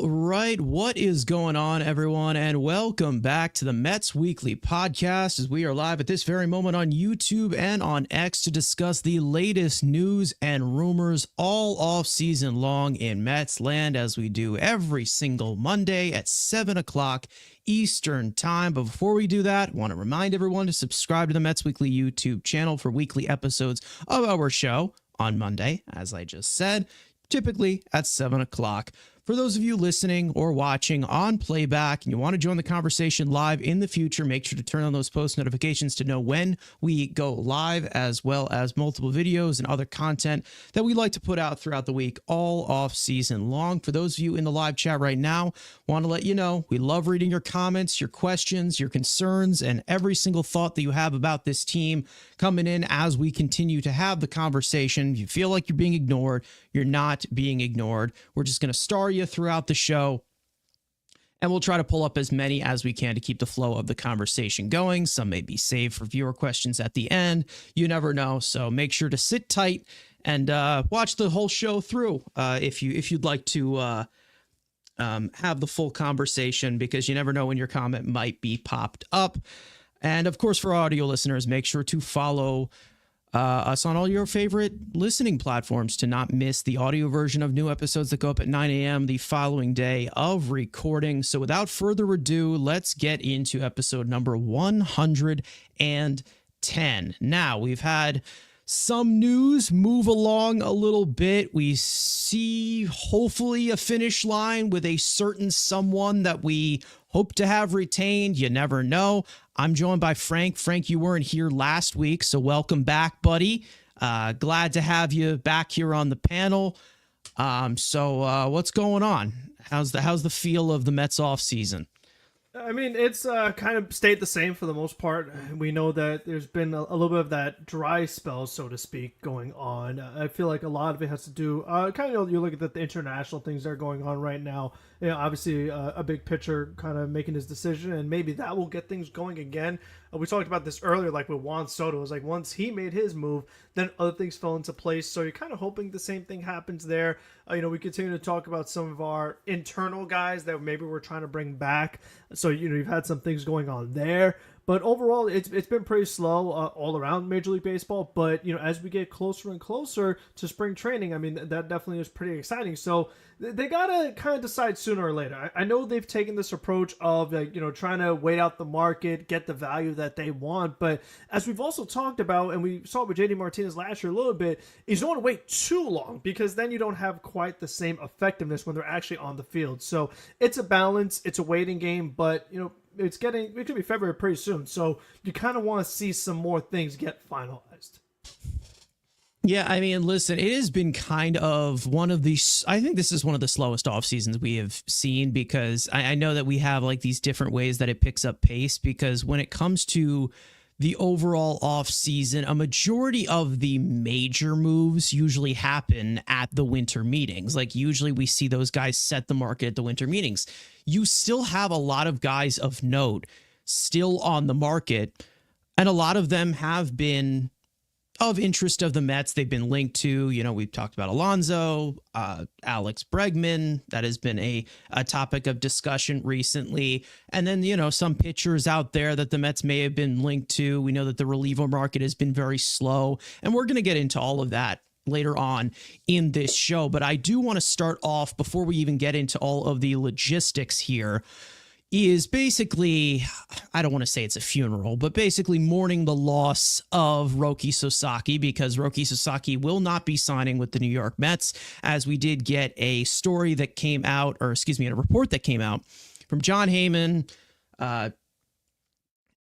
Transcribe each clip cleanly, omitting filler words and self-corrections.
All right, what is going on, everyone, and welcome back to the Mets Weekly Podcast as we are live at this very moment on YouTube and on X to discuss the latest news and rumors all off season long in Mets land, as we do every single Monday at 7 o'clock Eastern Time. But before we do that, I want to remind everyone to subscribe to the Mets Weekly YouTube channel for weekly episodes of our show on Monday, as I just said, typically at 7 o'clock. For those of you listening or watching on playback and you want to join the conversation live in the future, make sure to turn on those post notifications to know when we go live, as well as multiple videos and other content that we like to put out throughout the week, all off season long. For those of you in the live chat right now, want to let you know we love reading your comments, your questions, your concerns, and every single thought that you have about this team coming in as we continue to have the conversation. If you feel like you're being ignored, you're not being ignored. We're just going to star you throughout the show, and we'll try to pull up as many as we can to keep the flow of the conversation going. Some may be saved for viewer questions at the end. You never know, so make sure to sit tight and watch the whole show through if you'd like to have the full conversation, because you never know when your comment might be popped up. And of course, for audio listeners, make sure to follow us on all your favorite listening platforms to not miss the audio version of new episodes that go up at 9 a.m. the following day of recording. So without further ado, let's get into episode number 110. Now, we've had some news move along a little bit. We see hopefully a finish line with a certain someone that we hope to have retained. You never know. I'm joined by Frank. Frank, you weren't here last week, so welcome back, buddy. Glad to have you back here on the panel. So what's going on? How's the feel of the Mets off season? I mean, it's kind of stayed the same for the most part. We know that there's been a little bit of that dry spell, so to speak, going on. I feel like a lot of it has to do, kind of, you look at the international things that are going on right now. You know, obviously, a big pitcher kind of making his decision, and maybe that will get things going again. We talked about this earlier, like with Juan Soto. It was like once he made his move, then other things fell into place. So you're kind of hoping the same thing happens there. We continue to talk about some of our internal guys that maybe we're trying to bring back. So, you've had some things going on there. But overall, it's been pretty slow all around Major League Baseball. But, as we get closer and closer to spring training, I mean, that definitely is pretty exciting. So they got to kind of decide sooner or later. I know they've taken this approach of, trying to wait out the market, get the value that they want. But as we've also talked about, and we saw with JD Martinez last year a little bit, is you don't want to wait too long, because then you don't have quite the same effectiveness when they're actually on the field. So it's a balance. It's a waiting game. But, it could be February pretty soon. So you kind of want to see some more things get finalized. Yeah, I mean, listen, it has been kind of one of these, I think this is one of the slowest off seasons we have seen, because I know that we have like these different ways that it picks up pace, because when it comes to the overall off season, a majority of the major moves usually happen at the winter meetings. Like usually we see those guys set the market at the winter meetings. You still have a lot of guys of note still on the market, and a lot of them have been of interest of the Mets. They've been linked to, we've talked about Alonso, Alex Bregman. That has been a topic of discussion recently. And then, some pitchers out there that the Mets may have been linked to. We know that the reliever market has been very slow, and we're going to get into all of that later on in this show. But I do want to start off, before we even get into all of the logistics here, is basically, I don't want to say it's a funeral, but basically mourning the loss of Roki Sasaki, because Roki Sasaki will not be signing with the New York Mets, as we did get a story that came out, a report that came out from John Heyman,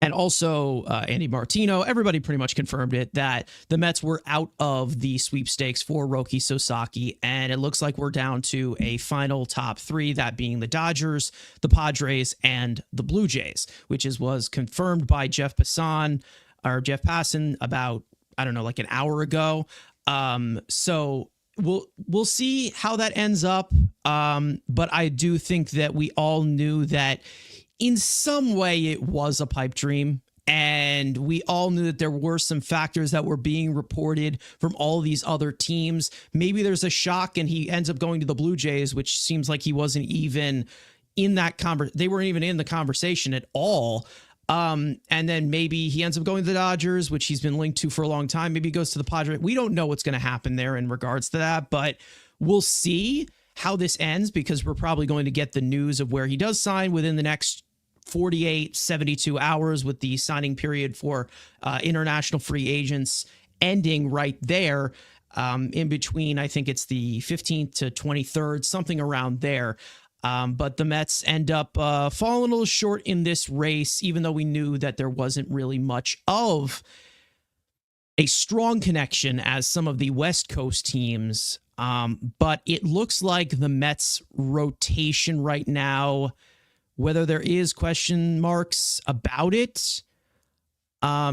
and also Andy Martino. Everybody pretty much confirmed it, that the Mets were out of the sweepstakes for Roki Sasaki, and it looks like we're down to a final top three, that being the Dodgers, the Padres, and the Blue Jays, which was confirmed by Jeff Passan about, I don't know, like an hour ago. So we'll see how that ends up. But I do think that we all knew that in some way it was a pipe dream, And we all knew that there were some factors that were being reported from all these other teams. Maybe there's a shock and he ends up going to the Blue Jays, which seems like he wasn't even in that they weren't even in the conversation at all. And then maybe he ends up going to the Dodgers, which he's been linked to for a long time. Maybe he goes to the Padres. We don't know what's going to happen there in regards to that, but we'll see how this ends, because we're probably going to get the news of where he does sign within the next 48, 72 hours, with the signing period for international free agents ending right there. In between, I think it's the 15th to 23rd, something around there. But the Mets end up falling a little short in this race, even though we knew that there wasn't really much of a strong connection as some of the West Coast teams. But it looks like the Mets rotation right now, whether there is question marks about it, I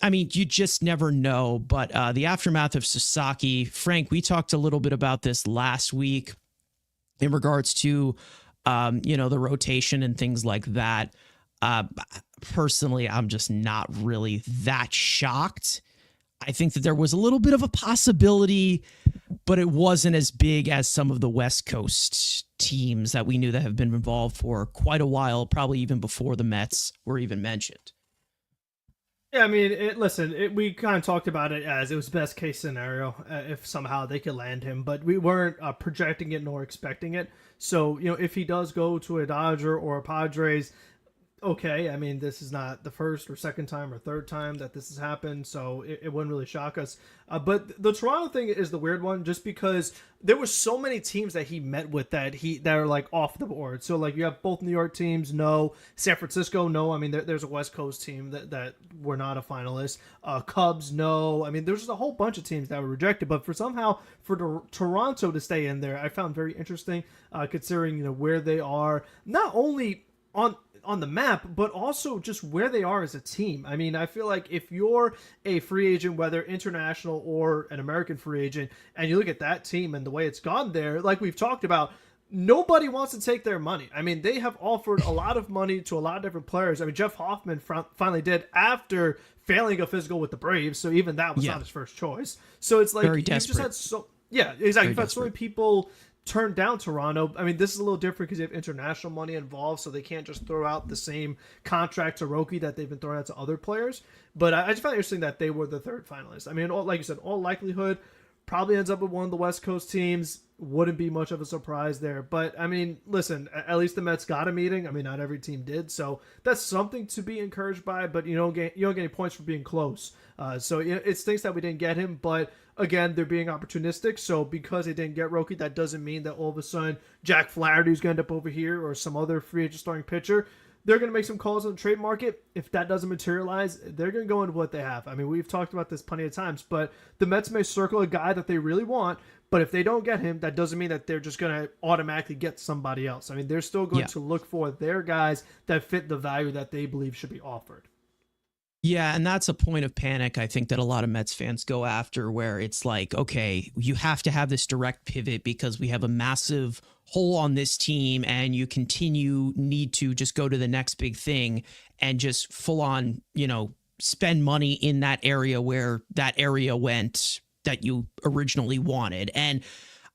mean, you just never know. But the aftermath of Sasaki, Frank, we talked a little bit about this last week in regards to, the rotation and things like that. Personally, I'm just not really that shocked. I think that there was a little bit of a possibility, but it wasn't as big as some of the West Coast teams that we knew that have been involved for quite a while, probably even before the Mets were even mentioned. Yeah, I mean, we kind of talked about it as it was best case scenario if somehow they could land him, but we weren't projecting it nor expecting it. So, if he does go to a Dodger or a Padres, okay, I mean, this is not the first or second time or third time that this has happened, so it wouldn't really shock us. But the Toronto thing is the weird one, just because there were so many teams that he met with that are like off the board. So like you have both New York teams, no. San Francisco, no. I mean, there's a West Coast team that were not a finalist. Cubs, no. I mean, there's just a whole bunch of teams that were rejected. But for Toronto to stay in there, I found very interesting, considering where they are, not only on the map, but also just where they are as a team. I mean, I feel like if you're a free agent, whether international or an American free agent, and you look at that team and the way it's gone there, like we've talked about, nobody wants to take their money. I mean, they have offered a lot of money to a lot of different players. I mean, Jeff Hoffman finally did after failing a physical with the Braves, so even that was not his first choice. So it's like, very desperate. Just had exactly. You've had so many people turned down Toronto. I mean, this is a little different because you have international money involved, so they can't just throw out the same contract to Roki that they've been throwing out to other players. But I just found it interesting that they were the third finalist. I mean, like you said, all likelihood, probably ends up with one of the West Coast teams. Wouldn't be much of a surprise there. But, I mean, listen, at least the Mets got a meeting. I mean, not every team did, so that's something to be encouraged by, but you don't get any points for being close. So it stinks that we didn't get him, but again, they're being opportunistic. So because they didn't get Roki, that doesn't mean that all of a sudden Jack Flaherty's going to end up over here or some other free agent starting pitcher. They're going to make some calls on the trade market. If that doesn't materialize, they're going to go into what they have. I mean, we've talked about this plenty of times, but the Mets may circle a guy that they really want, but if they don't get him, that doesn't mean that they're just going to automatically get somebody else. I mean, they're still going to look for their guys that fit the value that they believe should be offered. Yeah, and that's a point of panic, I think, that a lot of Mets fans go after, where it's like, okay, you have to have this direct pivot because we have a massive hole on this team, and you need to just go to the next big thing and just full on, spend money in that area where that area went that you originally wanted. And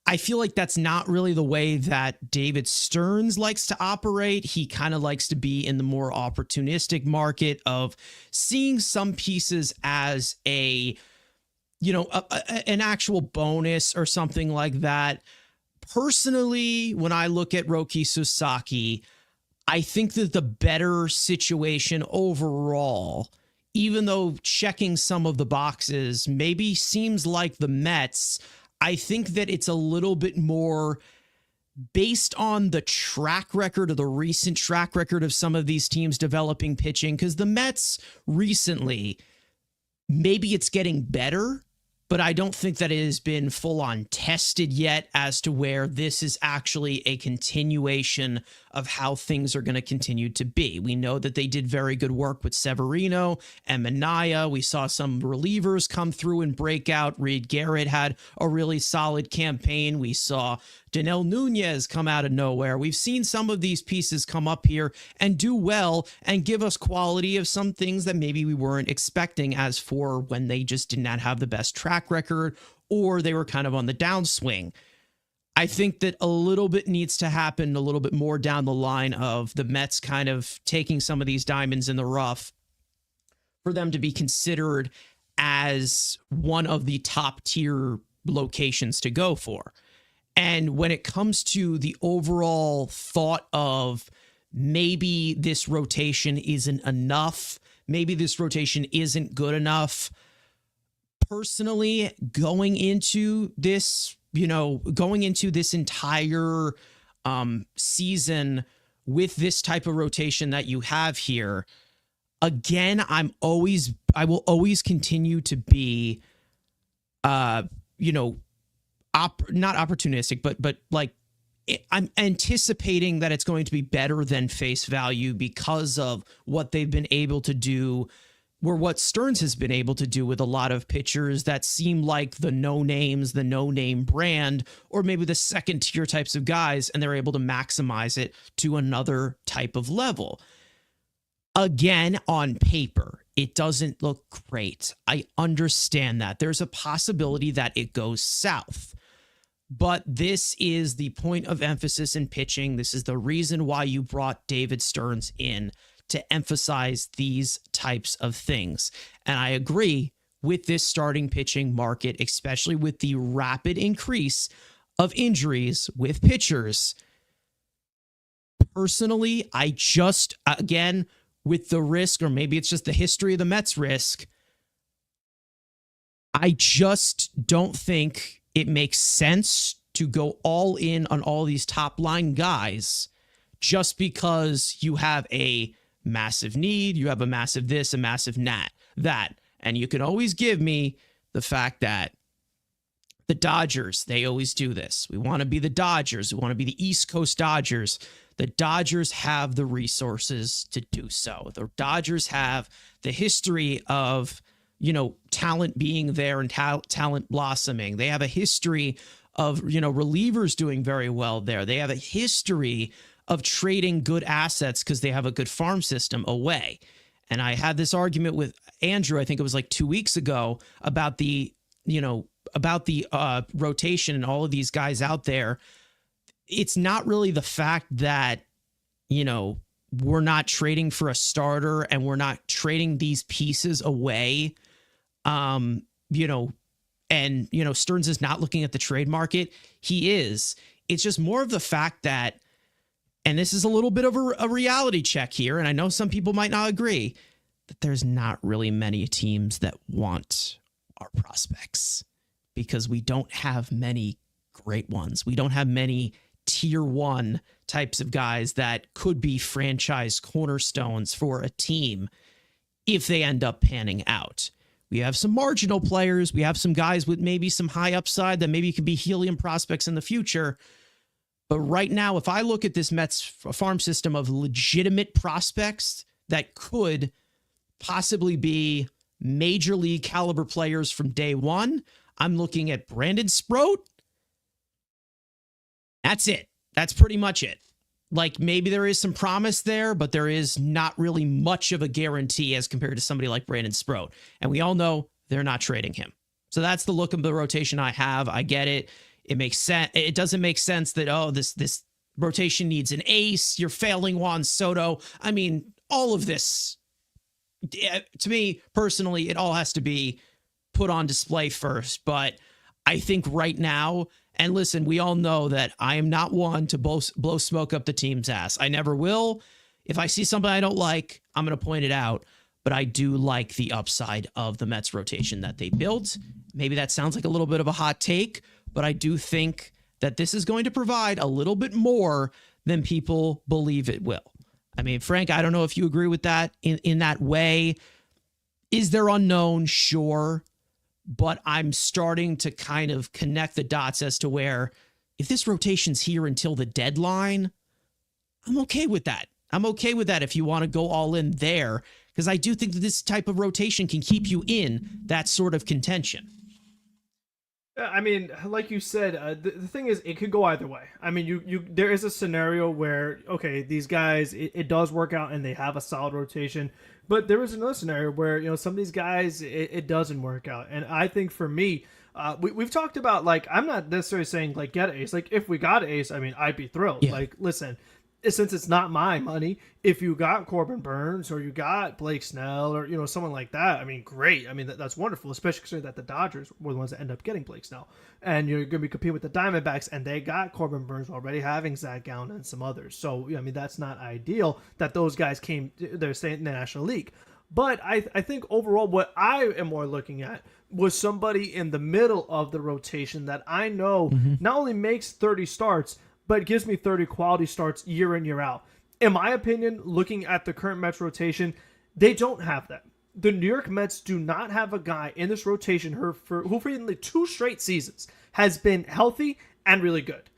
I feel like that's not really the way that David Stearns likes to operate. He kind of likes to be in the more opportunistic market of seeing some pieces as an actual bonus or something like that. Personally, when I look at Roki Sasaki, I think that the better situation overall, even though checking some of the boxes maybe seems like the Mets, I think that it's a little bit more based on the track record, or the recent track record of some of these teams developing pitching, because the Mets recently, maybe it's getting better, but I don't think that it has been full on tested yet as to where this is actually a continuation of how things are going to continue to be. We know that they did very good work with Severino and Minaya. We saw some relievers come through and break out. Reed Garrett had a really solid campaign. We saw Danel Nunez come out of nowhere. We've seen some of these pieces come up here and do well and give us quality of some things that maybe we weren't expecting, as for when they just did not have the best track record or they were kind of on the downswing. I think that a little bit needs to happen a little bit more down the line of the Mets kind of taking some of these diamonds in the rough for them to be considered as one of the top tier locations to go for. And when it comes to the overall thought of maybe this rotation isn't enough, maybe this rotation isn't good enough, personally, going into this entire season with this type of rotation that you have here, again, I will always continue to be, not opportunistic, but like I'm anticipating that it's going to be better than face value because of what they've been able to do, or what Stearns has been able to do with a lot of pitchers that seem like the no names, the no name brand, or maybe the second tier types of guys, and they're able to maximize it to another type of level. Again, on paper, it doesn't look great. I understand that. There's a possibility that it goes south. But this is the point of emphasis in pitching. This is the reason why you brought David Stearns in, to emphasize these types of things. And I agree with this starting pitching market, especially with the rapid increase of injuries with pitchers. Personally, I just, again, with the risk, or maybe it's just the history of the Mets risk, I just don't think it makes sense to go all in on all these top line guys just because you have a massive need, you have a massive this, a massive that. And you can always give me the fact that the Dodgers, they always do this. We want to be the Dodgers. We want to be the East Coast Dodgers. The Dodgers have the resources to do so. The Dodgers have the history of, talent being there and talent blossoming. They have a history of, relievers doing very well there. They have a history of trading good assets because they have a good farm system away. And I had this argument with Andrew, I think it was like 2 weeks ago, about the rotation and all of these guys out there. It's not really the fact that, we're not trading for a starter and we're not trading these pieces away. And Stearns is not looking at the trade market. He is. It's just more of the fact that, and this is a little bit of a reality check here, and I know some people might not agree, that there's not really many teams that want our prospects because we don't have many great ones. We don't have many tier one types of guys that could be franchise cornerstones for a team if they end up panning out. We have some marginal players. We have some guys with maybe some high upside that maybe could be helium prospects in the future. But right now, if I look at this Mets farm system of legitimate prospects that could possibly be major league caliber players from day one, I'm looking at Brandon Sproat. That's it. That's pretty much it. Like, maybe there is some promise there, but there is not really much of a guarantee as compared to somebody like Brandon Sproat. And we all know they're not trading him. So that's the look of the rotation I have. I get it. It makes sense. It doesn't make sense that, this rotation needs an ace. You're failing Juan Soto. I mean, all of this, to me personally, it all has to be put on display first. But I think right now, and listen, we all know that I am not one to blow smoke up the team's ass. I never will. If I see something I don't like, I'm going to point it out. But I do like the upside of the Mets rotation that they built. Maybe that sounds like a little bit of a hot take, but I do think that this is going to provide a little bit more than people believe it will. I mean, Frank, I don't know if you agree with that in that way. Is there unknown? Sure. But I'm starting to kind of connect the dots as to where, if this rotation's here until the deadline, I'm okay with that. I'm okay with that if you want to go all in there, because I do think that this type of rotation can keep you in that sort of contention. I mean, like you said, the thing is, it could go either way. I mean, there is a scenario where, okay, these guys, it does work out and they have a solid rotation, but there is another scenario where, some of these guys, it doesn't work out. And I think for me, we've talked about, like, I'm not necessarily saying, like, get an ace. Like, if we got an ace, I mean, I'd be thrilled. Yeah. Like, listen, since it's not my money, if you got Corbin Burns or you got Blake Snell or someone like that, I mean, great. I mean, that's wonderful, especially considering that the Dodgers were the ones that end up getting Blake Snell, and you're going to be competing with the Diamondbacks, and they got Corbin Burns already, having Zach Gallen and some others. So I mean, that's not ideal that those guys they're staying in the National League. But I think overall, what I am more looking at was somebody in the middle of the rotation that I know not only makes 30 starts, but gives me 30 quality starts year in, year out. In my opinion, looking at the current Mets rotation, they don't have that. The New York Mets do not have a guy in this rotation who for nearly 2 straight seasons has been healthy and really good.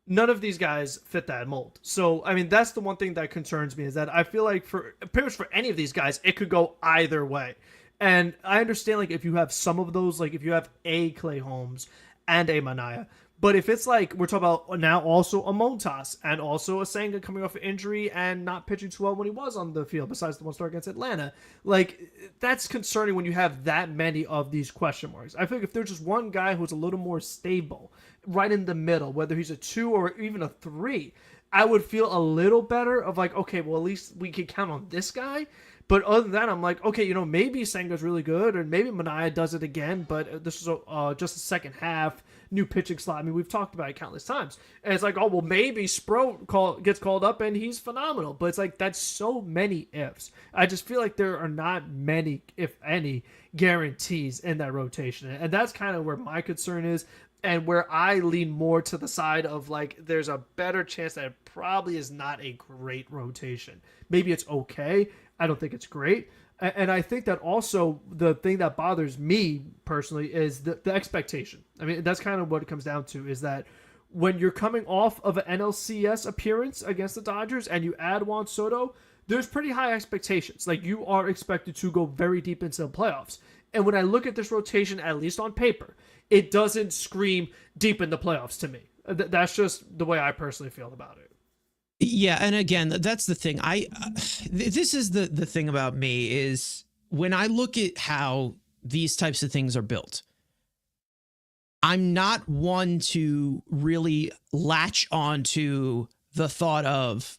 None of these guys fit that mold. So, I mean, that's the one thing that concerns me, is that I feel like for pretty much for any of these guys, it could go either way. And I understand, like, if you have some of those, like if you have a Clay Holmes and a Manaea, but if it's like we're talking about now also a Montas and also a Senga coming off an injury and not pitching too well when he was on the field, besides the one start against Atlanta, like, that's concerning when you have that many of these question marks. I feel like if there's just one guy who's a little more stable, right in the middle, whether he's a 2 or even a 3, I would feel a little better of like, okay, well, at least we can count on this guy. But other than that, I'm like, okay, maybe Senga's really good, or maybe Manaea does it again, but this is just the second half, new pitching slot. I mean, we've talked about it countless times. And it's like, oh, well, maybe Sproat gets called up and he's phenomenal. But it's like, that's so many ifs. I just feel like there are not many, if any, guarantees in that rotation. And that's kind of where my concern is, and where I lean more to the side of, like, there's a better chance that it probably is not a great rotation. Maybe it's okay. I don't think it's great. And I think that also the thing that bothers me personally is the expectation. I mean, that's kind of what it comes down to, is that when you're coming off of an NLCS appearance against the Dodgers and you add Juan Soto, there's pretty high expectations. Like, you are expected to go very deep into the playoffs. And when I look at this rotation, at least on paper, it doesn't scream deep in the playoffs to me. That's just the way I personally feel about it. Yeah, and again, that's the thing. This is the thing about me, is when I look at how these types of things are built, I'm not one to really latch onto the thought of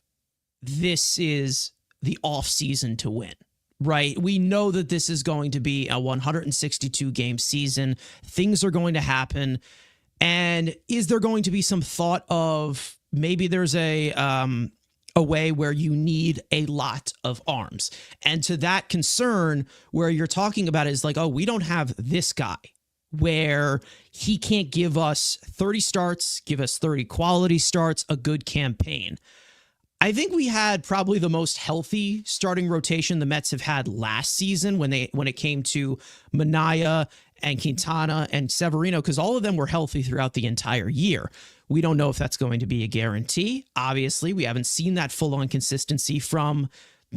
this is the off season to win. Right? We know that this is going to be a 162 game season. Things are going to happen. And is there going to be some thought of maybe there's a way where you need a lot of arms? And to that concern, where you're talking about is like, oh, we don't have this guy where he can't give us 30 starts, give us 30 quality starts, a good campaign. I think we had probably the most healthy starting rotation the Mets have had last season when it came to Manaea and Quintana and Severino, because all of them were healthy throughout the entire year. We don't know if that's going to be a guarantee. Obviously, we haven't seen that full-on consistency from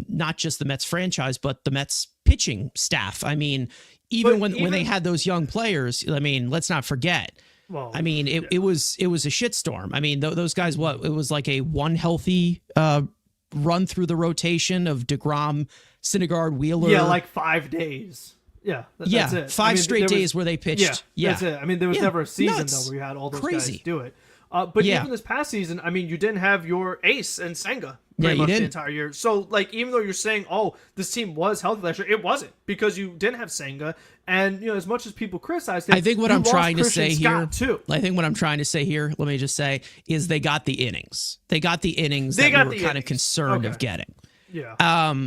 not just the Mets franchise, but the Mets pitching staff. I mean, even when they had those young players, I mean, let's not forget. Well, I mean, it was a shitstorm. I mean, those guys, it was like a one healthy run through the rotation of DeGrom, Syndergaard, Wheeler. Yeah, like 5 days. Yeah, that's it. Five straight days where they pitched. Yeah, that's it. I mean, there was never a season though where you had all those guys do it. But even this past season, I mean, you didn't have your ace and Senga pretty much the entire year. So, like, even though you're saying, oh, this team was healthy last year, it wasn't, because you didn't have Senga. And, as much as people criticize it, I think what I'm trying to say here, too. I think what I'm trying to say here, let me just say, is they got the innings. They got the innings that we were kind of concerned of getting. Yeah.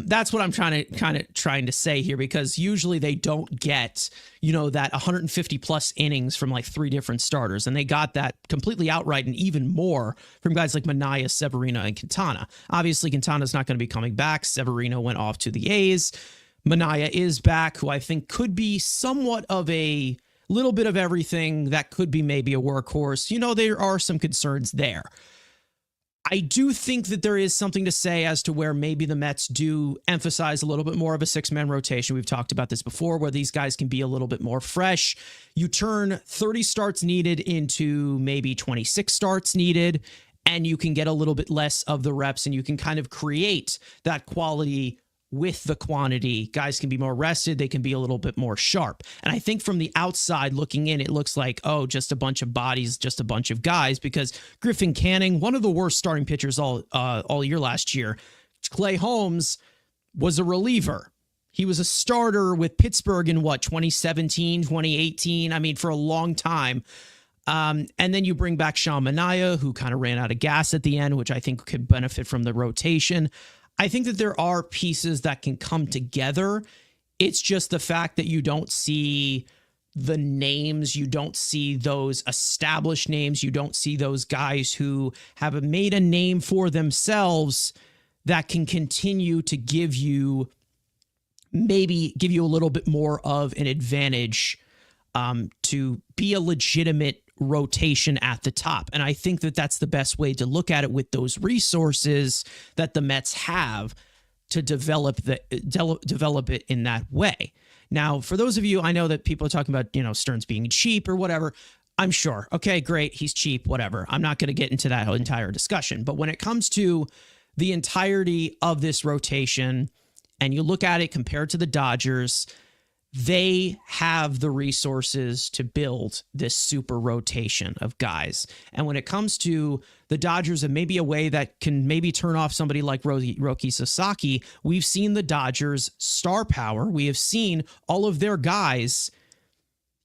That's what I'm trying to say here, because usually they don't get, that 150 plus innings from like 3 different starters. And they got that completely outright, and even more from guys like Manaea, Severino, and Quintana. Obviously, Quintana's not going to be coming back. Severino went off to the A's. Manaea is back, who I think could be somewhat of a little bit of everything that could be maybe a workhorse. There are some concerns there. I do think that there is something to say as to where maybe the Mets do emphasize a little bit more of a six-man rotation. We've talked about this before, where these guys can be a little bit more fresh. You turn 30 starts needed into maybe 26 starts needed, and you can get a little bit less of the reps, and you can kind of create that quality with the quantity. Guys can be more rested. They can be a little bit more sharp. And I think from the outside looking in, it looks like, oh, just a bunch of bodies, just a bunch of guys, because Griffin Canning, one of the worst starting pitchers all year last year. Clay Holmes was a reliever. He was a starter with Pittsburgh in 2017, 2018. I mean, for a long time. And then you bring back Sean Manaea, who kind of ran out of gas at the end, which I think could benefit from the rotation. I think that there are pieces that can come together. It's just the fact that you don't see the names, you don't see those established names, you don't see those guys who have made a name for themselves that can continue to give you a little bit more of an advantage to be a legitimate rotation at the top. And I think that that's the best way to look at it with those resources that the Mets have to develop it in that way. Now, for those of you, I know that people are talking about, Stearns being cheap or whatever. I'm sure. Okay, great. He's cheap, whatever. I'm not going to get into that entire discussion. But when it comes to the entirety of this rotation and you look at it compared to the Dodgers, they have the resources to build this super rotation of guys. And when it comes to the Dodgers and maybe a way that can maybe turn off somebody like Roki Sasaki, we've seen the Dodgers' star power. We have seen all of their guys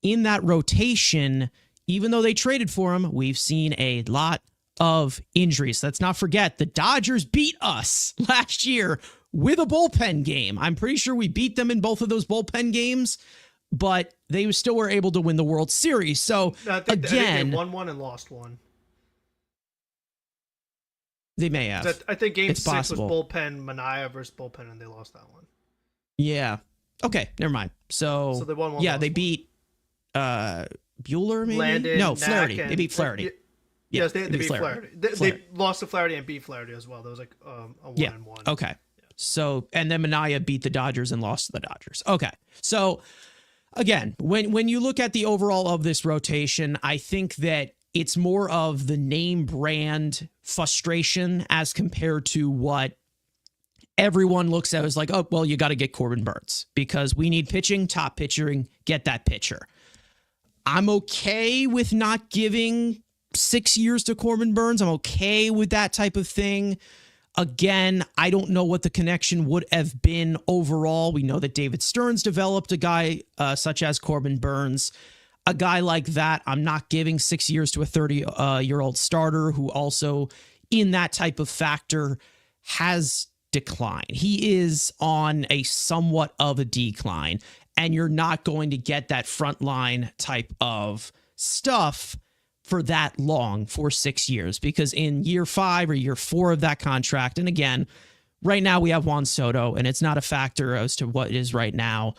in that rotation. Even though they traded for him, we've seen a lot of injuries. Let's not forget, the Dodgers beat us last year with a bullpen game. I'm pretty sure we beat them in both of those bullpen games, but they still were able to win the World Series. So I think they won one and lost one. They may have. I think Game 6 possible. was bullpen Manaea versus bullpen, and they lost that one. Yeah. Okay, never mind. So they won one. Yeah, they beat Bueller, maybe? Landon, no, Knack, Flaherty. They beat Flaherty. Yes, they beat Flaherty. They lost to Flaherty and beat Flaherty as well. There was like a 1-1. Okay. Yeah. So, and then Manaea beat the Dodgers and lost to the Dodgers. Okay. So, again, when you look at the overall of this rotation, I think that it's more of the name brand frustration as compared to what everyone looks at as like, oh, well, you got to get Corbin Burnes because we need pitching, top pitching, get that pitcher. I'm okay with not giving 6 years to Corbin Burnes. I'm okay with that type of thing. Again, I don't know what the connection would have been overall. We know that David Stearns developed a guy such as Corbin Burnes. A guy like that, I'm not giving 6 years to a 30-year-old starter who also, in that type of factor, has declined. He is on a somewhat of a decline, and you're not going to get that frontline type of stuff for that long, for 6 years, because in year 5 or year 4 of that contract, and again, right now we have Juan Soto, and it's not a factor as to what is right now.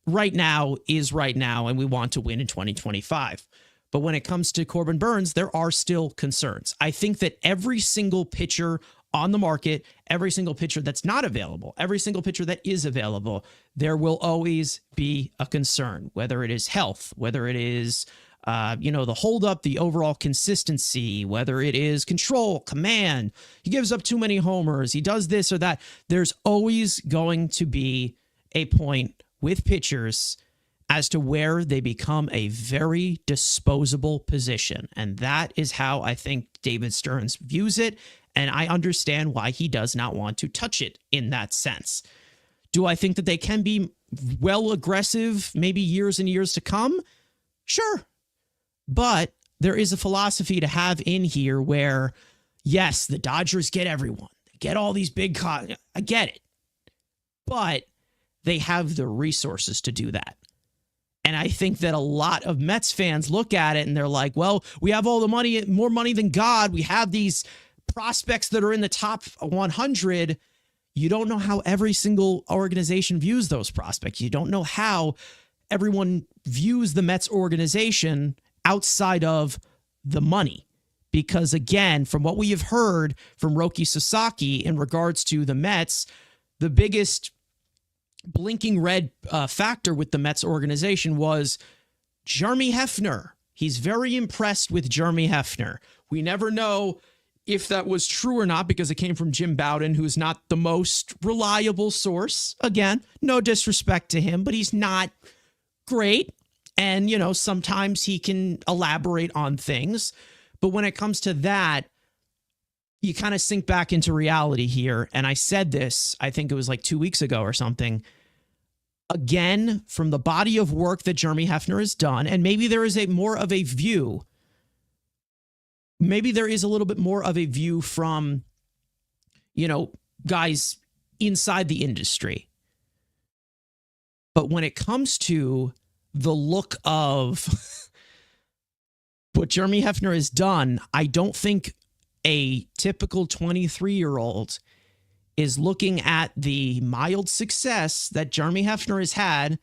Right now is right now, and we want to win in 2025. But when it comes to Corbin Burnes, there are still concerns. I think that every single pitcher on the market, every single pitcher that's not available, every single pitcher that is available, there will always be a concern, whether it is health, whether it is the holdup, the overall consistency, whether it is control, command, he gives up too many homers, he does this or that. There's always going to be a point with pitchers as to where they become a very disposable position. And that is how I think David Stearns views it. And I understand why he does not want to touch it in that sense. Do I think that they can be well aggressive, maybe years and years to come? Sure. But there is a philosophy to have in here where, yes, the Dodgers get everyone. They get all these big I get it. But they have the resources to do that. And I think that a lot of Mets fans look at it and they're like, well, we have all the money, more money than God. We have these prospects that are in the top 100. You don't know how every single organization views those prospects. You don't know how everyone views the Mets organization outside of the money. Because again, from what we have heard from Roki Sasaki in regards to the Mets, the biggest blinking red factor with the Mets organization was Jeremy Hefner. He's very impressed with Jeremy Hefner. We never know if that was true or not because it came from Jim Bowden, who's not the most reliable source. Again, no disrespect to him, but he's not great. And, sometimes he can elaborate on things. But when it comes to that, you kind of sink back into reality here. And I said this, I think it was like 2 weeks ago or something. Again, from the body of work that Jeremy Hefner has done, and maybe there is more of a view. Maybe there is a little bit more of a view from, guys inside the industry. But when it comes to the look of what Jeremy Hefner has done, I don't think a typical 23-year-old is looking at the mild success that Jeremy Hefner has had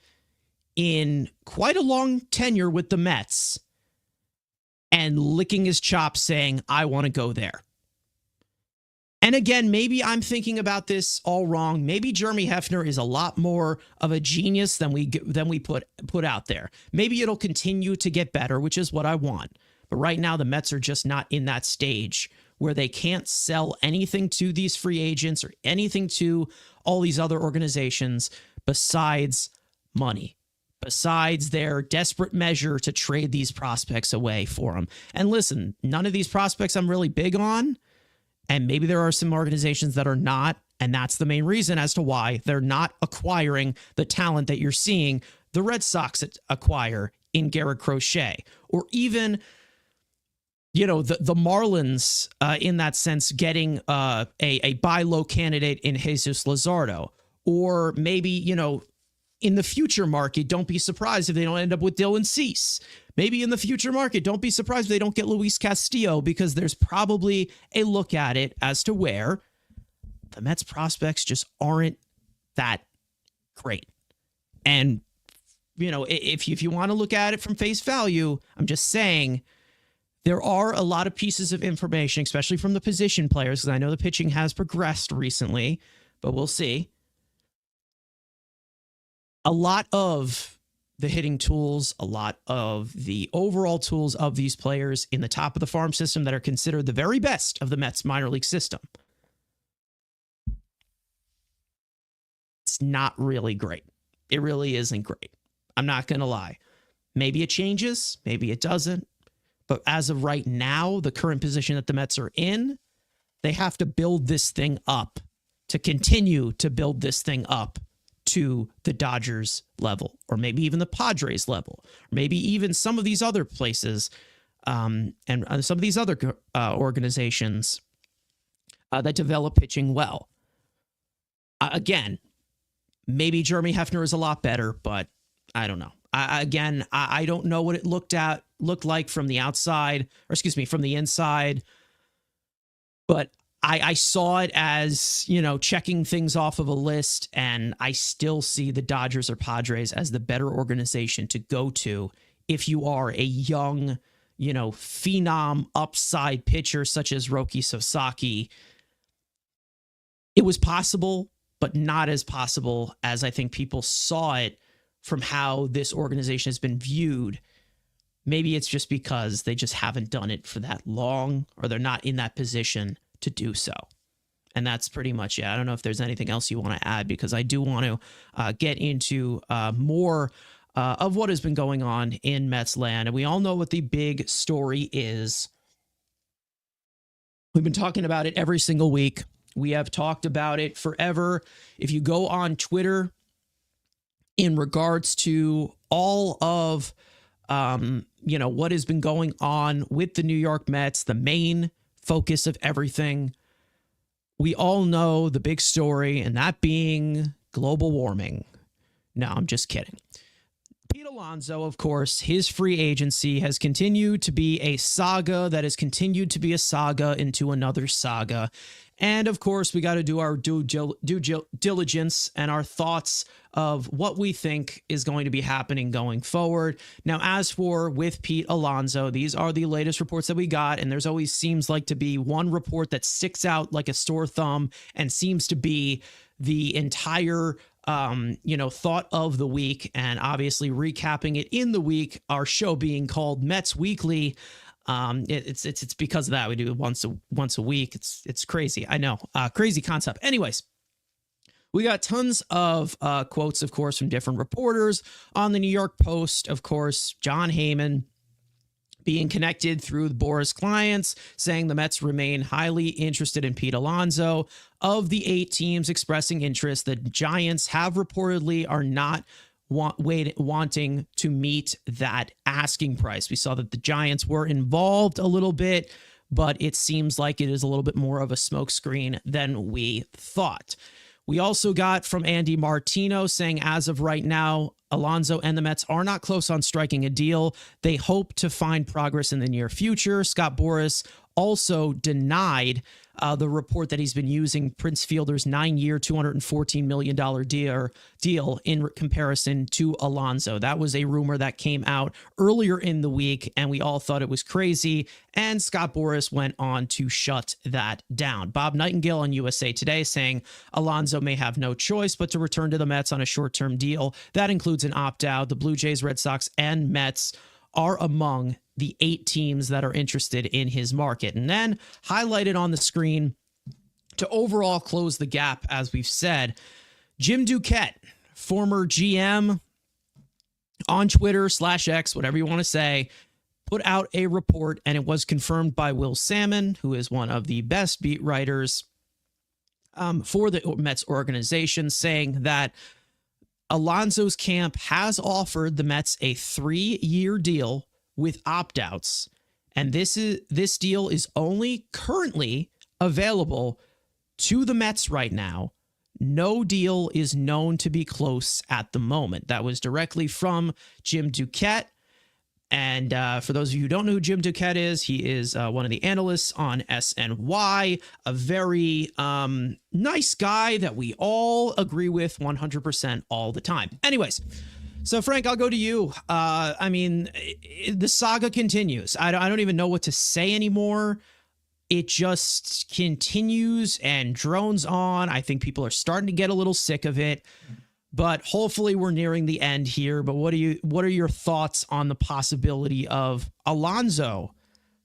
in quite a long tenure with the Mets and licking his chops saying, I want to go there. And again, maybe I'm thinking about this all wrong. Maybe Jeremy Hefner is a lot more of a genius than we put out there. Maybe it'll continue to get better, which is what I want. But right now, the Mets are just not in that stage where they can't sell anything to these free agents or anything to all these other organizations besides money, besides their desperate measure to trade these prospects away for them. And listen, none of these prospects I'm really big on. And maybe there are some organizations that are not, and that's the main reason as to why they're not acquiring the talent that you're seeing the Red Sox acquire in Garrett Crochet, or even, the Marlins in that sense getting a buy low candidate in Jesus Luzardo, or maybe, in the future market, don't be surprised if they don't end up with Dylan Cease. Maybe in the future market, don't be surprised if they don't get Luis Castillo, because there's probably a look at it as to where the Mets prospects just aren't that great. And, if you want to look at it from face value, I'm just saying there are a lot of pieces of information, especially from the position players, because I know the pitching has progressed recently, but we'll see. A lot of the hitting tools, a lot of the overall tools of these players in the top of the farm system that are considered the very best of the Mets minor league system. It's not really great. It really isn't great. I'm not going to lie. Maybe it changes. Maybe it doesn't. But as of right now, the current position that the Mets are in, they have to build this thing up to continue to build this thing up to the Dodgers level, or maybe even the Padres level, or maybe even some of these other places and some of these other organizations that develop pitching well. Again, maybe Jeremy Hefner is a lot better, but I don't know. I don't know what it looked like from the outside, or from the inside, but I saw it as, checking things off of a list, and I still see the Dodgers or Padres as the better organization to go to if you are a young, phenom upside pitcher such as Roki Sasaki. It was possible, but not as possible as I think people saw it from how this organization has been viewed. Maybe it's just because they just haven't done it for that long, or they're not in that position to do so. And that's pretty much it. I don't know if there's anything else you want to add, because I do want to get into more of what has been going on in Mets land. And we all know what the big story is. We've been talking about it every single week. We have talked about it forever. If you go on Twitter in regards to all of, what has been going on with the New York Mets, the main focus of everything, we all know the big story, and that being global warming. No, I'm just kidding. Pete Alonso, of course, his free agency has continued to be a saga that has continued to be a saga into another saga. And of course, we got to do our due diligence and our thoughts of what we think is going to be happening going forward. Now, as for with Pete Alonso, these are the latest reports that we got. And there's always seems like to be one report that sticks out like a sore thumb and seems to be the entire thought of the week, and obviously recapping it in the week, our show being called Mets Weekly. It's because of that. We do it once a week. It's crazy. I know. Crazy concept. Anyways, we got tons of quotes, of course, from different reporters on the New York Post. Of course, John Heyman being connected through Boras clients, saying the Mets remain highly interested in Pete Alonso. Of the 8 teams expressing interest, the Giants have reportedly are not wanting to meet that asking price. We saw that the Giants were involved a little bit, but it seems like it is a little bit more of a smokescreen than we thought. We also got from Andy Martino saying as of right now, Alonso and the Mets are not close on striking a deal. They hope to find progress in the near future. Scott Boras also denied the report that he's been using Prince Fielder's 9-year, $214 million deal in comparison to Alonso. That was a rumor that came out earlier in the week, and we all thought it was crazy. And Scott Boras went on to shut that down. Bob Nightingale on USA Today saying Alonso may have no choice but to return to the Mets on a short-term deal. That includes an opt-out. The Blue Jays, Red Sox, and Mets are among the 8 teams that are interested in his market. And then highlighted on the screen to overall close the gap, as we've said, Jim Duquette, former GM on Twitter /X, whatever you want to say, put out a report, and it was confirmed by Will Salmon, who is one of the best beat writers for the Mets organization, saying that Alonso's camp has offered the Mets a 3-year deal with opt-outs, and this deal is only currently available to the Mets right now. No deal is known to be close at the moment. That was directly from Jim Duquette. And for those of you who don't know who Jim Duquette is, he is one of the analysts on SNY, a very nice guy that we all agree with 100% all the time. Anyways, so Frank, I'll go to you. The saga continues. I don't even know what to say anymore. It just continues and drones on. I think people are starting to get a little sick of it. But hopefully we're nearing the end here. But what are your thoughts on the possibility of Alonso,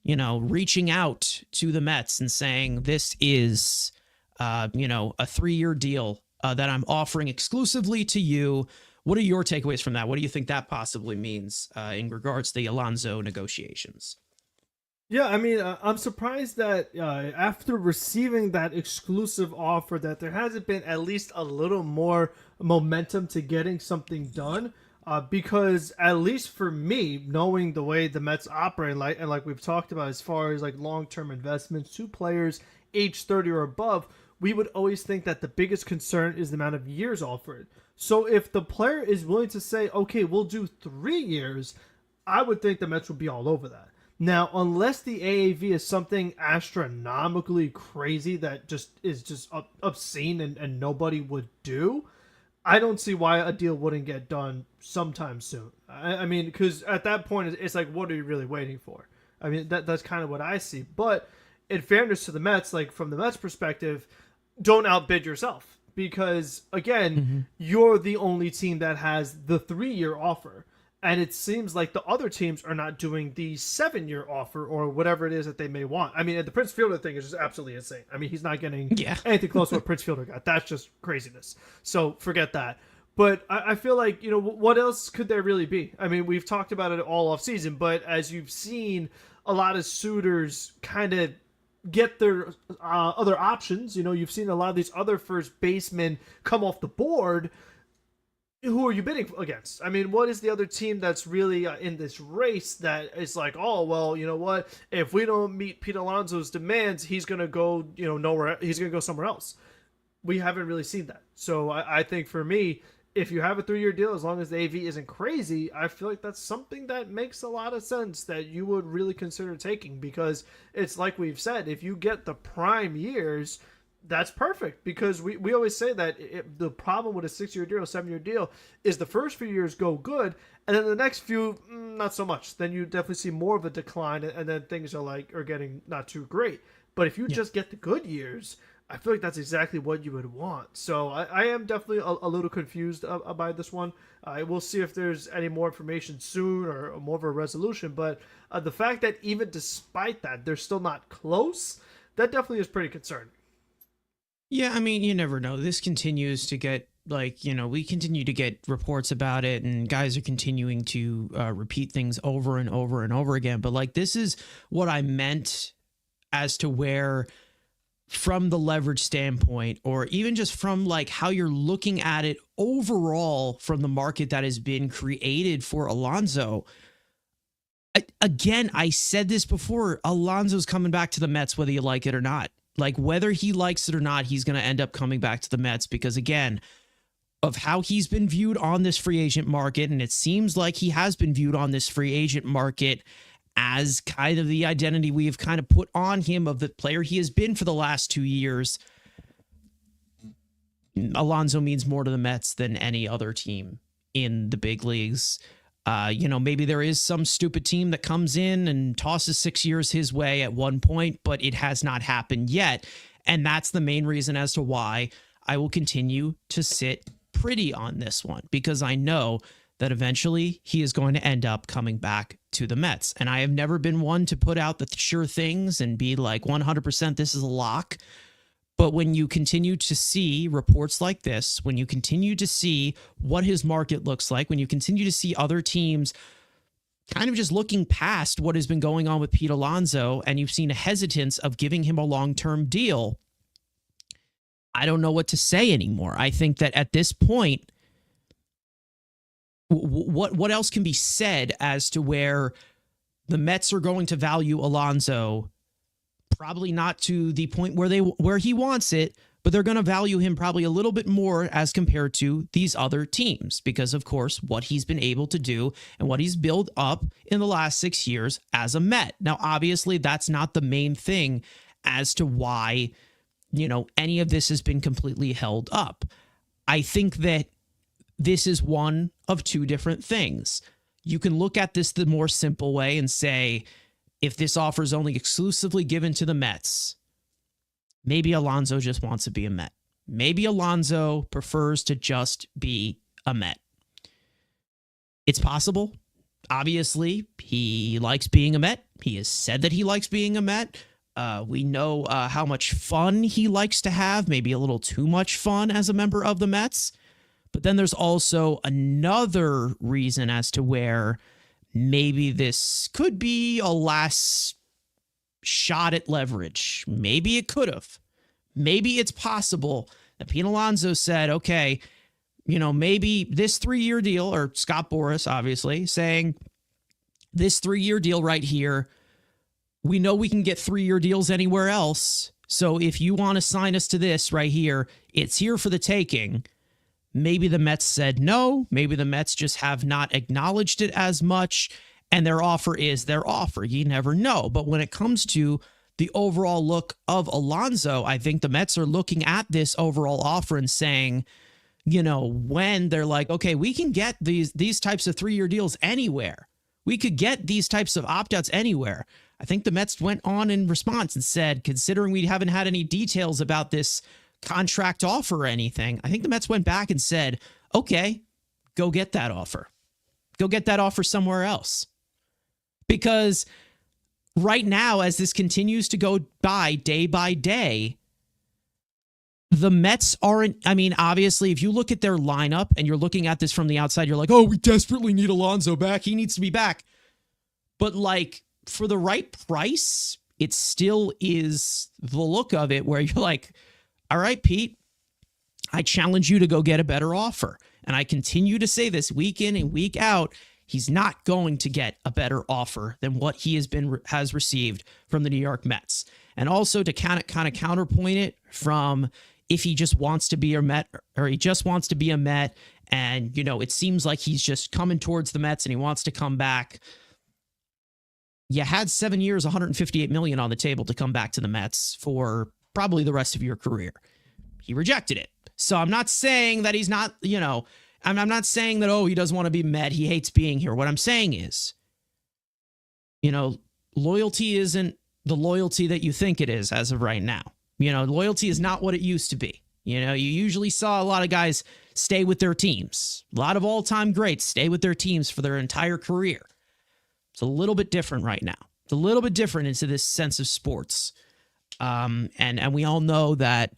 reaching out to the Mets and saying this is, a 3-year deal that I'm offering exclusively to you? What are your takeaways from that? What do you think that possibly means in regards to the Alonso negotiations? Yeah, I'm surprised that after receiving that exclusive offer that there hasn't been at least a little more momentum to getting something done. Because at least for me, knowing the way the Mets operate, like we've talked about as far as like long-term investments to players age 30 or above, we would always think that the biggest concern is the amount of years offered. So if the player is willing to say, okay, we'll do 3 years, I would think the Mets would be all over that. Now, unless the AAV is something astronomically crazy that is obscene and nobody would do, I don't see why a deal wouldn't get done sometime soon. Because at that point, it's like, what are you really waiting for? That's kind of what I see. But in fairness to the Mets, like from the Mets perspective, don't outbid yourself. Because, again, you're the only team that has the 3-year offer. And it seems like the other teams are not doing the 7-year offer or whatever it is that they may want. The Prince Fielder thing is just absolutely insane. He's not getting anything close to what Prince Fielder got. That's just craziness. So forget that. But I feel like, what else could there really be? We've talked about it all offseason, but as you've seen, a lot of suitors kind of get their other options. You've seen a lot of these other first basemen come off the board. Who are you bidding against? What is the other team that's really in this race that is like, oh, well, you know what? If we don't meet Pete Alonso's demands, he's going to go, nowhere. He's going to go somewhere else. We haven't really seen that. So I think for me, if you have a 3-year deal, as long as the AV isn't crazy, I feel like that's something that makes a lot of sense that you would really consider taking, because it's like we've said, if you get the prime years, That's perfect because we always say that the problem with a 6-year deal, 7-year deal is the first few years go good, and then the next few not so much. Then you definitely see more of a decline, and then things are getting not too great. But if you just get the good years, I feel like that's exactly what you would want. So I am definitely a little confused about this one. I will see if there's any more information soon or more of a resolution. But the fact that even despite that, they're still not close, that definitely is pretty concerning. Yeah, I mean, you never know. This continues to get we continue to get reports about it, and guys are continuing to repeat things over and over and over again. But like, this is what I meant as to where, from the leverage standpoint, or even just from like how you're looking at it overall from the market that has been created for Alonso. Again, I said this before, Alonso's coming back to the Mets, whether you like it or not. Like, whether he likes it or not, he's going to end up coming back to the Mets because, again, of how he's been viewed on this free agent market. And it seems like he has been viewed on this free agent market as kind of the identity we have kind of put on him of the player he has been for the last 2 years. Alonso means more to the Mets than any other team in the big leagues. Maybe there is some stupid team that comes in and tosses 6 years his way at one point, but it has not happened yet. And that's the main reason as to why I will continue to sit pretty on this one, because I know that eventually he is going to end up coming back to the Mets. And I have never been one to put out the sure things and be like 100% this is a lock. But when you continue to see reports like this, when you continue to see what his market looks like, when you continue to see other teams kind of just looking past what has been going on with Pete Alonso, and you've seen a hesitance of giving him a long-term deal, I don't know what to say anymore. I think that at this point, what else can be said as to where the Mets are going to value Alonso? Probably not to the point where he wants it, but they're going to value him probably a little bit more as compared to these other teams because, of course, what he's been able to do and what he's built up in the last 6 years as a Met. Now, obviously, that's not the main thing as to why, any of this has been completely held up. I think that this is one of two different things. You can look at this the more simple way and say, if this offer is only exclusively given to the Mets, maybe Alonso just wants to be a Met. Maybe Alonso prefers to just be a Met. It's possible. Obviously, he likes being a Met. He has said that he likes being a Met. We know how much fun he likes to have, maybe a little too much fun as a member of the Mets. But then there's also another reason as to where maybe this could be a last shot at leverage. Maybe it could have. Maybe it's possible that Pete Alonso said, okay, maybe this 3-year deal, or Scott Boras, obviously, saying this 3-year deal right here, we know we can get 3-year deals anywhere else. So if you want to sign us to this right here, it's here for the taking. Maybe the Mets said no. Maybe the Mets just have not acknowledged it as much, and their offer is their offer. You never know. But when it comes to the overall look of Alonso, I think the Mets are looking at this overall offer and saying, when they're like, okay, we can get these types of 3-year deals anywhere. We could get these types of opt-outs anywhere. I think the Mets went on in response and said, considering we haven't had any details about this contract offer or anything, I think the Mets went back and said, okay, go get that offer. Go get that offer somewhere else. Because right now, as this continues to go by day by day, the Mets aren't, obviously, if you look at their lineup and you're looking at this from the outside, you're like, oh, we desperately need Alonso back. He needs to be back. But for the right price, it still is the look of it where you're like, all right, Pete, I challenge you to go get a better offer. And I continue to say this week in and week out. He's not going to get a better offer than what he has received from the New York Mets. And also to kind of counterpoint it from if he just wants to be a Met, or he just wants to be a Met, and it seems like he's just coming towards the Mets and he wants to come back. You had 7 years, $158 million on the table to come back to the Mets for probably the rest of your career. He rejected it. So I'm not saying that he's not, I'm not saying that, he doesn't want to be Met. He hates being here. What I'm saying is, loyalty isn't the loyalty that you think it is as of right now. Loyalty is not what it used to be. You usually saw a lot of guys stay with their teams. A lot of all-time greats stay with their teams for their entire career. It's a little bit different right now. It's a little bit different into this sense of sports. And we all know that,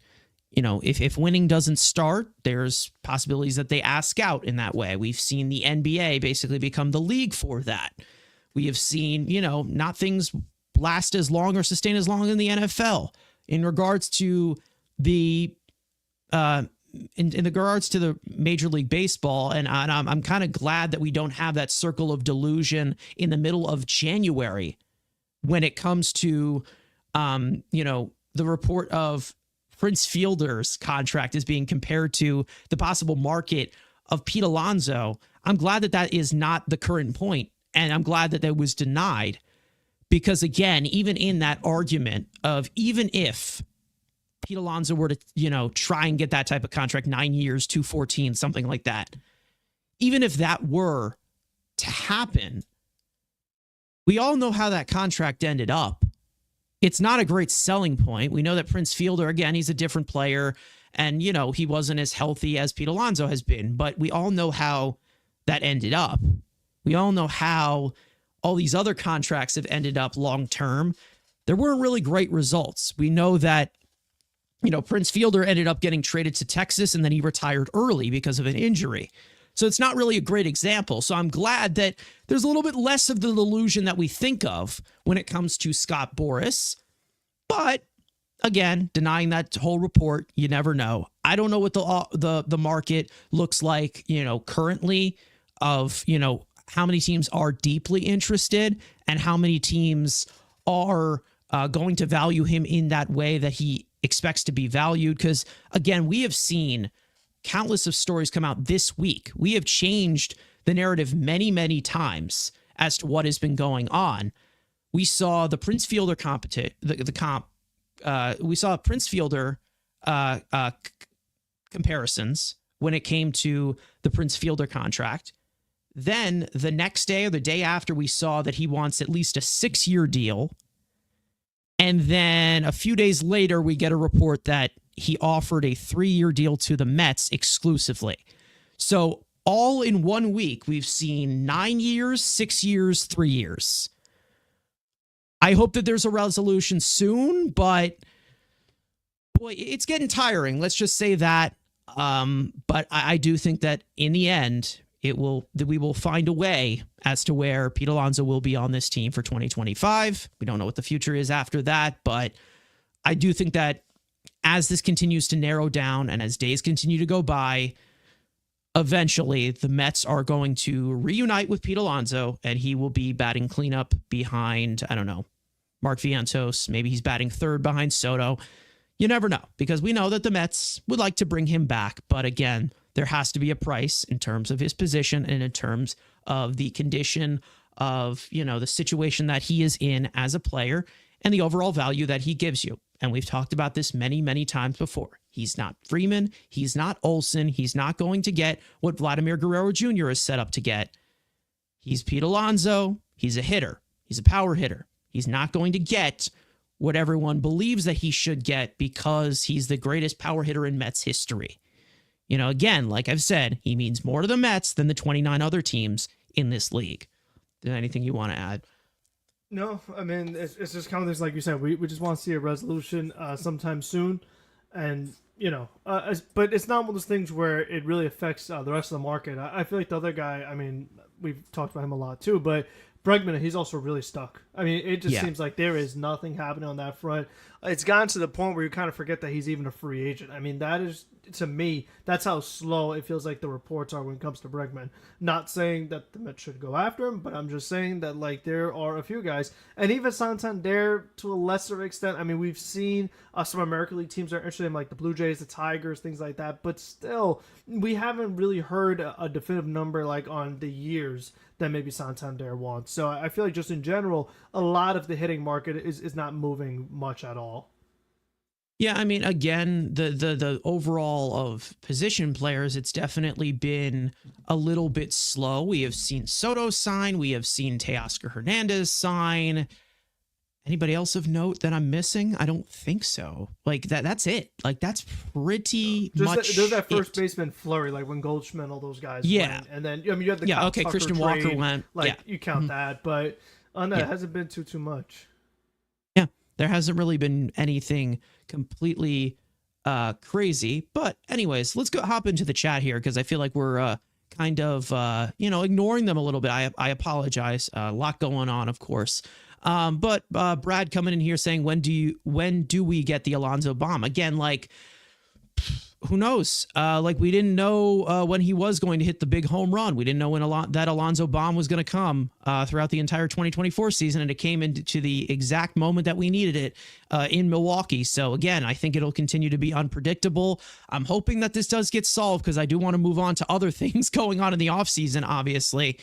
if winning doesn't start, there's possibilities that they ask out in that way. We've seen the NBA basically become the league for that. We have seen, not things last as long or sustain as long in the NFL in regards to the in regards to the Major League Baseball. And I'm kind of glad that we don't have that circle of delusion in the middle of January when it comes to, the report of Prince Fielder's contract is being compared to the possible market of Pete Alonso. I'm glad that that is not the current point, and I'm glad that that was denied, because again, even in that argument of even if Pete Alonso were to, try and get that type of contract, 9 years, 214, something like that, even if that were to happen, we all know how that contract ended up. It's not a great selling point. We know that Prince Fielder, again, he's a different player, and, he wasn't as healthy as Pete Alonso has been, but we all know how that ended up. We all know how all these other contracts have ended up long-term. There weren't really great results. We know that, Prince Fielder ended up getting traded to Texas, and then he retired early because of an injury. So it's not really a great example. So I'm glad that there's a little bit less of the delusion that we think of when it comes to Scott Boras. But again, denying that whole report, you never know. I don't know what the market looks like, currently of, how many teams are deeply interested and how many teams are going to value him in that way that he expects to be valued. Because again, we have seen countless of stories come out this week. We have changed the narrative many, many times as to what has been going on. We saw the Prince Fielder we saw Prince Fielder comparisons when it came to the Prince Fielder contract. Then the next day or the day after, we saw that he wants at least a 6-year deal. And then a few days later, we get a report that he offered a 3-year deal to the Mets exclusively. So all in 1 week, we've seen 9 years, 6 years, 3 years. I hope that there's a resolution soon, but boy, it's getting tiring. Let's just say that. But I do think that in the end, that we will find a way as to where Pete Alonso will be on this team for 2025. We don't know what the future is after that, but I do think that as this continues to narrow down and as days continue to go by, eventually the Mets are going to reunite with Pete Alonso, and he will be batting cleanup behind, I don't know, Mark Vientos. Maybe he's batting third behind Soto. You never know, because we know that the Mets would like to bring him back. But again, there has to be a price in terms of his position and in terms of the condition of, the situation that he is in as a player and the overall value that he gives you. And we've talked about this many, many times before. He's not Freeman. He's not Olsen. He's not going to get what Vladimir Guerrero Jr. is set up to get. He's Pete Alonso. He's a hitter. He's a power hitter. He's not going to get what everyone believes that he should get because he's the greatest power hitter in Mets history. Again, like I've said, he means more to the Mets than the 29 other teams in this league. Is there anything you want to add? No, I mean, it's just kind of this, like you said, we just want to see a resolution sometime soon. And, but it's not one of those things where it really affects the rest of the market. I feel like the other guy, I mean, we've talked about him a lot too, but Bregman, he's also really stuck. I mean, it just seems like there is nothing happening on that front. It's gotten to the point where you kind of forget that he's even a free agent. I mean, that is, to me, that's how slow it feels like the reports are when it comes to Bregman. Not saying that the Mets should go after him, but I'm just saying that, like, there are a few guys, and even Santander to a lesser extent. I mean, we've seen some American League teams are interested in, like, the Blue Jays, the Tigers, things like that, but still, we haven't really heard a definitive number, like, on the years that maybe Santander wants. So I feel like just in general, a lot of the hitting market is not moving much at all. Yeah, I mean, again, the overall of position players, it's definitely been a little bit slow. We have seen Soto sign, we have seen Teoscar Hernandez sign. Anybody else of note that I'm missing? I don't think so. Like that's it. Like that's pretty much There's that first it. baseman flurry, like when Goldschmidt, all those guys Yeah. went, and then I mean you had the Yeah. Kyle Okay. Tucker Christian trade, Walker went. like Yeah. you count that, but on that Yeah. it hasn't been too much. Yeah. There hasn't really been anything completely crazy. But anyways, let's go hop into the chat here because I feel like we're kind of ignoring them a little bit. I apologize. A lot going on, of course. But Brad coming in here saying, when do we get the Alonso bomb again? Like, who knows? Like we didn't know when he was going to hit the big home run. We didn't know when that Alonso bomb was going to come throughout the entire 2024 season, and it came into the exact moment that we needed it in Milwaukee. So again, I think it'll continue to be unpredictable. I'm hoping that this does get solved because I do want to move on to other things going on in the offseason, obviously.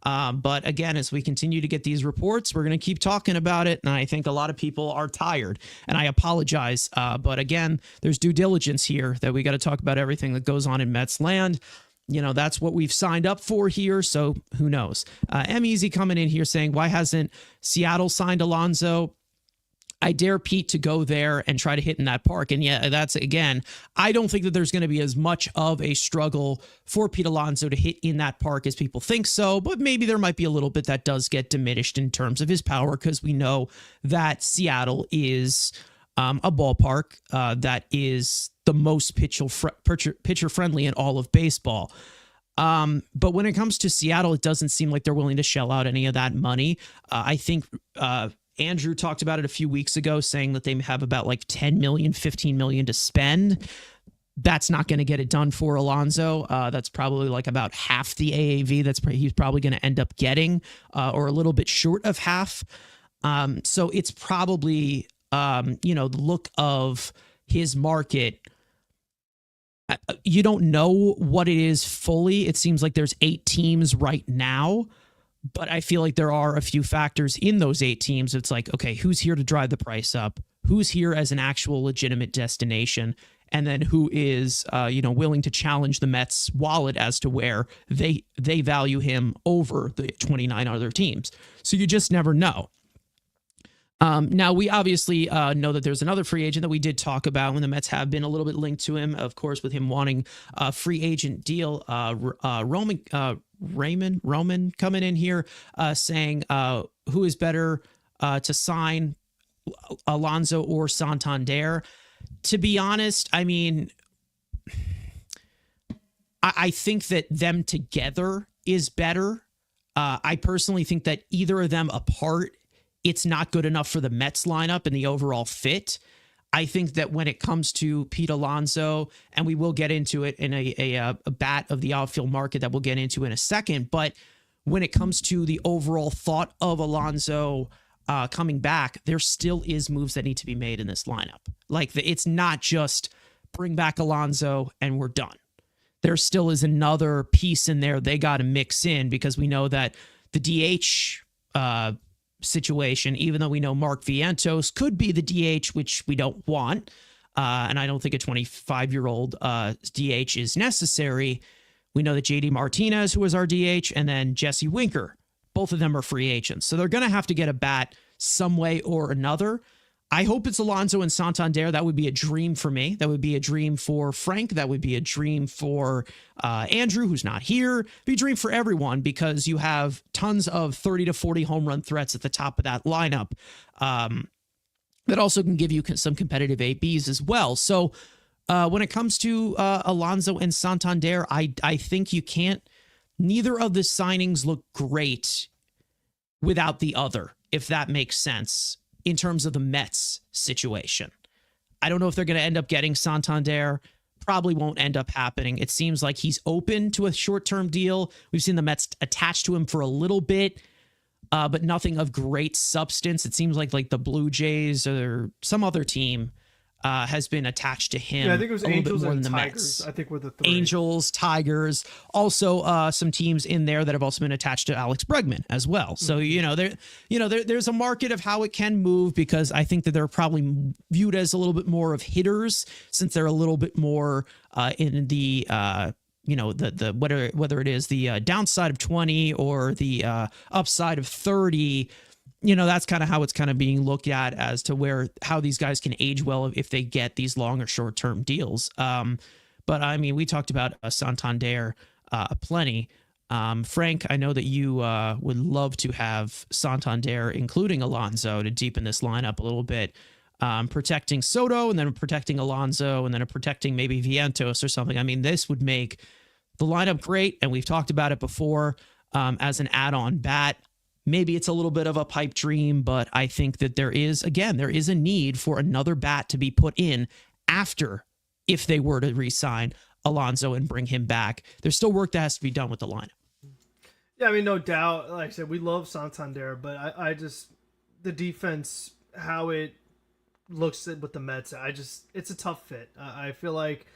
But again, as we continue to get these reports, we're going to keep talking about it. And I think a lot of people are tired, and I apologize. But again, there's due diligence here that we got to talk about everything that goes on in Mets land. That's what we've signed up for here. So who knows? M Easy coming in here saying, why hasn't Seattle signed Alonso? I dare Pete to go there and try to hit in that park. And yeah, that's again, I don't think that there's going to be as much of a struggle for Pete Alonso to hit in that park as people think so, but maybe there might be a little bit that does get diminished in terms of his power because we know that Seattle is a ballpark that is the most pitcher friendly in all of baseball. But when it comes to Seattle, it doesn't seem like they're willing to shell out any of that money. I think Andrew talked about it a few weeks ago, saying that they have about like 10 million, 15 million to spend. That's not going to get it done for Alonso. That's probably like about half the AAV he's probably going to end up getting, or a little bit short of half. So it's probably, the look of his market. You don't know what it is fully. It seems like there's 8 teams right now. But I feel like there are a few factors in those 8 teams. It's like, okay, who's here to drive the price up? Who's here as an actual legitimate destination? And then who is, willing to challenge the Mets' wallet as to where they value him over the 29 other teams. So you just never know. Now, we obviously know that there's another free agent that we did talk about when the Mets have been a little bit linked to him, of course, with him wanting a free agent deal. Roman coming in here saying who is better to sign, Alonso or Santander. To be honest, I mean, I think that them together is better. I personally think that either of them apart, it's not good enough for the Mets lineup and the overall fit. I think that when it comes to Pete Alonso, and we will get into it in a bat of the outfield market that we'll get into in a second, but when it comes to the overall thought of Alonso coming back, there still is moves that need to be made in this lineup. Like it's not just bring back Alonso and we're done. There still is another piece in there they got to mix in because we know that the DH situation, even though we know Mark Vientos could be the DH, which we don't want, and I don't think a 25-year-old DH is necessary. We know that JD Martinez, who was our DH, and then Jesse Winker, both of them are free agents. So they're going to have to get a bat some way or another. I hope it's Alonso and Santander. That would be a dream for me. That would be a dream for Frank. That would be a dream for Andrew, who's not here. It'd be a dream for everyone because you have tons of 30 to 40 home run threats at the top of that lineup that also can give you some competitive ABs as well. So when it comes to Alonso and Santander, I think you can't. Neither of the signings look great without the other, if that makes sense. In terms of the Mets situation, I don't know if they're going to end up getting Santander. Probably won't end up happening. It seems like he's open to a short-term deal. We've seen the Mets attached to him for a little bit, but nothing of great substance. It seems like the Blue Jays or some other team has been attached to him. Yeah, I think it was a little Angels bit more and than the Tigers. Mets. I think were the three. Angels, Tigers, also some teams in there that have also been attached to Alex Bregman as well. So there's a market of how it can move, because I think that they're probably viewed as a little bit more of hitters, since they're a little bit more in the whether it is the downside of 20 or the upside of 30. That's kind of how it's kind of being looked at as to how these guys can age well if they get these long or short term deals. But I mean, we talked about Santander plenty. Frank, I know that you would love to have Santander, including Alonso, to deepen this lineup a little bit, protecting Soto and then protecting Alonso and then protecting maybe Vientos or something. I mean, this would make the lineup great, and we've talked about it before as an add-on bat. Maybe it's a little bit of a pipe dream, but I think that there is a need for another bat to be put in after, if they were to re-sign Alonso and bring him back. There's still work that has to be done with the lineup. Yeah, I mean, no doubt. Like I said, we love Santander, but I just, the defense, how it looks with the Mets, it's a tough fit. I feel like,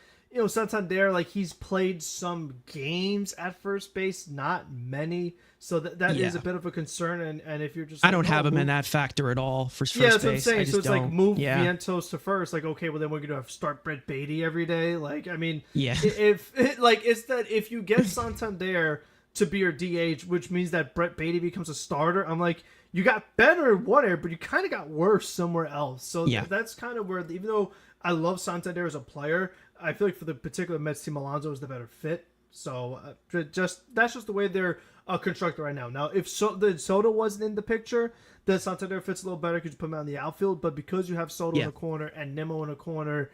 Santander, like, he's played some games at first base, not many. So that is a bit of a concern. And if you're just, I don't have him in that factor at all for first base. Yeah, that's what I'm saying. So it's don't. like move Vientos to first. Like, okay, well then we're gonna have to start Brett Beatty every day. Like, I mean, if you get Santander to be your DH, which means that Brett Beatty becomes a starter, I'm like, you got better in one area, but you kind of got worse somewhere else. So that's kind of where, even though I love Santander as a player, I feel like for the particular Mets team, Alonso is the better fit. So that's just the way they're constructed right now. Now, if Soto wasn't in the picture, then Santander fits a little better because you put him out in the outfield. But because you have Soto in the corner and Nimmo in the corner,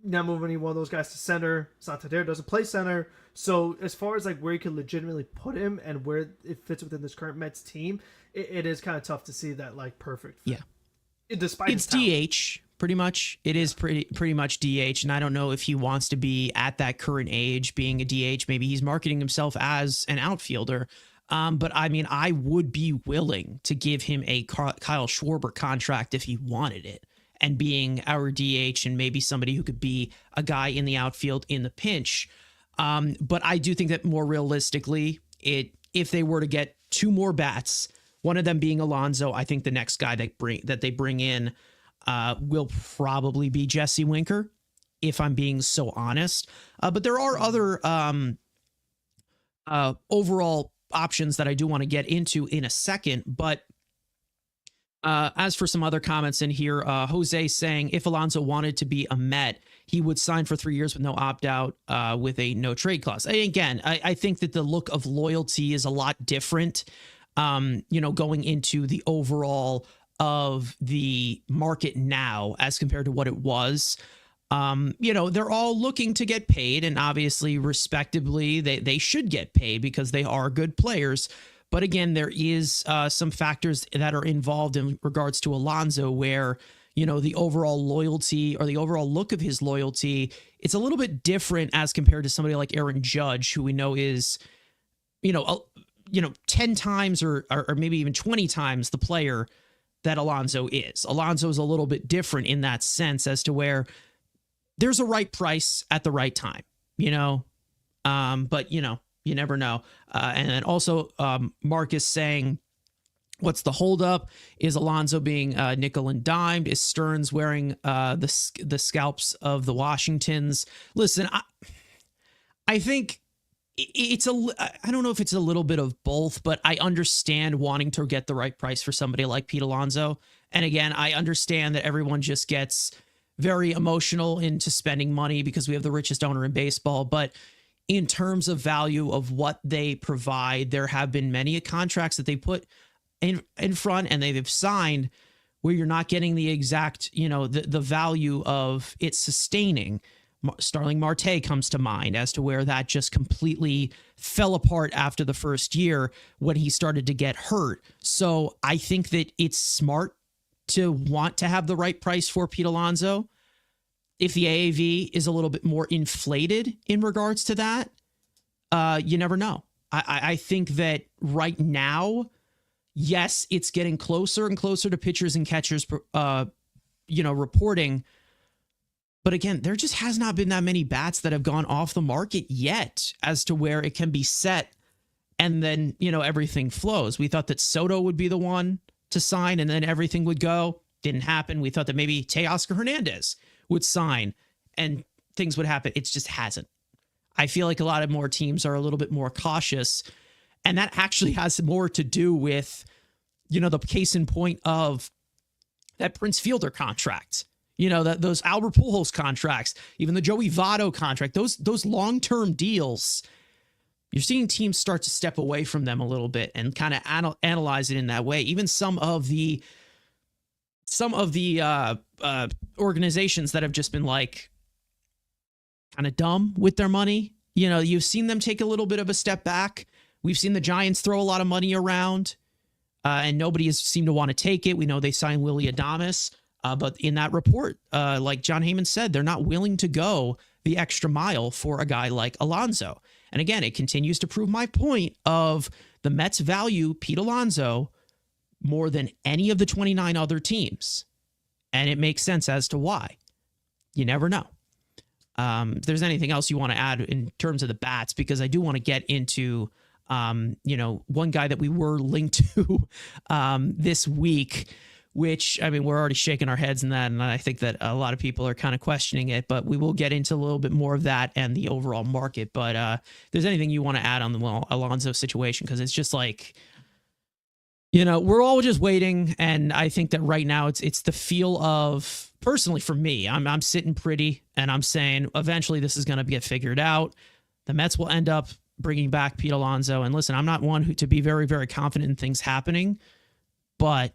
not moving any one of those guys to center, Santander doesn't play center. So as far as like where you can legitimately put him and where it fits within this current Mets team, it is kind of tough to see that like perfect fit. Yeah. Despite it's DH. Pretty much. It is pretty much DH. And I don't know if he wants to be at that current age being a DH. Maybe he's marketing himself as an outfielder. But I mean, I would be willing to give him a Kyle Schwarber contract if he wanted it, and being our DH and maybe somebody who could be a guy in the outfield in the pinch. But I do think that more realistically, if they were to get two more bats, one of them being Alonso, I think the next guy that they bring in will probably be Jesse Winker, if I'm being so honest. But there are other overall options that I do want to get into in a second. But as for some other comments in here, Jose saying if Alonso wanted to be a Met, he would sign for 3 years with no opt-out with a no trade clause. Again, I think that the look of loyalty is a lot different, going into the overall of the market now as compared to what it was. They're all looking to get paid, and obviously respectably they should get paid because they are good players. But again, there is some factors that are involved in regards to Alonso where, the overall loyalty or the overall look of his loyalty, it's a little bit different as compared to somebody like Aaron Judge, who we know is, 10 times or maybe even 20 times the player that Alonso is. Alonso is a little bit different in that sense as to where there's a right price at the right time, but you never know. And then also Marcus saying, what's the holdup? Is Alonso being nickel and dimed? Is Stearns wearing the scalps of the Washingtons? Listen, I think I don't know if it's a little bit of both, but I understand wanting to get the right price for somebody like Pete Alonso. And again, I understand that everyone just gets very emotional into spending money because we have the richest owner in baseball. But in terms of value of what they provide, there have been many contracts that they put in front and they've signed where you're not getting the exact, the value of it sustaining. Starling Marte comes to mind as to where that just completely fell apart after the first year when he started to get hurt. So I think that it's smart to want to have the right price for Pete Alonso. If the AAV is a little bit more inflated in regards to that, you never know. I think that right now, yes, it's getting closer and closer to pitchers and catchers, reporting. But again, there just has not been that many bats that have gone off the market yet as to where it can be set and then, everything flows. We thought that Soto would be the one to sign and then everything would go. Didn't happen. We thought that maybe Teoscar Hernandez would sign and things would happen. It just hasn't. I feel like a lot of more teams are a little bit more cautious. And that actually has more to do with, the case in point of that Prince Fielder contract. Those Albert Pujols contracts, even the Joey Votto contract, those long-term deals, you're seeing teams start to step away from them a little bit and kind of analyze it in that way. Even some of the organizations that have just been like kind of dumb with their money, you've seen them take a little bit of a step back. We've seen the Giants throw a lot of money around and nobody has seemed to want to take it. We know they signed Willy Adames. But in that report, like John Heyman said, they're not willing to go the extra mile for a guy like Alonso. And again, it continues to prove my point of the Mets value Pete Alonso more than any of the 29 other teams. And it makes sense as to why. You never know. If there's anything else you want to add in terms of the bats, because I do want to get into, one guy that we were linked to this week, which, we're already shaking our heads in that, and I think that a lot of people are kind of questioning it, but we will get into a little bit more of that and the overall market. But if there's anything you want to add on the Alonso situation, because it's just like, we're all just waiting, and I think that right now it's the feel of, personally for me, I'm sitting pretty, and I'm saying eventually this is going to get figured out. The Mets will end up bringing back Pete Alonso, and listen, I'm not one to be very, very confident in things happening, but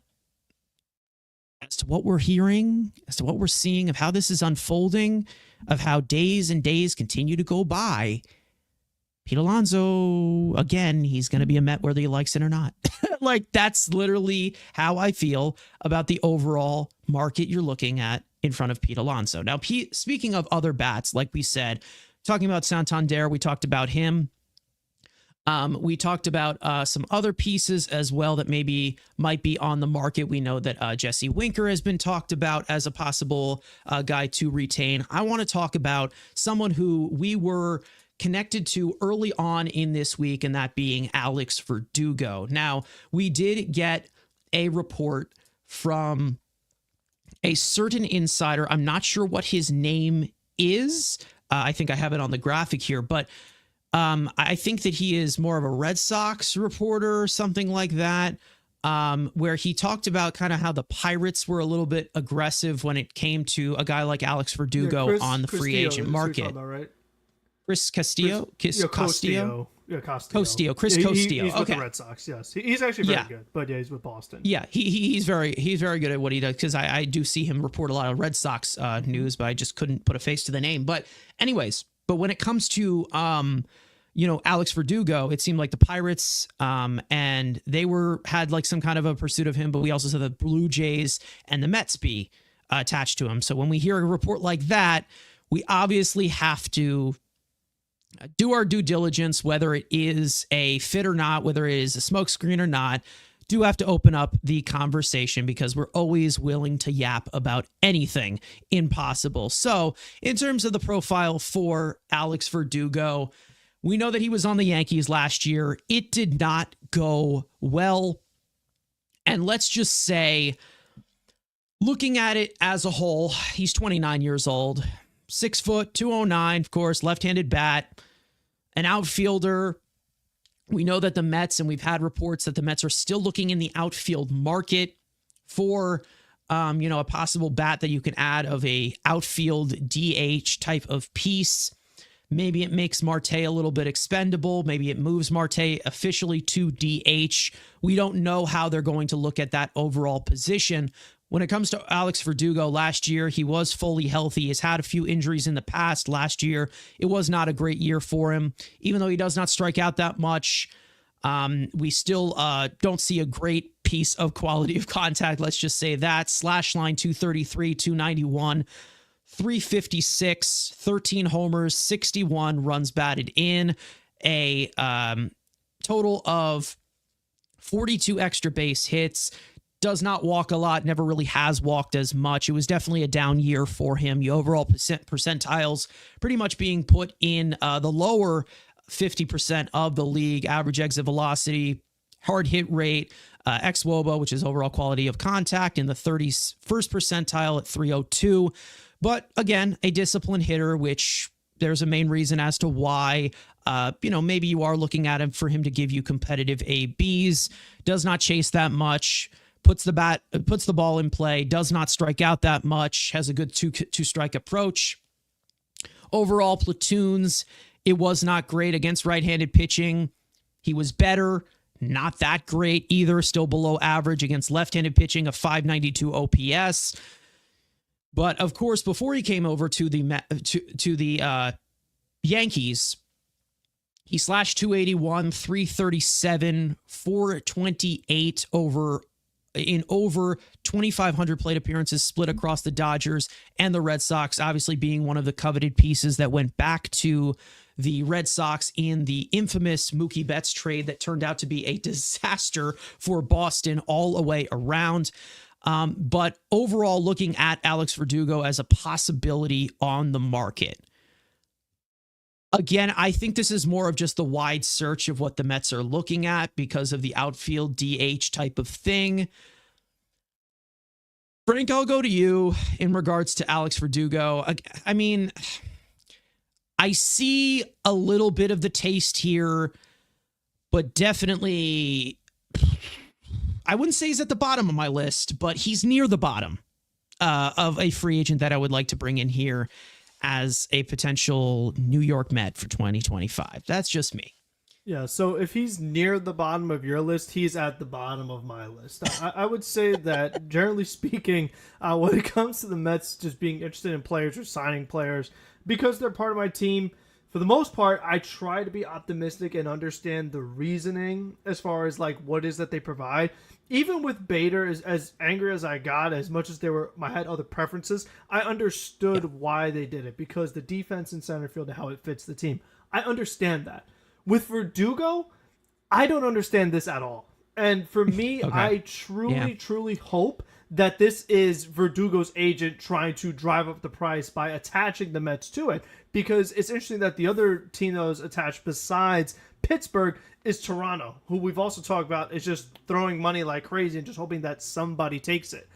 as to what we're hearing, as to what we're seeing, of how this is unfolding, of how days and days continue to go by, Pete Alonso, again, he's going to be a Met whether he likes it or not. Like, that's literally how I feel about the overall market you're looking at in front of Pete Alonso. Now, speaking of other bats, like we said, talking about Santander, we talked about him. We talked about some other pieces as well that might be on the market. We know that Jesse Winker has been talked about as a possible guy to retain. I want to talk about someone who we were connected to early on in this week, and that being Alex Verdugo. Now, we did get a report from a certain insider. I'm not sure what his name is. I think I have it on the graphic here, but I think that he is more of a Red Sox reporter or something like that, where he talked about kind of how the Pirates were a little bit aggressive when it came to a guy like Alex Verdugo on the free agent market. Right? Chris Castillo? Castillo. Yeah, Castillo. Chris Castillo. He's with the Red Sox, yes. He's actually very good, but yeah, he's with Boston. Yeah, he's very good at what he does, because I do see him report a lot of Red Sox news, but I just couldn't put a face to the name. But anyways, when it comes to Alex Verdugo, it seemed like the Pirates and they had like some kind of a pursuit of him, but we also saw the Blue Jays and the Mets be attached to him. So when we hear a report like that, we obviously have to do our due diligence, whether it is a fit or not, whether it is a smokescreen or not. Do have to open up the conversation, because we're always willing to yap about anything impossible. So in terms of the profile for Alex Verdugo, we know that he was on the Yankees last year. It did not go well. And let's just say, looking at it as a whole, he's 29 years old, 6 foot, 209, of course, left-handed bat, an outfielder. We know that the Mets, and we've had reports that the Mets are still looking in the outfield market for, a possible bat that you can add of a outfield DH type of piece. Maybe it makes Marte a little bit expendable. Maybe it moves Marte officially to DH. We don't know how they're going to look at that overall position. When it comes to Alex Verdugo, last year, he was fully healthy. He's had a few injuries in the past. Last year, it was not a great year for him. Even though he does not strike out that much, we still don't see a great piece of quality of contact. Let's just say that. Slash line 233, 291, 356, 13 homers, 61 runs batted in, a total of 42 extra base hits, does not walk a lot, never really has walked as much. It was definitely a down year for him. The overall percentiles pretty much being put in the lower 50% of the league. Average exit velocity, hard hit rate, xwOBA, which is overall quality of contact, in the 31st percentile at 302. But again, a disciplined hitter, which there's a main reason as to why, maybe you are looking at him for him to give you competitive ABs. Does not chase that much. Puts the ball in play, does not strike out that much, has a good two strike approach. Overall platoons, it was not great against right-handed pitching. He was better, not that great either, still below average against left-handed pitching, a 592 OPS. But of course, before he came over to the Yankees, he slashed 281, 337, 428 in over 2,500 plate appearances split across the Dodgers and the Red Sox, obviously being one of the coveted pieces that went back to the Red Sox in the infamous Mookie Betts trade that turned out to be a disaster for Boston all the way around. But overall, looking at Alex Verdugo as a possibility on the market. Again, I think this is more of just the wide search of what the Mets are looking at because of the outfield DH type of thing. Frank, I'll go to you in regards to Alex Verdugo. I mean, I see a little bit of the taste here, but definitely, I wouldn't say he's at the bottom of my list, but he's near the bottom of a free agent that I would like to bring in here as a potential New York Met for 2025. That's just me. Yeah, so if he's near the bottom of your list, he's at the bottom of my list. I would say that, generally speaking, when it comes to the Mets just being interested in players or signing players, because they're part of my team, for the most part, I try to be optimistic and understand the reasoning as far as like what is that they provide. Even with Bader, as angry as I got, as much as I had other preferences, I understood why they did it, because the defense in center field and how it fits the team. I understand that. With Verdugo, I don't understand this at all. And for me, okay. I truly hope that this is Verdugo's agent trying to drive up the price by attaching the Mets to it, because it's interesting that the other team that was attached besides Pittsburgh is Toronto, who we've also talked about is just throwing money like crazy and just hoping that somebody takes it.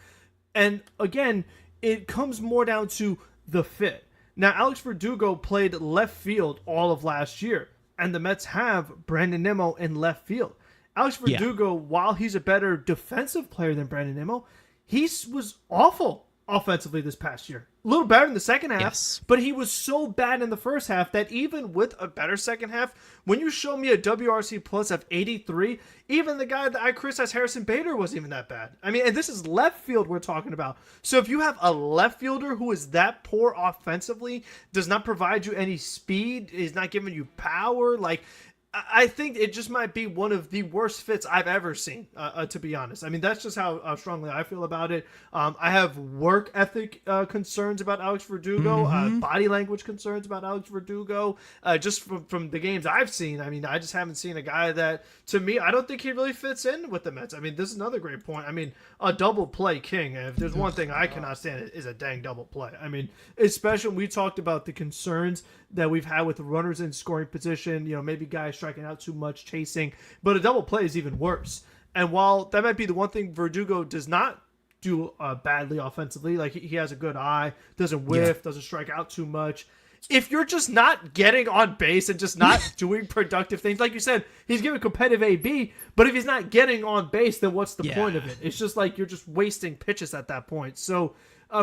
And again, it comes more down to the fit. Now, Alex Verdugo played left field all of last year, and the Mets have Brandon Nimmo in left field. Alex Verdugo, while he's a better defensive player than Brandon Nimmo, he was awful offensively this past year. A little better in the second half, but he was so bad in the first half that even with a better second half, when you show me a WRC plus of 83, even the guy that I criticized, Harrison Bader, wasn't even that bad. I mean, and this is left field we're talking about. So if you have a left fielder who is that poor offensively, does not provide you any speed, is not giving you power, like, I think it just might be one of the worst fits I've ever seen, to be honest. I mean, that's just how strongly I feel about it. I have work ethic concerns about Alex Verdugo, body language concerns about Alex Verdugo, just from the games I've seen. I mean, I just haven't seen a guy that, to me, I don't think he really fits in with the Mets. I mean, this is another great point. I mean, a double play king. If there's one thing I cannot stand, it is a dang double play. I mean, especially when we talked about the concerns that we've had with runners in scoring position, maybe guys striking out too much, chasing, but a double play is even worse. And while that might be the one thing Verdugo does not do badly offensively, like he has a good eye, doesn't whiff, doesn't strike out too much. If you're just not getting on base and just not doing productive things, like you said, he's giving competitive AB, but if he's not getting on base, then what's the point of it? It's just like you're just wasting pitches at that point. So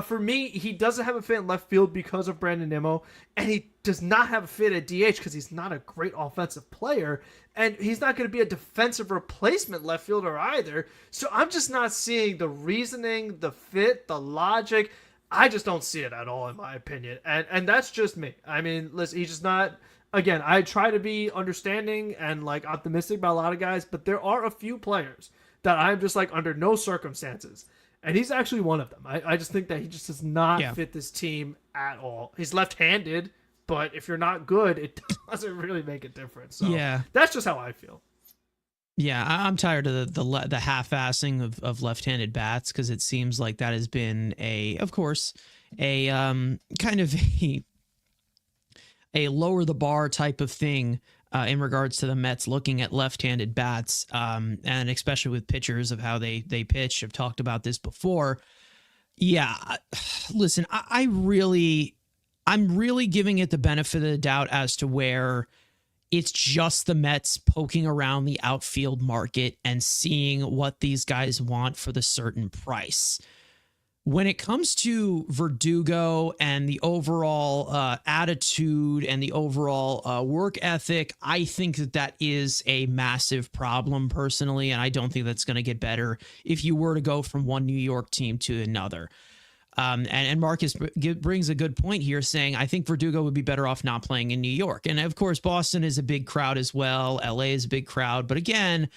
for me, he doesn't have a fit in left field because of Brandon Nimmo, and he does not have a fit at DH because he's not a great offensive player, and he's not going to be a defensive replacement left fielder either. So I'm just not seeing the reasoning, the fit, the logic. I just don't see it at all, in my opinion, and that's just me. I mean, listen, he's just not. Again, I try to be understanding and like optimistic about a lot of guys, but there are a few players that I'm just like under no circumstances. And he's actually one of them. I just think that he just does not fit this team at all. He's left-handed, but if you're not good, it doesn't really make a difference. So that's just how I feel. Yeah, I'm tired of the half-assing of left-handed bats, because it seems like that has been of course, a kind of a lower the bar type of thing in regards to the Mets looking at left-handed bats, and especially with pitchers of how they pitch. I've talked about this before. Yeah, listen, I'm really giving it the benefit of the doubt as to where it's just the Mets poking around the outfield market and seeing what these guys want for the certain price. When it comes to Verdugo and the overall attitude and the overall work ethic, I think that is a massive problem personally, and I don't think that's going to get better if you were to go from one New York team to another. And Marcus brings a good point here, saying, I think Verdugo would be better off not playing in New York. And of course, Boston is a big crowd as well. LA is a big crowd. But again,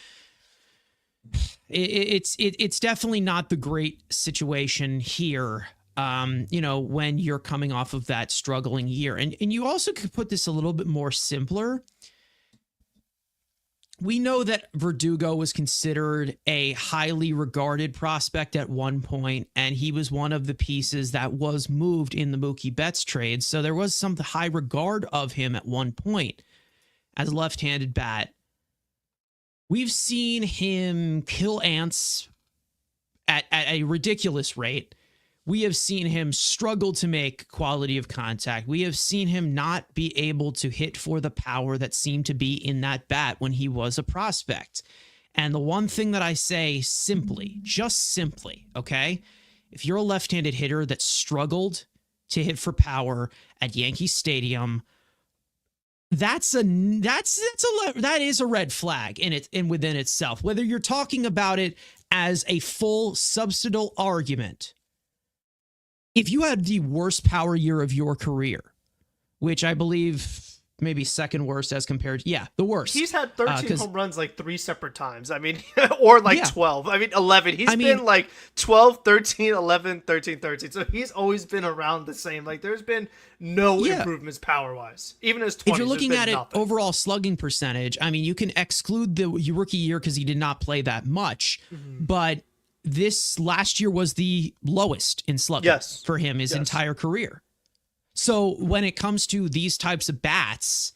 it's definitely not the great situation here, when you're coming off of that struggling year. And you also could put this a little bit more simpler. We know that Verdugo was considered a highly regarded prospect at one point, and he was one of the pieces that was moved in the Mookie Betts trade. So there was some high regard of him at one point as a left-handed bat. We've seen him kill ants at a ridiculous rate. We have seen him struggle to make quality of contact. We have seen him not be able to hit for the power that seemed to be in that bat when he was a prospect. And the one thing that I say just simply, okay, if you're a left-handed hitter that struggled to hit for power at Yankee Stadium, that is a red flag in within itself. Whether you're talking about it as a full substantial argument, if you had the worst power year of your career, which I believe maybe second worst as compared to, the worst. He's had 13 home runs like 3 separate times. I mean, or 12. I mean, 11. He's been like 12, 13, 11, 13, 13. So he's always been around the same. Like, there's been no improvements power-wise. Even his 20s, if you're looking at nothing. It overall slugging percentage, I mean, you can exclude the rookie year because he did not play that much, but this last year was the lowest in slugging for him his entire career. So when it comes to these types of bats,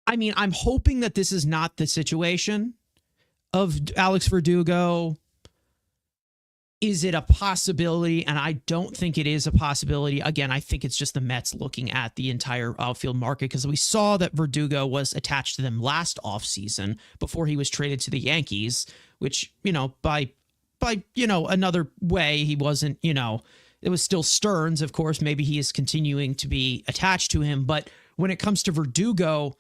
I mean, I'm hoping that this is not the situation of Alex Verdugo. Is it a possibility? And I don't think it is a possibility. Again, I think it's just the Mets looking at the entire outfield market, because we saw that Verdugo was attached to them last offseason before he was traded to the Yankees, which, by another way, he wasn't, it was still Stearns, of course. Maybe he is continuing to be attached to him. But when it comes to Verdugo,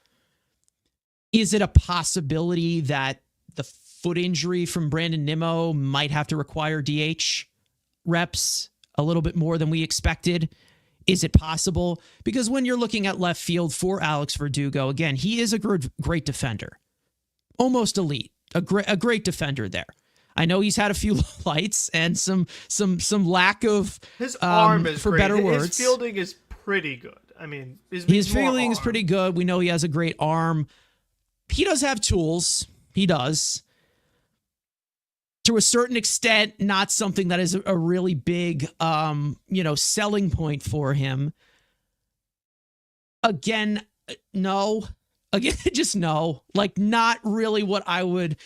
is it a possibility that the foot injury from Brandon Nimmo might have to require DH reps a little bit more than we expected? Is it possible? Because when you're looking at left field for Alex Verdugo, again, he is a great defender, almost elite, a great defender there. I know he's had a few lights and some lack of his arm is for great. better words. His fielding is pretty good. I mean, his fielding is pretty good. We know he has a great arm. He does have tools. He does. To a certain extent, not something that is a really big, selling point for him. Again, no. Again, just no. Like, not really what I would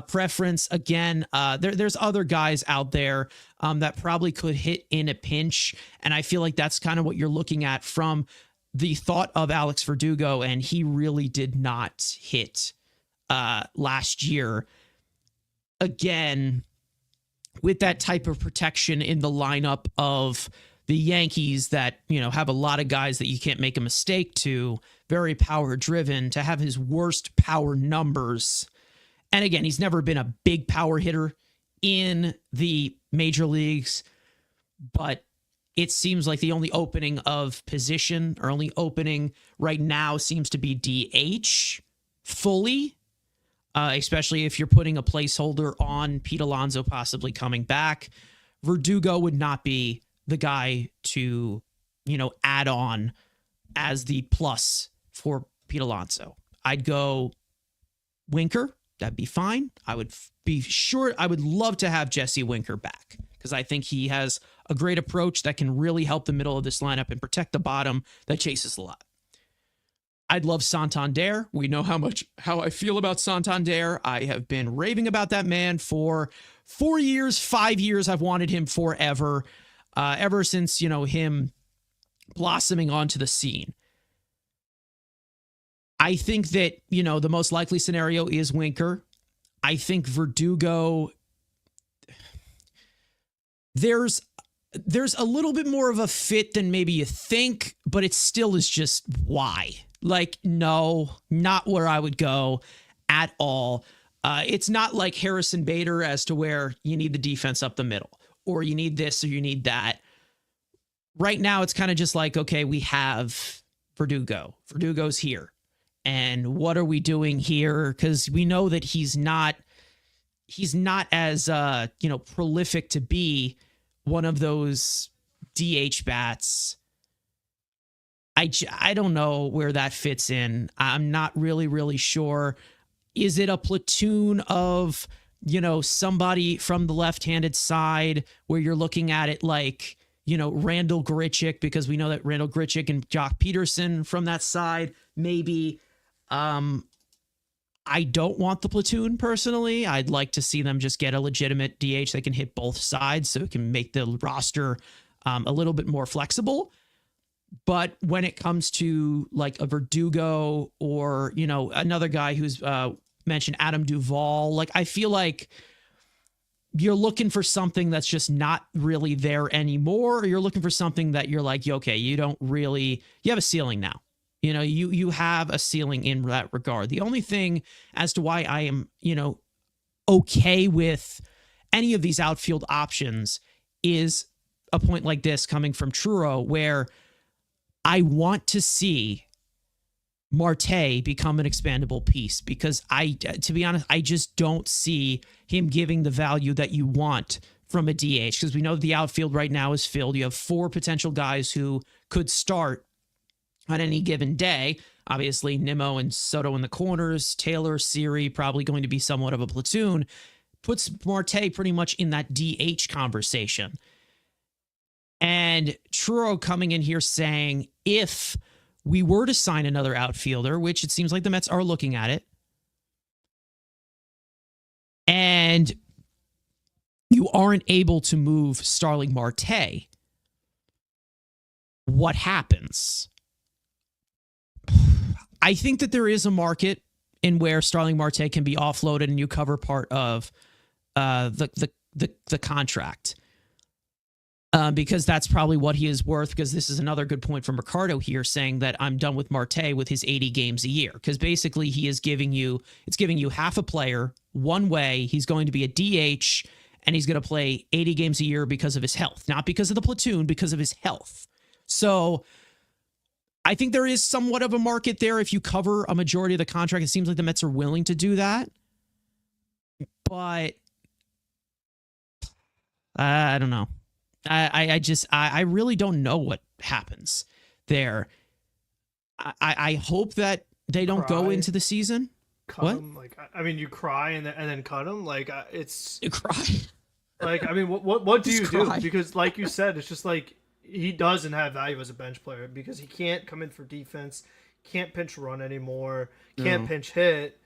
preference. Again, there's other guys out there that probably could hit in a pinch, and I feel like that's kind of what you're looking at from the thought of Alex Verdugo, and he really did not hit last year. Again, with that type of protection in the lineup of the Yankees that, have a lot of guys that you can't make a mistake to, very power driven, to have his worst power numbers. And again, he's never been a big power hitter in the major leagues, but it seems like the only opening of position, or only opening right now, seems to be DH fully. Especially if you're putting a placeholder on Pete Alonso possibly coming back. Verdugo would not be the guy to, add on as the plus for Pete Alonso. I'd go Winker, that'd be fine. I would love to have Jesse Winker back because I think he has a great approach that can really help the middle of this lineup and protect the bottom that chases a lot. I'd love Santander. We know how I feel about Santander. I have been raving about that man for 4 years, 5 years. I've wanted him forever, ever since, him blossoming onto the scene. I think that, the most likely scenario is Winker. I think Verdugo, there's a little bit more of a fit than maybe you think, but it still is just why? Like, no, not where I would go at all. It's not like Harrison Bader as to where you need the defense up the middle or you need this or you need that. Right now, it's kind of just like, okay, we have Verdugo. Verdugo's here. And what are we doing here? Because we know that he's not as, prolific to be one of those DH bats. I don't know where that fits in. I'm not really sure. Is it a platoon of, somebody from the left-handed side where you're looking at it like, Randall Grichuk, because we know that Randall Grichuk and Jock Peterson from that side, maybe. I don't want the platoon personally. I'd like to see them just get a legitimate DH that can hit both sides so it can make the roster a little bit more flexible. But when it comes to like a Verdugo or, another guy who's mentioned, Adam Duvall, like I feel like you're looking for something that's just not really there anymore. Or you're looking for something that you're like, okay, you have a ceiling now. You have a ceiling in that regard. The only thing as to why I am, okay with any of these outfield options is a point like this coming from Truro, where I want to see Marte become an expandable piece because to be honest, I just don't see him giving the value that you want from a DH because we know the outfield right now is filled. You have 4 potential guys who could start on any given day. Obviously, Nimmo and Soto in the corners, Taylor, Siri probably going to be somewhat of a platoon. Puts Marte pretty much in that DH conversation. And Truro coming in here saying, if we were to sign another outfielder, which it seems like the Mets are looking at it, and you aren't able to move Starling Marte, what happens? I think that there is a market in where Starling Marte can be offloaded and you cover part of the contract. Because that's probably what he is worth, because this is another good point from Ricardo here saying that I'm done with Marte with his 80 games a year. Because basically it's giving you half a player one way. He's going to be a DH and he's going to play 80 games a year because of his health, not because of the platoon, because of his health. So I think there is somewhat of a market there if you cover a majority of the contract. It seems like the Mets are willing to do that. But I don't know. I really don't know what happens there. I hope that they don't go into the season. Cut him, you cry and then cut him. You cry. What do you do? Because like you said, it's just like he doesn't have value as a bench player because he can't come in for defense, can't pinch run anymore, can't pinch hit.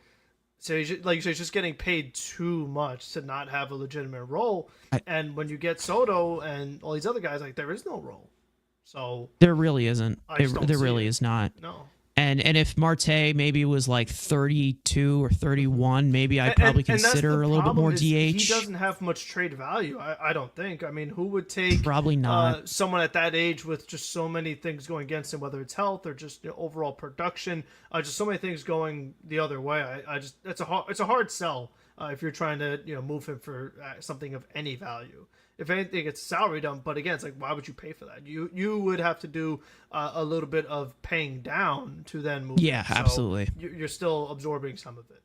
So he's just getting paid too much to not have a legitimate role. And when you get Soto and all these other guys, there is no role. So there really isn't. There really is not. No. And if Marte maybe was like 32 or 31, maybe I'd probably consider a little bit more DH. He doesn't have much trade value, I don't think. I mean, who would take probably not someone at that age with just so many things going against him, whether it's health or just overall production, just so many things going the other way. It's a hard sell if you're trying to move him for something of any value. If anything, it's salary dump, but again, it's like, why would you pay for that? You would have to do a little bit of paying down to then move. Yeah, so absolutely. You're still absorbing some of it.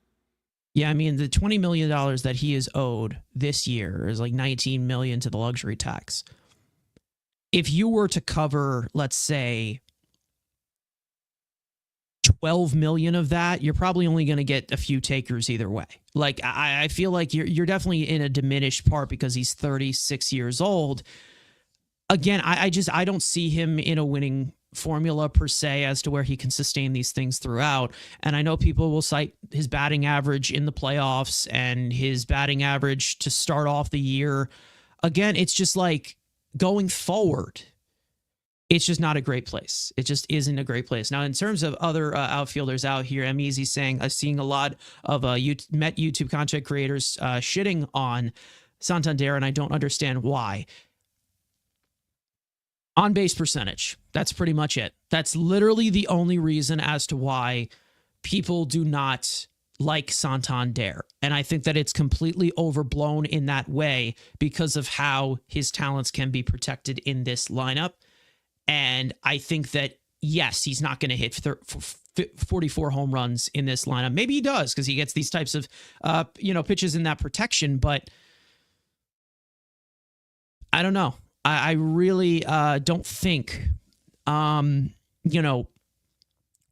Yeah, I mean, the $20 million that he is owed this year is like $19 million to the luxury tax. If you were to cover, let's say, 12 million of that, you're probably only going to get a few takers either way. Like, I feel like you're definitely in a diminished part because he's 36 years old. Again, I don't see him in a winning formula per se as to where he can sustain these things throughout. And I know people will cite his batting average in the playoffs and his batting average to start off the year. Again, it's just like going forward, it's just not a great place. It just isn't a great place. Now, in terms of other outfielders out here, I'm easy saying I'm seeing a lot of Met YouTube content creators shitting on Santander, and I don't understand why. On base percentage. That's pretty much it. That's literally the only reason as to why people do not like Santander. And I think that it's completely overblown in that way because of how his talents can be protected in this lineup. And I think that, yes, he's not going to hit 44 home runs in this lineup. Maybe he does because he gets these types of, pitches in that protection. But I don't know. I really don't think, when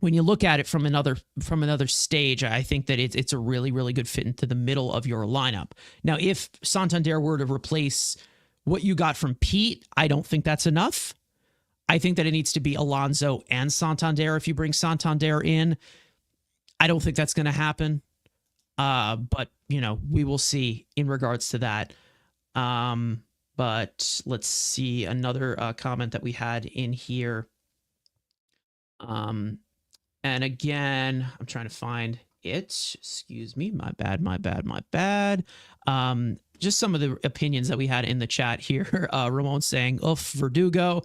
you look at it from another stage, I think that it's a really, really good fit into the middle of your lineup. Now, if Santander were to replace what you got from Pete, I don't think that's enough. I think that it needs to be Alonso and Santander if you bring Santander in. I don't think that's going to happen. But, we will see in regards to that. But let's see another comment that we had in here. And again, I'm trying to find it. Excuse me. My bad. Just some of the opinions that we had in the chat here. Ramon saying, oof, Verdugo.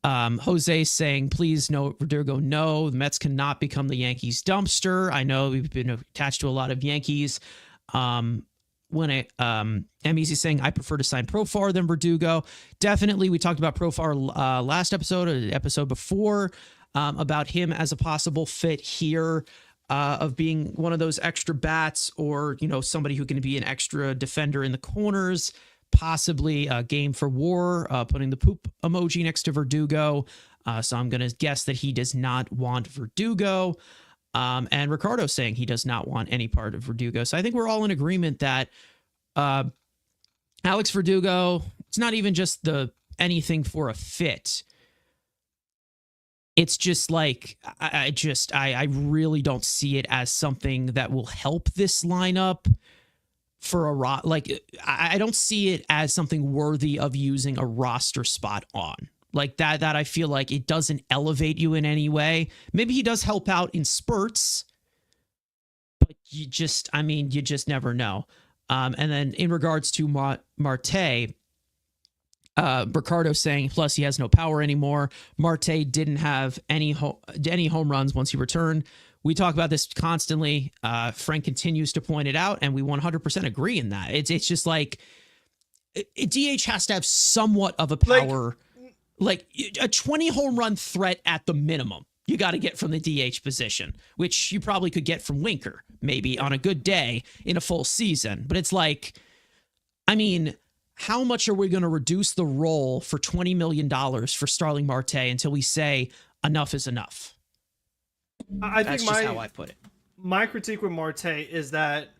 Jose saying, please, no, Verdugo, no. The Mets cannot become the Yankees dumpster. I know we've been attached to a lot of Yankees. MEZ saying, I prefer to sign Profar than Verdugo. Definitely, we talked about Profar last episode, or the episode before, about him as a possible fit here, of being one of those extra bats, or, somebody who can be an extra defender in the corners. Possibly a game for war, putting the poop emoji next to Verdugo. So I'm going to guess that he does not want Verdugo. And Ricardo saying he does not want any part of Verdugo. So I think we're all in agreement that Alex Verdugo, it's not even just the anything for a fit. It's just like, I really don't see it as something that will help this lineup. I don't see it as something worthy of using a roster spot on. Like that I feel like it doesn't elevate you in any way. Maybe he does help out in spurts, but you just never know. And then in regards to Marte, Ricardo saying, plus he has no power anymore. Marte didn't have any home runs once he returned. We talk about this constantly. Frank continues to point it out, and we 100% agree in that. It's just like DH has to have somewhat of a power, like a 20 home run threat at the minimum. You got to get from the DH position, which you probably could get from Winker, maybe on a good day in a full season. But it's like, how much are we going to reduce the role for $20 million for Starling Marte until we say enough is enough? That's just how I put it. My critique with Marte is that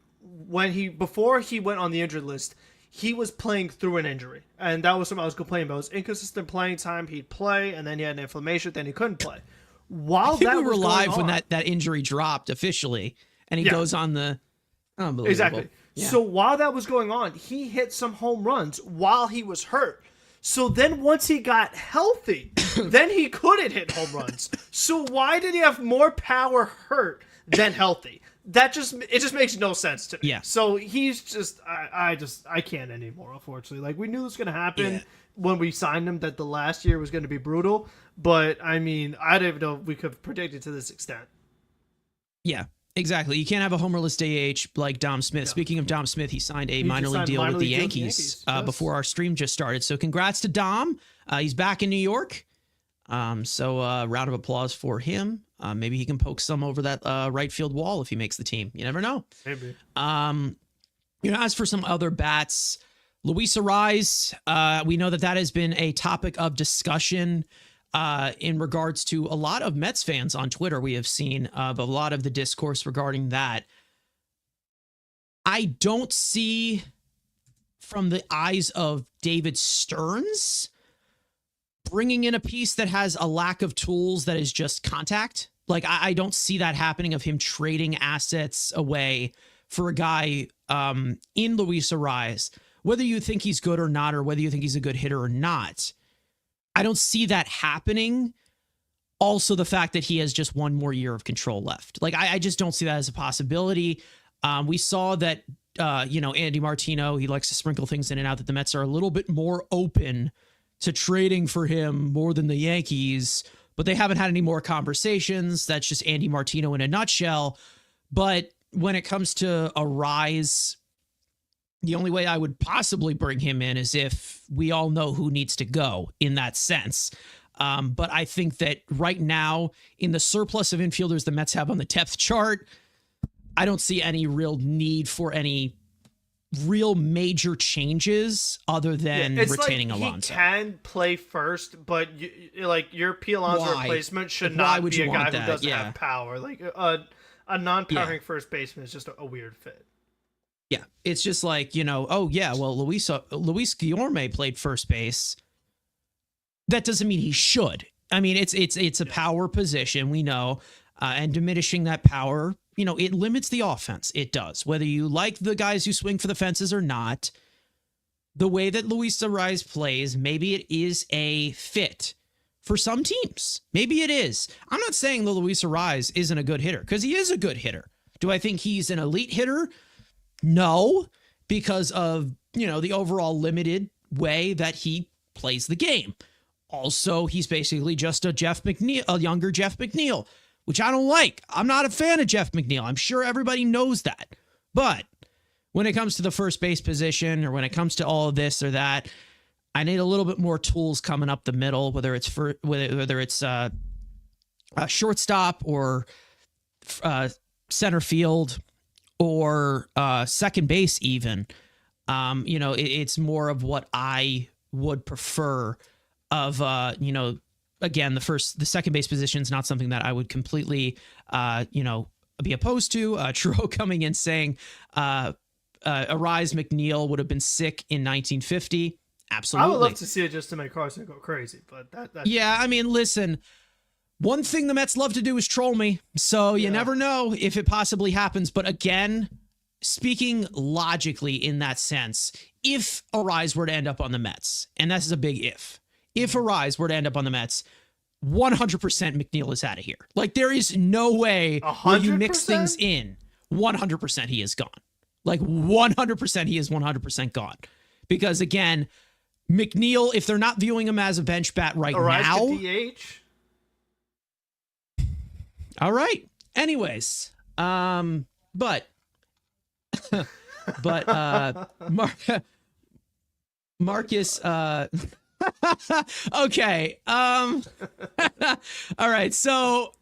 before he went on the injured list, he was playing through an injury, and that was something I was complaining about. It was inconsistent playing time. He'd play, and then he had an inflammation, then he couldn't play. While we were live when that injury dropped officially, and he goes on the unbelievable. Exactly. Yeah. So while that was going on, he hit some home runs while he was hurt. So then once he got healthy, then he couldn't hit home runs. So why did he have more power hurt than healthy? It just makes no sense to me. Yeah. So he's just, I can't anymore, unfortunately. Like, we knew this was going to happen when we signed him, that the last year was going to be brutal. But, I don't even know if we could predict it to this extent. Yeah. Exactly. You can't have a homerless DH like Dom Smith. Yeah. Speaking of Dom Smith, he signed a minor league deal with the Yankees before our stream just started. So congrats to Dom. He's back in New York. So round of applause for him. Maybe he can poke some over that right field wall if he makes the team. You never know. Maybe. As for some other bats, Luis Arraez, we know that has been a topic of discussion in regards to a lot of Mets fans on Twitter. We have seen of a lot of the discourse regarding that. I don't see from the eyes of David Stearns bringing in a piece that has a lack of tools that is just contact. Like, I don't see that happening, of him trading assets away for a guy in Luis Arraez, whether you think he's good or not, or whether you think he's a good hitter or not. I don't see that happening. Also, the fact that he has just one more year of control left. Like, I just don't see that as a possibility. We saw that, Andy Martino, he likes to sprinkle things in and out, that the Mets are a little bit more open to trading for him more than the Yankees, but they haven't had any more conversations. That's just Andy Martino in a nutshell. But when it comes to Arraez, the only way I would possibly bring him in is if we all know who needs to go in that sense. But I think that right now, in the surplus of infielders the Mets have on the depth chart, I don't see any real need for any real major changes other than retaining Alonso. He can play first, but your P. Alonso replacement should not be a guy who doesn't have power. Like a non-powering first baseman is just a weird fit. Yeah, it's just like, Luis Guillorme played first base. That doesn't mean he should. I mean, it's a power position, we know, and diminishing that power, it limits the offense. It does. Whether you like the guys who swing for the fences or not, the way that Luis Arraez plays, maybe it is a fit for some teams. Maybe it is. I'm not saying that Luis Arraez isn't a good hitter, because he is a good hitter. Do I think he's an elite hitter? No, because of, the overall limited way that he plays the game. Also, he's basically just a younger Jeff McNeil, which I don't like. I'm not a fan of Jeff McNeil. I'm sure everybody knows that. But when it comes to the first base position, or when it comes to all of this or that, I need a little bit more tools coming up the middle, whether it's a shortstop or center field or second base even. It's more of what I would prefer of, again, the second base position is not something that I would completely, be opposed to. Truro coming in saying Arraez McNeil would have been sick in 1950. Absolutely. I would love to see it just to make Carson go crazy, but that. Yeah, I mean, listen, one thing the Mets love to do is troll me, so you never know if it possibly happens. But again, speaking logically in that sense, if Arraez were to end up on the Mets, and this is a big if Arraez were to end up on the Mets, 100% McNeil is out of here. Like, there is no way where you mix things in. 100% he is gone. Like, 100% he is 100% gone. Because, again, McNeil, if they're not viewing him as a bench bat right now... DH? All right. Anyways, but Marcus, okay. All right. So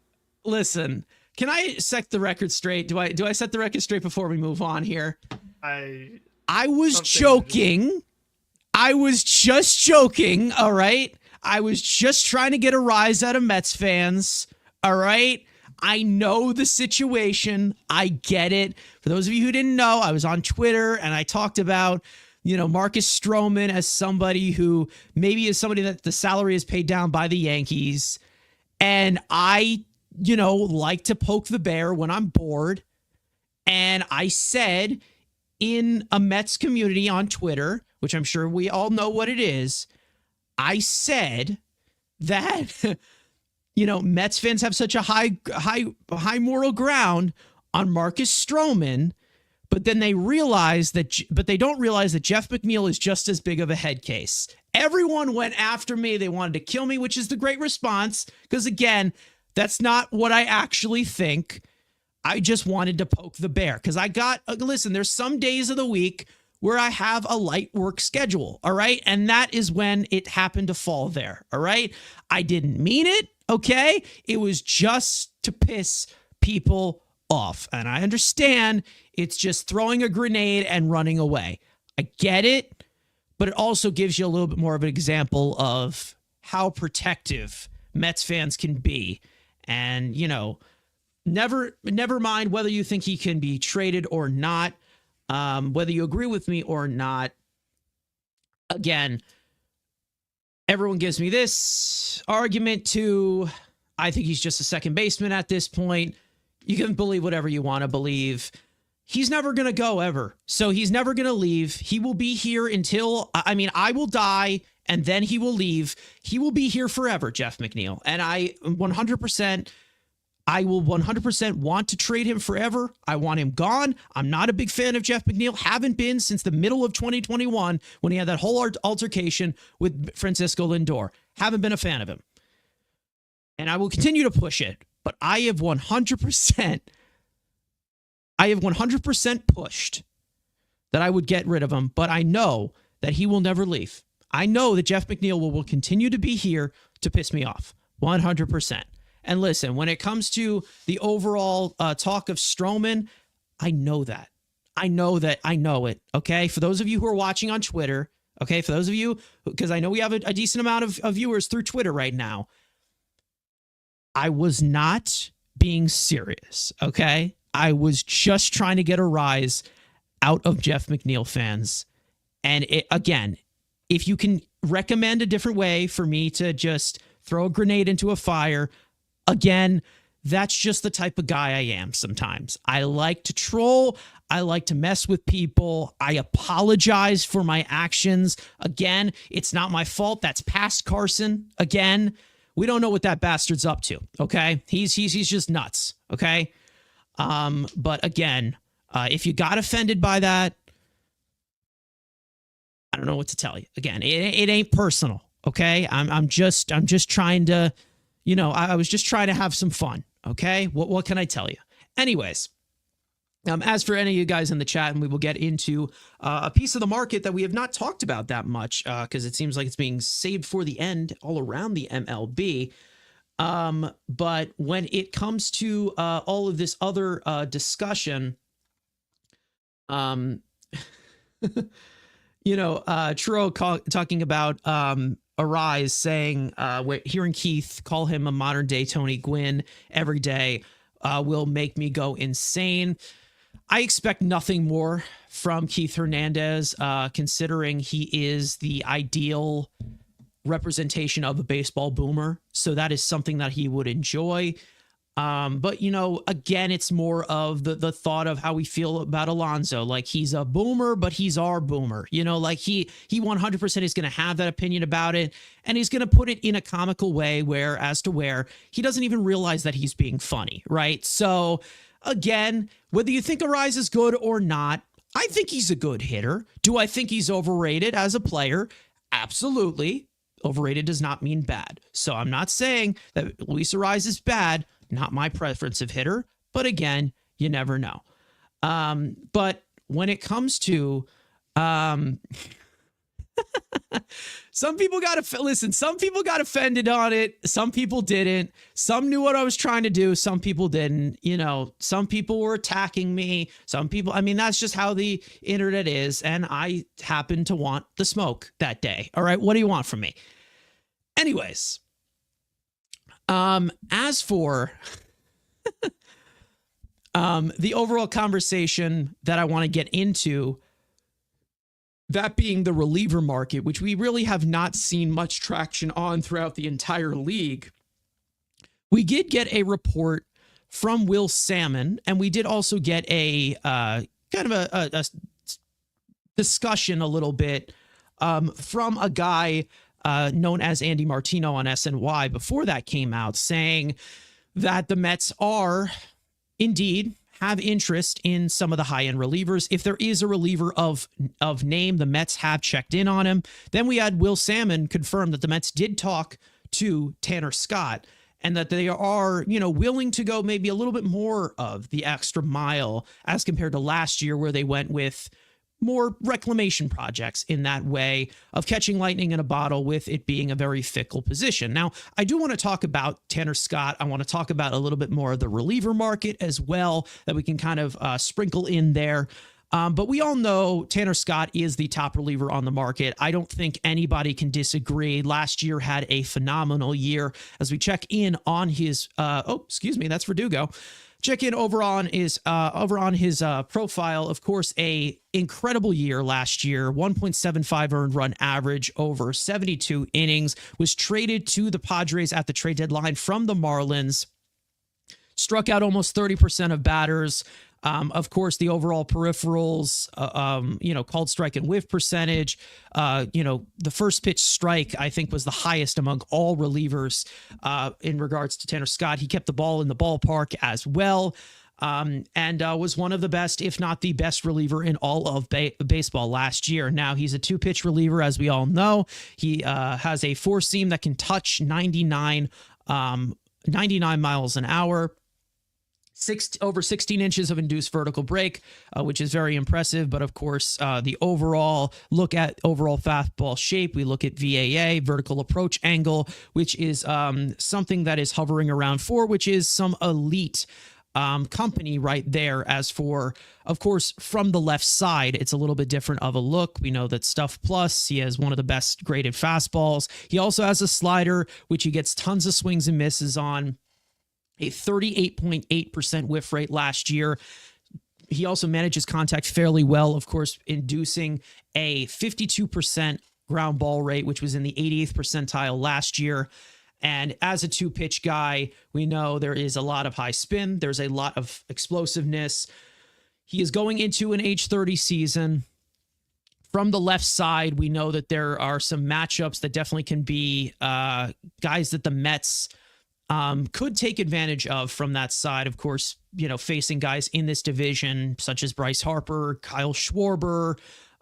listen, can I set the record straight? Do I set the record straight before we move on here? I was joking. I was just joking. All right. I was just trying to get a rise out of Mets fans. All right. I know the situation. I get it. For those of you who didn't know, I was on Twitter and I talked about, Marcus Stroman as somebody who maybe is somebody that the salary is paid down by the Yankees. And I, like to poke the bear when I'm bored. And I said in a Mets community on Twitter, which I'm sure we all know what it is, I said that Mets fans have such a high moral ground on Marcus Stroman, but then they don't realize that Jeff McNeil is just as big of a head case. Everyone went after me. They wanted to kill me, which is the great response. Because again, that's not what I actually think. I just wanted to poke the bear because listen, there's some days of the week where I have a light work schedule. All right. And that is when it happened to fall there. All right. I didn't mean it. Okay. It was just to piss people off. And I understand it's just throwing a grenade and running away. I get it. But it also gives you a little bit more of an example of how protective Mets fans can be. And, never mind whether you think he can be traded or not, whether you agree with me or not. Again, everyone gives me this argument too. I think he's just a second baseman at this point. You can believe whatever you want to believe. He's never going to go ever. So he's never going to leave. He will be here until, I will die and then he will leave. He will be here forever, Jeff McNeil. And I will 100% want to trade him forever. I want him gone. I'm not a big fan of Jeff McNeil. Haven't been since the middle of 2021 when he had that whole altercation with Francisco Lindor. Haven't been a fan of him. And I will continue to push it. But I have 100% pushed that I would get rid of him, but I know that he will never leave. I know that Jeff McNeil will continue to be here to piss me off, 100%. And listen, when it comes to the overall talk of Stroman, I know that. I know it, okay? For those of you who are watching on Twitter, okay? For those of you, because I know we have a decent amount of viewers through Twitter right now, I was not being serious, okay? I was just trying to get a rise out of Jeff McNeil fans. And again, if you can recommend a different way for me to just throw a grenade into a fire, again, that's just the type of guy I am sometimes. I like to troll. I like to mess with people. I apologize for my actions. Again, it's not my fault. That's past Carson. Again, we don't know what that bastard's up to, okay? He's just nuts, okay? But again, if you got offended by that, I don't know what to tell you. Again, it ain't personal, okay? I'm just trying to, I was just trying to have some fun, okay? What can I tell you? Anyways, as for any of you guys in the chat, and we will get into a piece of the market that we have not talked about that much because it seems like it's being saved for the end all around the MLB. But when it comes to all of this other discussion, Truro talking about Arise saying, hearing Keith call him a modern day Tony Gwynn every day will make me go insane. I expect nothing more from Keith Hernandez, considering he is the ideal representation of a baseball boomer. So that is something that he would enjoy. But, again, it's more of the thought of how we feel about Alonso. Like, he's a boomer, but he's our boomer. Like he 100% is going to have that opinion about it. And he's going to put it in a comical way where he doesn't even realize that he's being funny, right? So, again, whether you think Arise is good or not, I think he's a good hitter. Do I think he's overrated as a player? Absolutely. Overrated does not mean bad. So I'm not saying that Luis Arise is bad. Not my preference of hitter, but again, you never know. But when it comes to some people got offended on it. Some people didn't. Some knew what I was trying to do. Some people didn't. Some people were attacking me. Some people, that's just how the internet is. And I happened to want the smoke that day. All right. What do you want from me? Anyways, as for the overall conversation that I want to get into, that being the reliever market, which we really have not seen much traction on throughout the entire league, we did get a report from Will Salmon, and we did also get a kind of a discussion a little bit from a guy known as Andy Martino on SNY before that came out, saying that the Mets are indeed have interest in some of the high-end relievers. If there is a reliever of name, the Mets have checked in on him. Then we had Will Salmon confirm that the Mets did talk to Tanner Scott and that they are, willing to go maybe a little bit more of the extra mile as compared to last year, where they went with more reclamation projects in that way of catching lightning in a bottle, with it being a very fickle position. Now, I do want to talk about Tanner Scott. I want to talk about a little bit more of the reliever market as well, that we can kind of sprinkle in there. But we all know Tanner Scott is the top reliever on the market. I don't think anybody can disagree. Last year had a phenomenal year. As we check in on his, that's Verdugo. Check in over on his profile. Of course, a incredible year last year. 1.75 earned run average over 72 innings. Was traded to the Padres at the trade deadline from the Marlins. Struck out almost 30% of batters. Of course, the overall peripherals, called strike and whiff percentage, the first pitch strike, I think, was the highest among all relievers in regards to Tanner Scott. He kept the ball in the ballpark as well, and was one of the best, if not the best reliever in all of baseball last year. Now, he's a two-pitch reliever, as we all know. He has a four-seam that can touch 99 miles an hour. Over 16 inches of induced vertical break, which is very impressive. But of course, the overall look at overall fastball shape, we look at VAA, vertical approach angle, which is something that is hovering around 4, which is some elite company right there. As for, of course, from the left side, it's a little bit different of a look. We know that Stuff Plus, he has one of the best graded fastballs. He also has a slider, which he gets tons of swings and misses on. A 38.8% whiff rate last year. He also manages contact fairly well, of course, inducing a 52% ground ball rate, which was in the 88th percentile last year. And as a two-pitch guy, we know there is a lot of high spin. There's a lot of explosiveness. He is going into an age 30 season. From the left side, we know that there are some matchups that definitely can be guys that the Mets could take advantage of from that side. Of course, facing guys in this division, such as Bryce Harper, Kyle Schwarber,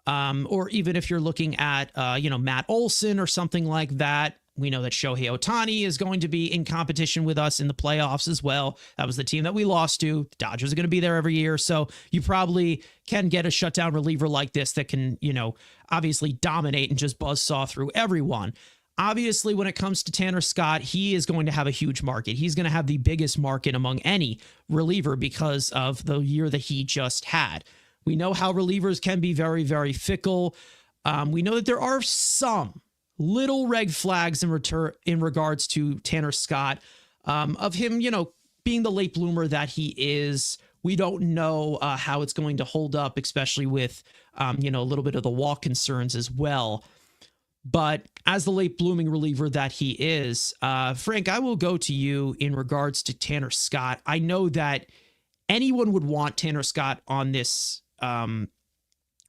or even if you're looking at, Matt Olson or something like that. We know that Shohei Ohtani is going to be in competition with us in the playoffs as well. That was the team that we lost to. The Dodgers are going to be there every year. So you probably can get a shutdown reliever like this that can, obviously dominate and just buzzsaw through everyone. Obviously, when it comes to Tanner Scott, he is going to have a huge market. He's going to have the biggest market among any reliever because of the year that he just had. We know how relievers can be very, very fickle. We know that there are some little red flags in regards to Tanner Scott, of him, being the late bloomer that he is. We don't know how it's going to hold up, especially with, a little bit of the walk concerns as well. But as the late blooming reliever that he is, Frank, I will go to you in regards to Tanner Scott. I know that anyone would want Tanner Scott on this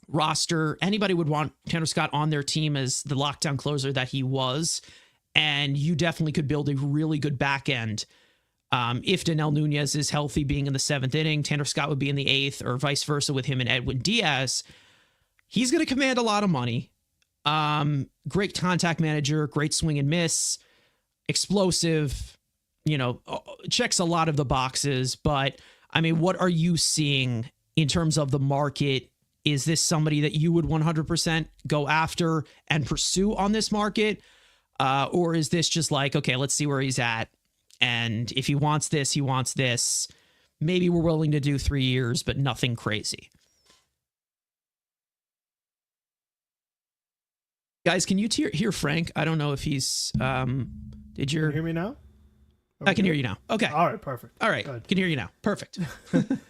roster. Anybody would want Tanner Scott on their team as the lockdown closer that he was. And you definitely could build a really good back end. If Danel Nunez is healthy, being in the 7th inning, Tanner Scott would be in the 8th, or vice versa with him and Edwin Diaz. He's going to command a lot of money. Great contact manager, great swing and miss, explosive, checks a lot of the boxes. But I mean, what are you seeing in terms of the market? Is this somebody that you would 100% go after and pursue on this market? Or is this just like, okay, let's see where he's at. And if he wants this, he wants this. Maybe we're willing to do 3 years, but nothing crazy. Guys, can you hear Frank? I don't know if he's, Can you hear me now? I can hear you now. Okay. All right, perfect. All right, can hear you now. Perfect.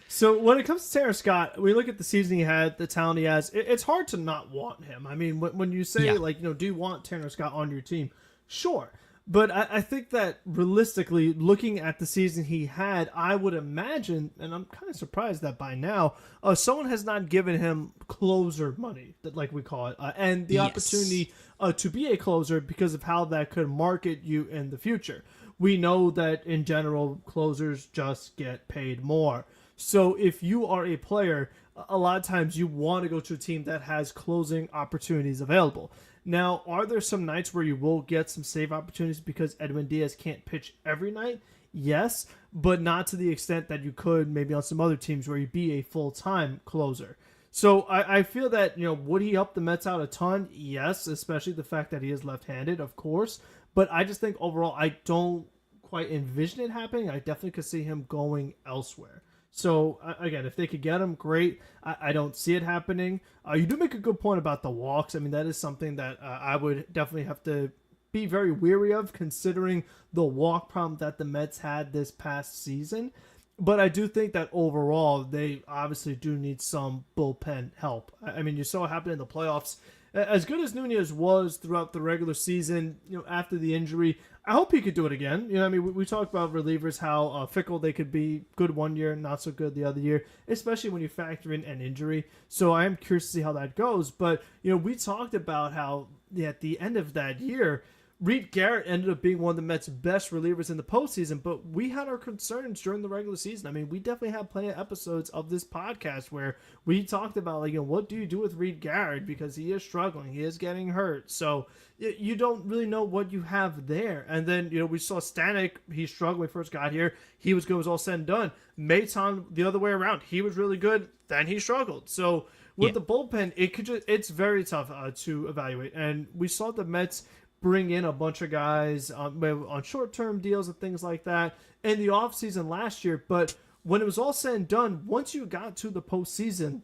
So when it comes to Tanner Scott, we look at the season he had, the talent he has. It's hard to not want him. I mean, when you say, do you want Tanner Scott on your team? Sure. But I think that realistically, looking at the season he had, I would imagine, and I'm kind of surprised that by now, someone has not given him closer money, like we call it, and the opportunity to be a closer because of how that could market you in the future. We know that in general, closers just get paid more. So if you are a player, a lot of times you want to go to a team that has closing opportunities available. Now, are there some nights where you will get some save opportunities because Edwin Diaz can't pitch every night? Yes, but not to the extent that you could maybe on some other teams where you'd be a full-time closer. So I feel that, would he help the Mets out a ton? Yes, especially the fact that he is left-handed, of course. But I just think overall I don't quite envision it happening. I definitely could see him going elsewhere. So again, if they could get him, great. I don't see it happening. You do make a good point about the walks. I mean, that is something that I would definitely have to be very weary of, considering the walk problem that the Mets had this past season. But I do think that overall, they obviously do need some bullpen help. I mean, you saw it happen in the playoffs. As good as Nunez was throughout the regular season, after the injury, I hope he could do it again. I mean, we talk about relievers, how fickle they could be, good one year, not so good the other year, especially when you factor in an injury. So I am curious to see how that goes. But, we talked about how at the end of that year, Reed Garrett ended up being one of the Mets' best relievers in the postseason, but we had our concerns during the regular season. I mean, we definitely had plenty of episodes of this podcast where we talked about, what do you do with Reed Garrett? Because he is struggling. He is getting hurt. So you don't really know what you have there. And then, we saw Stanek. He struggled when he first got here. He was good. It was all said and done. Maton, the other way around. He was really good. Then he struggled. So with the bullpen, it's very tough to evaluate. And we saw the Mets bring in a bunch of guys on short-term deals and things like that in the offseason last year. But when it was all said and done, once you got to the postseason,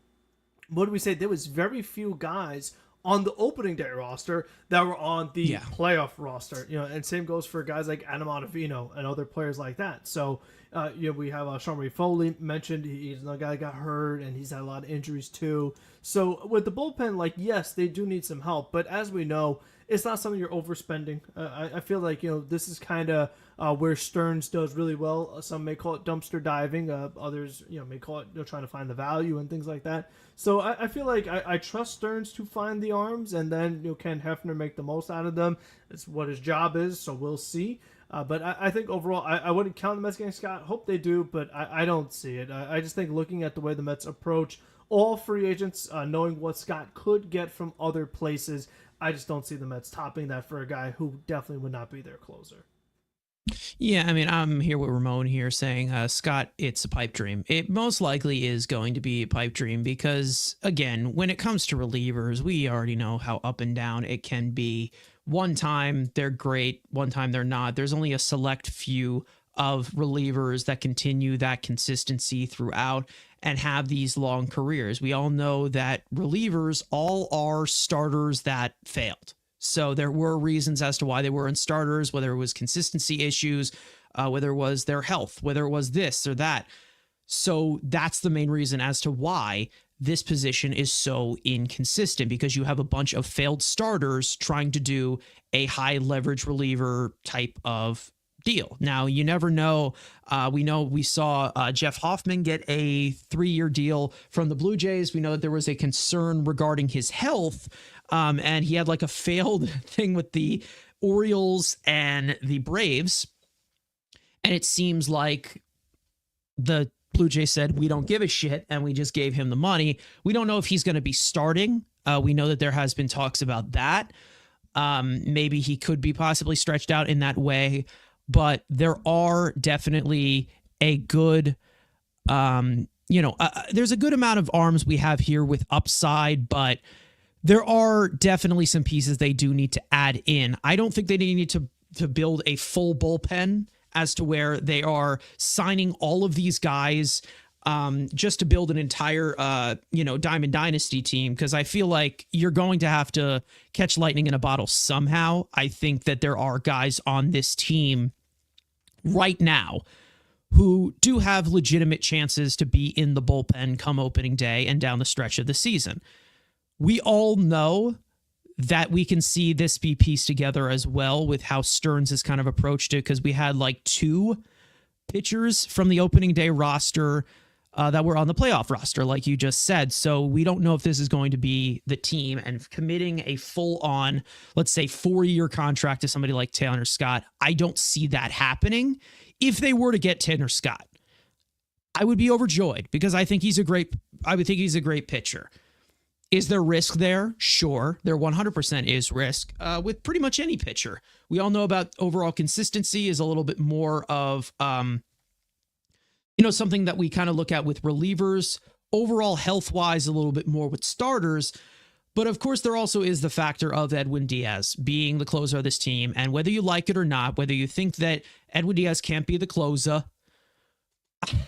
what do we say? There was very few guys on the opening day roster that were on the playoff roster. And same goes for guys like Adam Ottavino and other players like that. So, we have Sean Marie Foley mentioned. He's another guy that got hurt, and he's had a lot of injuries too. So with the bullpen, yes, they do need some help. But as we know, it's not something you're overspending. I feel like, this is kind of where Stearns does really well. Some may call it dumpster diving. Others, may call it trying to find the value and things like that. So I feel like I trust Stearns to find the arms, and then Ken Hefner make the most out of them. It's what his job is, so we'll see. But I think overall, I wouldn't count the Mets getting Scott. Hope they do, but I don't see it. I just think looking at the way the Mets approach all free agents, knowing what Scott could get from other places, I just don't see the Mets topping that for a guy who definitely would not be their closer. Yeah, I mean, I'm here with Ramon here saying, Scott, it's a pipe dream. It most likely is going to be a pipe dream because, again, when it comes to relievers, we already know how up and down it can be. One time they're great, one time they're not. There's only a select few of relievers that continue that consistency throughout and have these long careers. We all know that relievers all are starters that failed. So there were reasons as to why they weren't starters, whether it was consistency issues, whether it was their health, whether it was this or that. So that's the main reason as to why this position is so inconsistent, because you have a bunch of failed starters trying to do a high leverage reliever type of deal. Now, you never know. We saw Jeff Hoffman get a 3-year deal from the Blue Jays. We know that there was a concern regarding his health, and he had like a failed thing with the Orioles and the Braves. And it seems like the Blue Jays said, we don't give a shit, and we just gave him the money. We don't know if he's going to be starting. We know that there has been talks about that. Maybe he could be possibly stretched out in that way. But there are definitely a good, there's a good amount of arms we have here with upside, but there are definitely some pieces they do need to add in. I don't think they need to build a full bullpen as to where they are signing all of these guys just to build an entire, Diamond Dynasty team, because I feel like you're going to have to catch lightning in a bottle somehow. I think that there are guys on this team right now who do have legitimate chances to be in the bullpen come opening day and down the stretch of the season. We all know that we can see this be pieced together as well with how Stearns has kind of approached it, because we had like 2 pitchers from the opening day roster that were on the playoff roster, like you just said. So we don't know if this is going to be the team, and committing a full-on, let's say, 4-year contract to somebody like Tanner Scott, I don't see that happening. If they were to get Tanner Scott, I would be overjoyed, because I would think he's a great pitcher. Is there risk there? Sure. There 100% is risk with pretty much any pitcher. We all know about overall consistency is a little bit more of, something that we kind of look at with relievers. Overall health-wise, a little bit more with starters. But of course, there also is the factor of Edwin Diaz being the closer of this team. And whether you like it or not, whether you think that Edwin Diaz can't be the closer,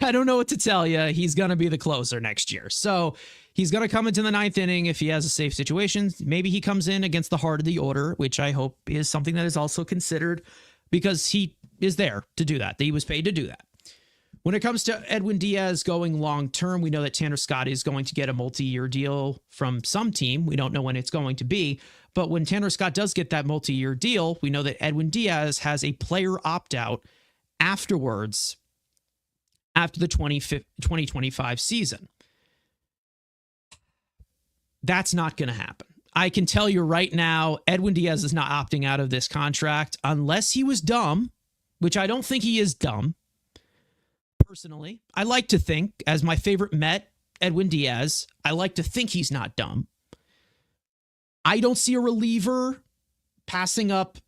I don't know what to tell you. He's going to be the closer next year. So he's going to come into the ninth inning if he has a safe situation. Maybe he comes in against the heart of the order, which I hope is something that is also considered because he is there to do that. He was paid to do that. When it comes to Edwin Diaz going long term, we know that Tanner Scott is going to get a multi-year deal from some team. We don't know when it's going to be. But when Tanner Scott does get that multi-year deal, we know that Edwin Diaz has a player opt-out afterwards after the 2025 season. That's not going to happen. I can tell you right now, Edwin Diaz is not opting out of this contract unless he was dumb, which I don't think he is dumb. Personally, I like to think, as my favorite Met, Edwin Diaz, I like to think he's not dumb. I don't see a reliever passing up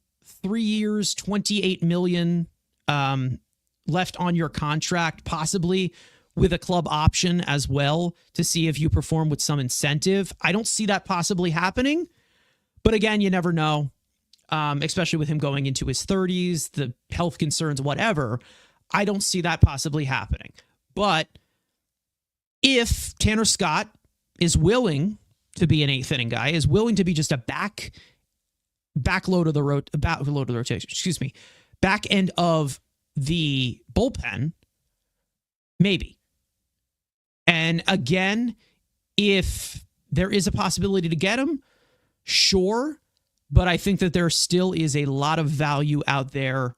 3 years, $28 million left on your contract, possibly with a club option as well to see if you perform with some incentive. I don't see that possibly happening. But again, you never know, especially with him going into his 30s, the health concerns, whatever. I don't see that possibly happening. But if Tanner Scott is willing to be an eighth inning guy, is willing to be just a back end of the bullpen, maybe. And again, if there is a possibility to get him, sure. But I think that there still is a lot of value out there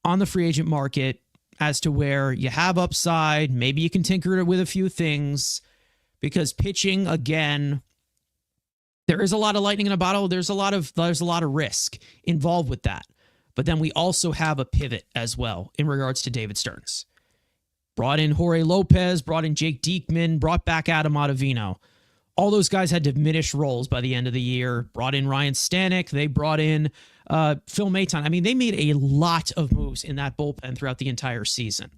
on the free agent market as to where you have upside. Maybe you can tinker with a few things because pitching, again, there is a lot of lightning in a bottle. There's a lot of risk involved with that. But then we also have a pivot as well in regards to David Stearns. Brought in Jorge Lopez, brought in Jake Diekman, brought back Adam Ottavino. All those guys had diminished roles by the end of the year. Brought in Ryan Stanek. They brought in Phil Maton. I mean, they made a lot of moves in that bullpen throughout the entire season.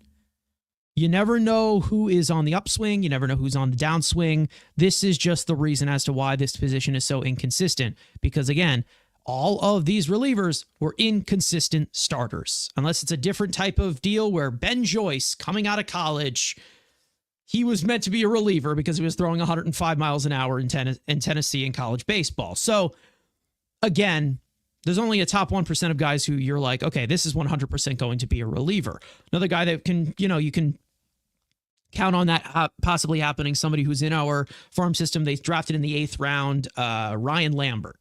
You never know who is on the upswing. You never know who's on the downswing. This is just the reason as to why this position is so inconsistent. Because again, all of these relievers were inconsistent starters. Unless it's a different type of deal where Ben Joyce, coming out of college, he was meant to be a reliever because he was throwing 105 miles an hour in Tennessee in college baseball. So again, there's only a top 1% of guys who you're like, okay, this is 100% going to be a reliever. Another guy that can, you can count on that possibly happening, somebody who's in our farm system, they drafted in the 8th round, Ryan Lambert.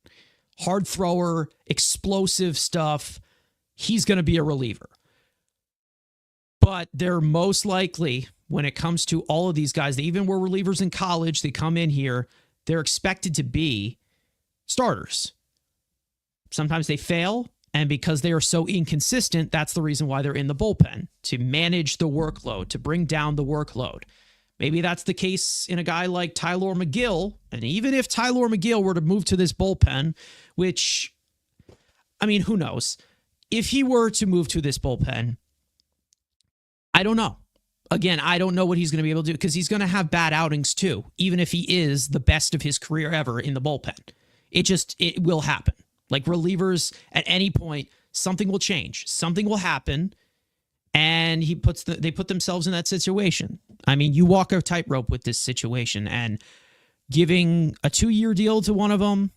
Hard thrower, explosive stuff. He's going to be a reliever. But they're most likely, when it comes to all of these guys, they even were relievers in college, they come in here, they're expected to be starters. Sometimes they fail, and because they are so inconsistent, that's the reason why they're in the bullpen, to manage the workload, to bring down the workload. Maybe that's the case in a guy like Tyler McGill, and even if Tyler McGill were to move to this bullpen, which, I mean, who knows? If he were to move to this bullpen, I don't know. Again, I don't know what he's going to be able to do because he's going to have bad outings too, even if he is the best of his career ever in the bullpen. It will happen. Like relievers, at any point, something will change. Something will happen, and they put themselves in that situation. I mean, you walk a tightrope with this situation, and giving a 2-year deal to one of them,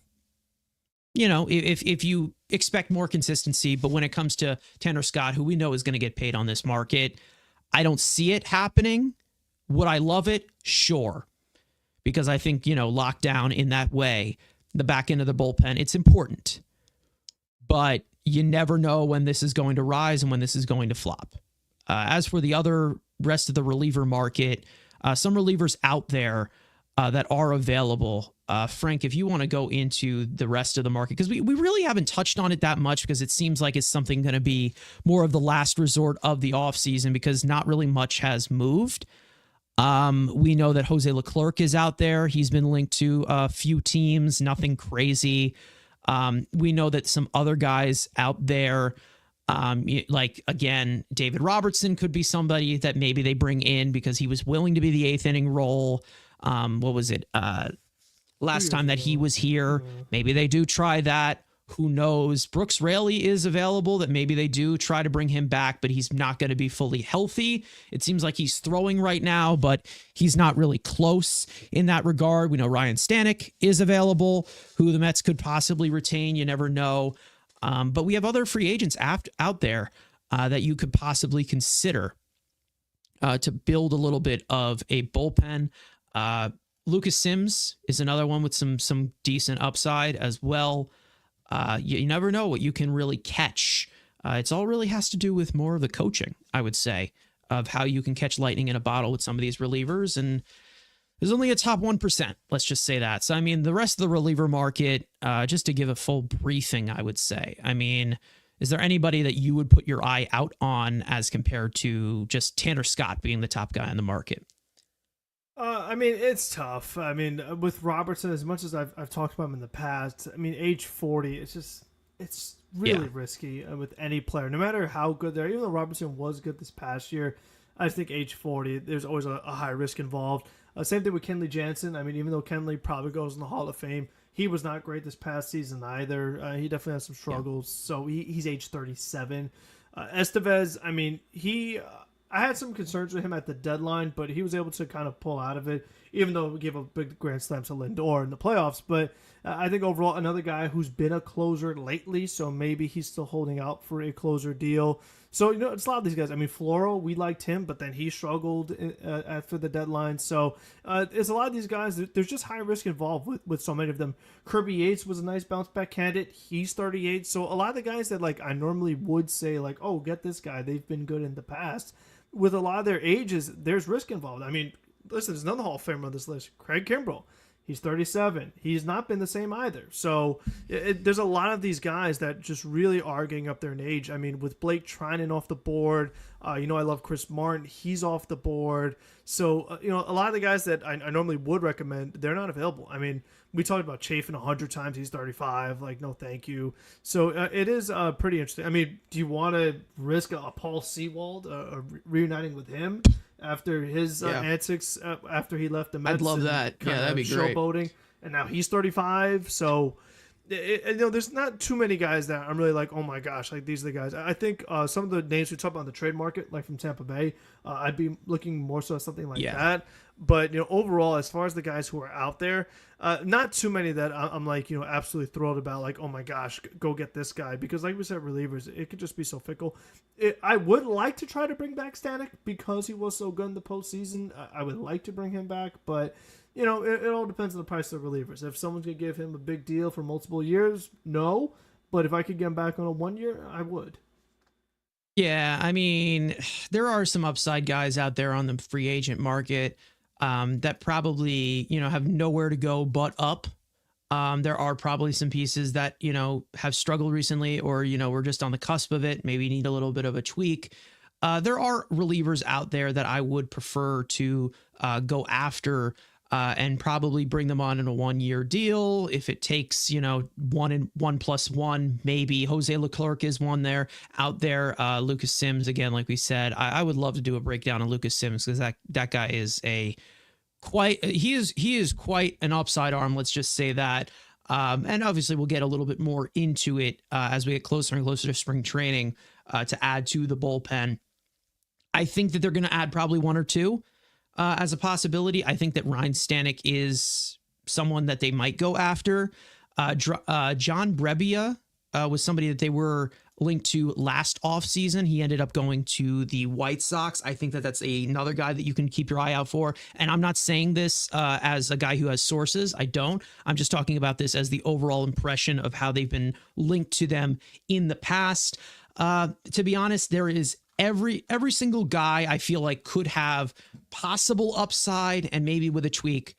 if you expect more consistency, but when it comes to Tanner Scott, who we know is going to get paid on this market, I don't see it happening. Would I love it? Sure. Because I think, lockdown in that way, the back end of the bullpen, it's important. But you never know when this is going to rise and when this is going to flop. As for the rest of the reliever market, some relievers out there that are available. Frank, if you want to go into the rest of the market, because we really haven't touched on it that much because it seems like it's something going to be more of the last resort of the offseason because not really much has moved. We know that Jose Leclerc is out there. He's been linked to a few teams, nothing crazy. We know that some other guys out there, like, again, David Robertson could be somebody that maybe they bring in because he was willing to be the 8th inning role. What was it? Last time that he was here, maybe they do try that. Who knows? Brooks Raley is available, that maybe they do try to bring him back, but he's not going to be fully healthy. It seems like he's throwing right now, but he's not really close in that regard. We know Ryan Stanek is available, who the Mets could possibly retain. You never know. But we have other free agents out there that you could possibly consider to build a little bit of a bullpen. Lucas Sims is another one with some decent upside as well. You never know what you can really catch. It's all really has to do with more of the coaching, I would say, of how you can catch lightning in a bottle with some of these relievers. And there's only a top 1%. Let's just say that. So, I mean, the rest of the reliever market, just to give a full briefing, I would say, I mean, is there anybody that you would put your eye out on as compared to just Tanner Scott being the top guy in the market? I mean, it's tough. I mean, with Robertson, as much as I've talked about him in the past, I mean, age 40, it's really risky with any player, no matter how good they are. Even though Robertson was good this past year, I think age 40, there's always a high risk involved. Same thing with Kenley Jansen. I mean, even though Kenley probably goes in the Hall of Fame, he was not great this past season either. He definitely has some struggles. So he's age 37. Estevez, I mean, I had some concerns with him at the deadline, but he was able to kind of pull out of it, even though we gave a big grand slam to Lindor in the playoffs. But I think overall, another guy who's been a closer lately, so maybe he's still holding out for a closer deal. So, it's a lot of these guys. I mean, Floro, we liked him, but then he struggled after the deadline. So, it's a lot of these guys. There's just high risk involved with so many of them. Kirby Yates was a nice bounce back candidate. He's 38. So, a lot of the guys that, I normally would say, oh, get this guy. They've been good in the past. With a lot of their ages, there's risk involved. I mean, listen, there's another Hall of Famer on this list, Craig Kimbrell. He's 37. He's not been the same either. So there's a lot of these guys that just really are getting up there in age. I mean, with Blake Trinan off the board, I love Chris Martin. He's off the board. So, a lot of the guys that I normally would recommend, they're not available. I mean, we talked about Chafin 100 times. He's 35. No, thank you. So it is pretty interesting. I mean, do you want to risk a Paul Sewald reuniting with him after his antics after he left the Mets? I'd love that. Yeah, that'd be great. Showboating, and now he's 35. So there's not too many guys that I'm really like, oh my gosh, these are the guys. I think some of the names we talk about on the trade market, from Tampa Bay, I'd be looking more so at something like that. But overall, as far as the guys who are out there, not too many that I'm absolutely thrilled about. Oh my gosh, go get this guy, because like we said, relievers, it could just be so fickle. I would like to try to bring back Stanek because he was so good in the postseason. I would like to bring him back, but it all depends on the price of the relievers. If someone's gonna give him a big deal for multiple years, no. But if I could get him back on a 1 year, I would. Yeah, I mean, there are some upside guys out there on the free agent market that probably, have nowhere to go but up. There are probably some pieces that, have struggled recently, or, we're just on the cusp of it, maybe need a little bit of a tweak. There are relievers out there that I would prefer to go after and probably bring them on in a 1 year deal. If it takes, 1+1, maybe Jose Leclerc is one there out there. Lucas Sims, again, like we said, I would love to do a breakdown on Lucas Sims, because that guy is he is quite an upside arm. Let's just say that. And obviously we'll get a little bit more into it as we get closer and closer to spring training to add to the bullpen. I think that they're going to add probably one or two as a possibility. I think that Ryan Stanek is someone that they might go after. John Brebbia was somebody that they were linked to last offseason. He ended up going to the White Sox. I think that that's another guy that you can keep your eye out for. And I'm not saying this as a guy who has sources. I don't. I'm just talking about this as the overall impression of how they've been linked to them in the past. To be honest, there is every single guy I feel like could have possible upside, and maybe with a tweak.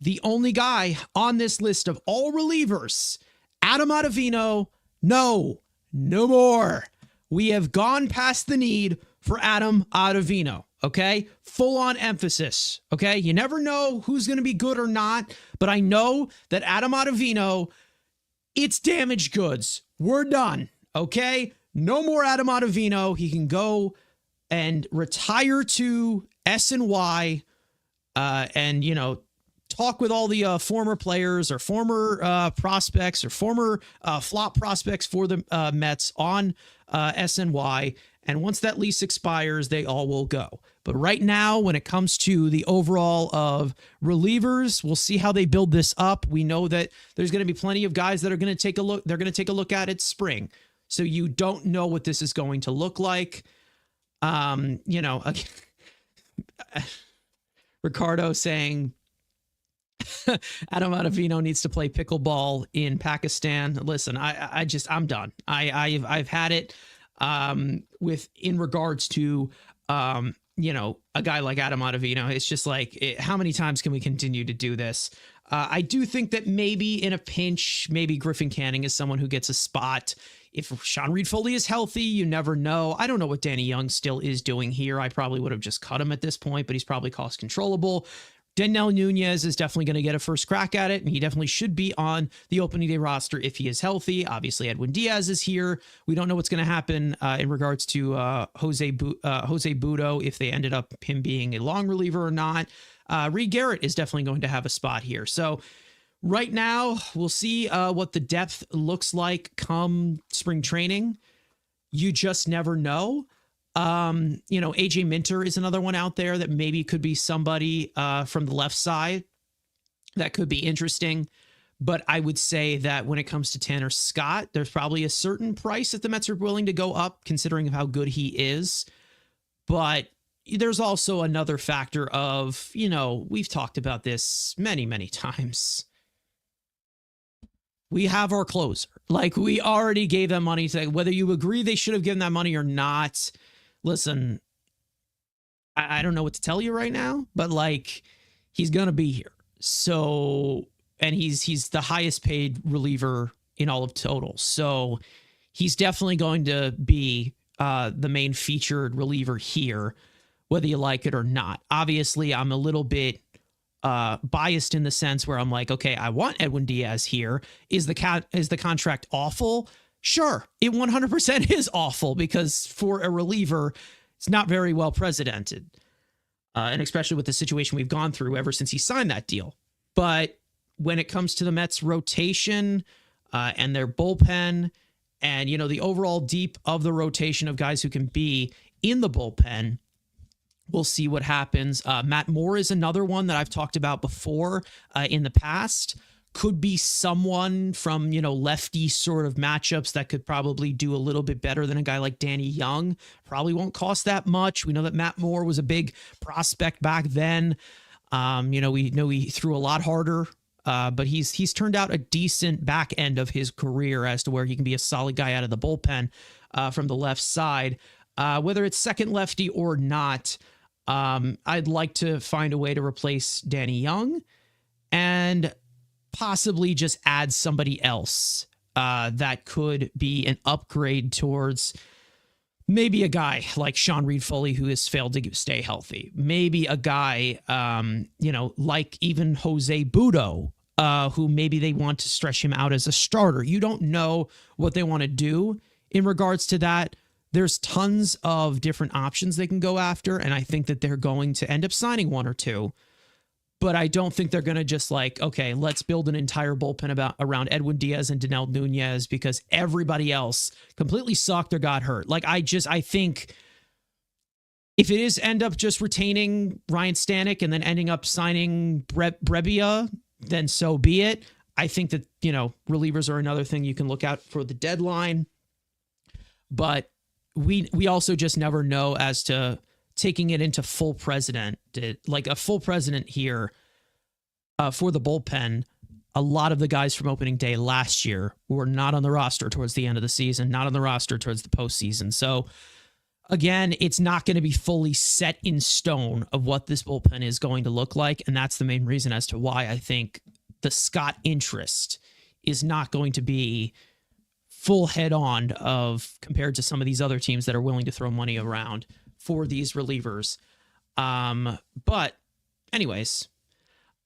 The only guy on this list of all relievers, Adam Ottavino, no more. We have gone past the need for Adam Ottavino, okay? Full on emphasis, okay? You never know who's going to be good or not, but I know that Adam Ottavino, it's damaged goods. We're done, okay? No more Adam Ottavino. He can go and retire to SNY and, talk with all the former players or former prospects or former flop prospects for the Mets on SNY. And once that lease expires, they all will go. But right now, when it comes to the overall of relievers, we'll see how they build this up. We know that there's going to be plenty of guys that are going to take a look. They're going to take a look at it spring. So you don't know what this is going to look like. Ricardo saying Adam Ottavino needs to play pickleball in Pakistan. Listen, I'm done. I've had it in regards to a guy like Adam Ottavino. It's just like, how many times can we continue to do this? I do think that maybe in a pinch, maybe Griffin Canning is someone who gets a spot. If Sean Reed-Foley is healthy, you never know. I don't know what Danny Young still is doing here. I probably would have just cut him at this point, but he's probably cost controllable. Denel Nunez is definitely going to get a first crack at it, and he definitely should be on the opening day roster if he is healthy. Obviously, Edwin Diaz is here. We don't know what's going to happen in regards to Jose Budo, if they ended up him being a long reliever or not. Reed Garrett is definitely going to have a spot here. So right now, we'll see what the depth looks like come spring training. You just never know. AJ Minter is another one out there that maybe could be somebody from the left side that could be interesting. But I would say that when it comes to Tanner Scott, there's probably a certain price that the Mets are willing to go up, considering how good he is. But there's also another factor of, we've talked about this many, many times. We have our closer. Like, we already gave them money. So whether you agree they should have given that money or not, listen, I don't know what to tell you right now, but he's going to be here. So, and he's the highest paid reliever in all of total. So he's definitely going to be the main featured reliever here, whether you like it or not. Obviously, I'm a little bit biased in the sense where I'm like, okay, I want Edwin Diaz here. Is the contract awful? Sure, it 100% is awful, because for a reliever, it's not very well precedented. And especially with the situation we've gone through ever since he signed that deal. But when it comes to the Mets rotation and their bullpen and, the overall deep of the rotation of guys who can be in the bullpen, we'll see what happens. Matt Moore is another one that I've talked about before in the past. Could be someone from, lefty sort of matchups that could probably do a little bit better than a guy like Danny Young. Probably won't cost that much. We know that Matt Moore was a big prospect back then. We know he threw a lot harder, but he's turned out a decent back end of his career as to where he can be a solid guy out of the bullpen from the left side. Whether it's second lefty or not, I'd like to find a way to replace Danny Young and possibly just add somebody else that could be an upgrade towards maybe a guy like Sean Reed-Foley, who has failed to stay healthy. Maybe a guy, like even Jose Budo, who maybe they want to stretch him out as a starter. You don't know what they want to do in regards to that. There's tons of different options they can go after, and I think that they're going to end up signing one or two. But I don't think they're going to just okay, let's build an entire bullpen around Edwin Diaz and Denel Nunez because everybody else completely sucked or got hurt. I think if it is end up just retaining Ryan Stanek and then ending up signing Brebbia, then so be it. I think that, relievers are another thing you can look out for the deadline. But we also just never know as to taking it into full president, like a full president here for the bullpen. A lot of the guys from opening day last year were not on the roster towards the end of the season, not on the roster towards the postseason. So again, it's not going to be fully set in stone of what this bullpen is going to look like. And that's the main reason as to why I think the Scott interest is not going to be full head on of compared to some of these other teams that are willing to throw money around for these relievers. But anyways,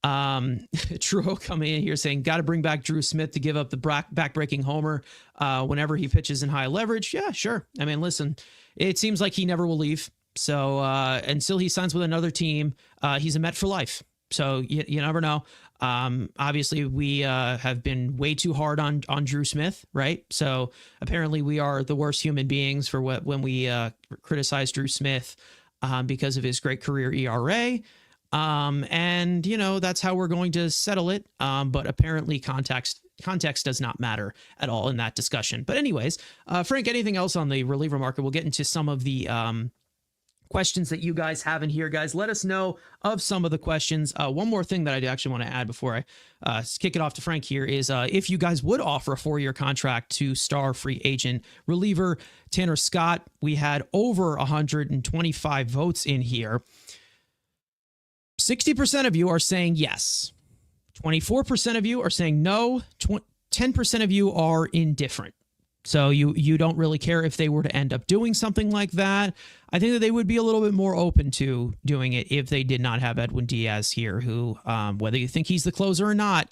Truho coming in here saying, got to bring back Drew Smith to give up the back-breaking homer whenever he pitches in high leverage. Yeah, sure. I mean, listen, it seems like he never will leave. So until he signs with another team, he's a Met for life. So you never know. Obviously, we have been way too hard on Drew Smith, right? So apparently, we are the worst human beings for when we criticize Drew Smith because of his great career ERA. And that's how we're going to settle it. But apparently, context does not matter at all in that discussion. But anyways, Frank, anything else on the reliever market? We'll get into some of the questions that you guys have in here, guys. Let us know of some of the questions. One more thing that I actually want to add before I kick it off to Frank here is if you guys would offer a 4-year contract to star free agent reliever Tanner Scott. We had over 125 votes in here. 60% of you are saying yes. 24% of you are saying no. 10% of you are indifferent. So you don't really care if they were to end up doing something like that. I think that they would be a little bit more open to doing it if they did not have Edwin Diaz here, who, whether you think he's the closer or not,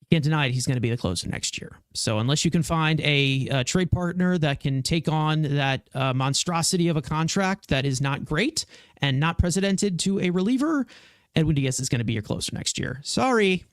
you can't deny it, he's going to be the closer next year. So unless you can find a trade partner that can take on that monstrosity of a contract that is not great and not precedented to a reliever, Edwin Diaz is going to be your closer next year. Sorry.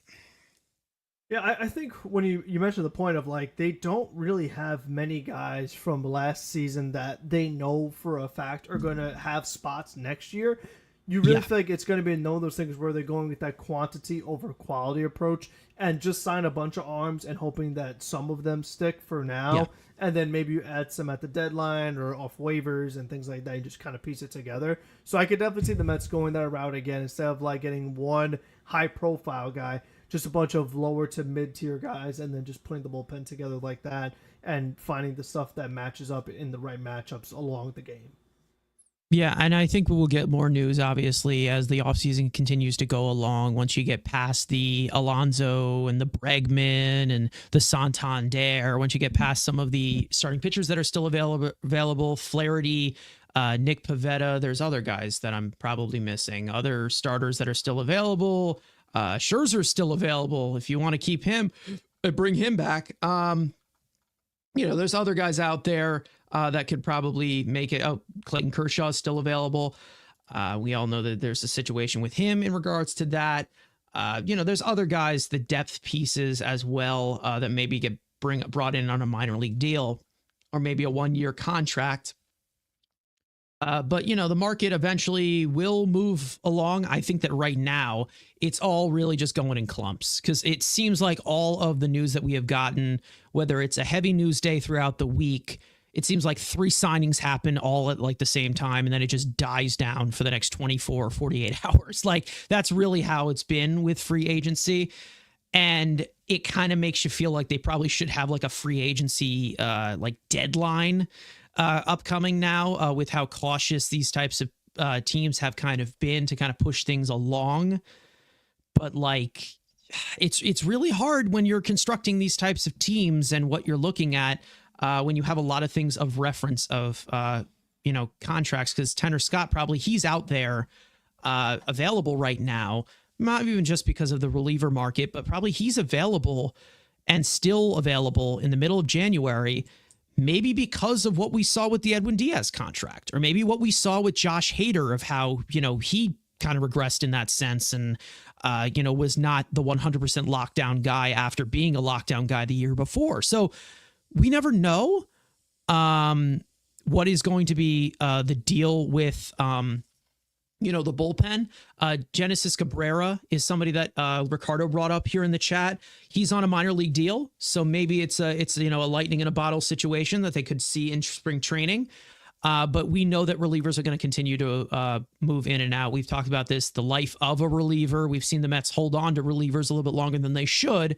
Yeah, I think when you mentioned the point of like they don't really have many guys from last season that they know for a fact are going to have spots next year. You really feel like it's going to be one of those things where they're going with that quantity over quality approach and just sign a bunch of arms and hoping that some of them stick for now. Yeah. And then maybe you add some at the deadline or off waivers and things like that and just kind of piece it together. So I could definitely see the Mets going that route again instead of like getting one high profile guy, just a bunch of lower to mid-tier guys, and then just putting the bullpen together like that and finding the stuff that matches up in the right matchups along the game. Yeah, and I think we will get more news, obviously, as the offseason continues to go along. Once you get past the Alonso and the Bregman and the Santander, once you get past some of the starting pitchers that are still available, Flaherty, Nick Pivetta, there's other guys that I'm probably missing, other starters that are still available. Scherzer's still available if you want to keep him, bring him back. There's other guys out there that could probably make it. Oh, Clayton Kershaw is still available. We all know that there's a situation with him in regards to that. There's other guys, the depth pieces as well, that maybe get brought in on a minor league deal or maybe a 1-year contract. But the market eventually will move along. I think that right now it's all really just going in clumps because it seems like all of the news that we have gotten, whether it's a heavy news day throughout the week, it seems like 3 signings happen all at like the same time. And then it just dies down for the next 24 or 48 hours. Like that's really how it's been with free agency. And it kind of makes you feel like they probably should have like a free agency like deadline upcoming now with how cautious these types of teams have kind of been to kind of push things along. But like, it's really hard when you're constructing these types of teams and what you're looking at when you have a lot of things of reference of, contracts, because Tanner Scott, probably he's out there available right now, not even just because of the reliever market, but probably he's available and still available in the middle of January. Maybe because of what we saw with the Edwin Diaz contract, or maybe what we saw with Josh Hader of how, he kind of regressed in that sense and, was not the 100% lockdown guy after being a lockdown guy the year before. So we never know what is going to be the deal with, the bullpen. Genesis Cabrera is somebody that Ricardo brought up here in the chat. He's on a minor league deal, so maybe it's a lightning in a bottle situation that they could see in spring training. But we know that relievers are going to continue to move in and out. We've talked about this, the life of a reliever. We've seen the Mets hold on to relievers a little bit longer than they should,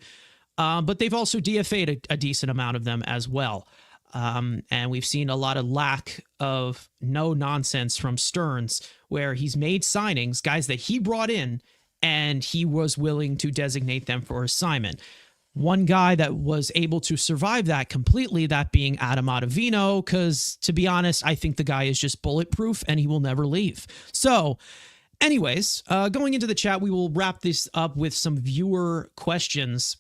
but they've also DFA'd a decent amount of them as well. And we've seen a lot of lack of no nonsense from Stearns, where he's made signings, guys that he brought in, and he was willing to designate them for assignment. One guy that was able to survive that completely, that being Adam Ottavino, because to be honest, I think the guy is just bulletproof and he will never leave. So anyways, going into the chat, we will wrap this up with some viewer questions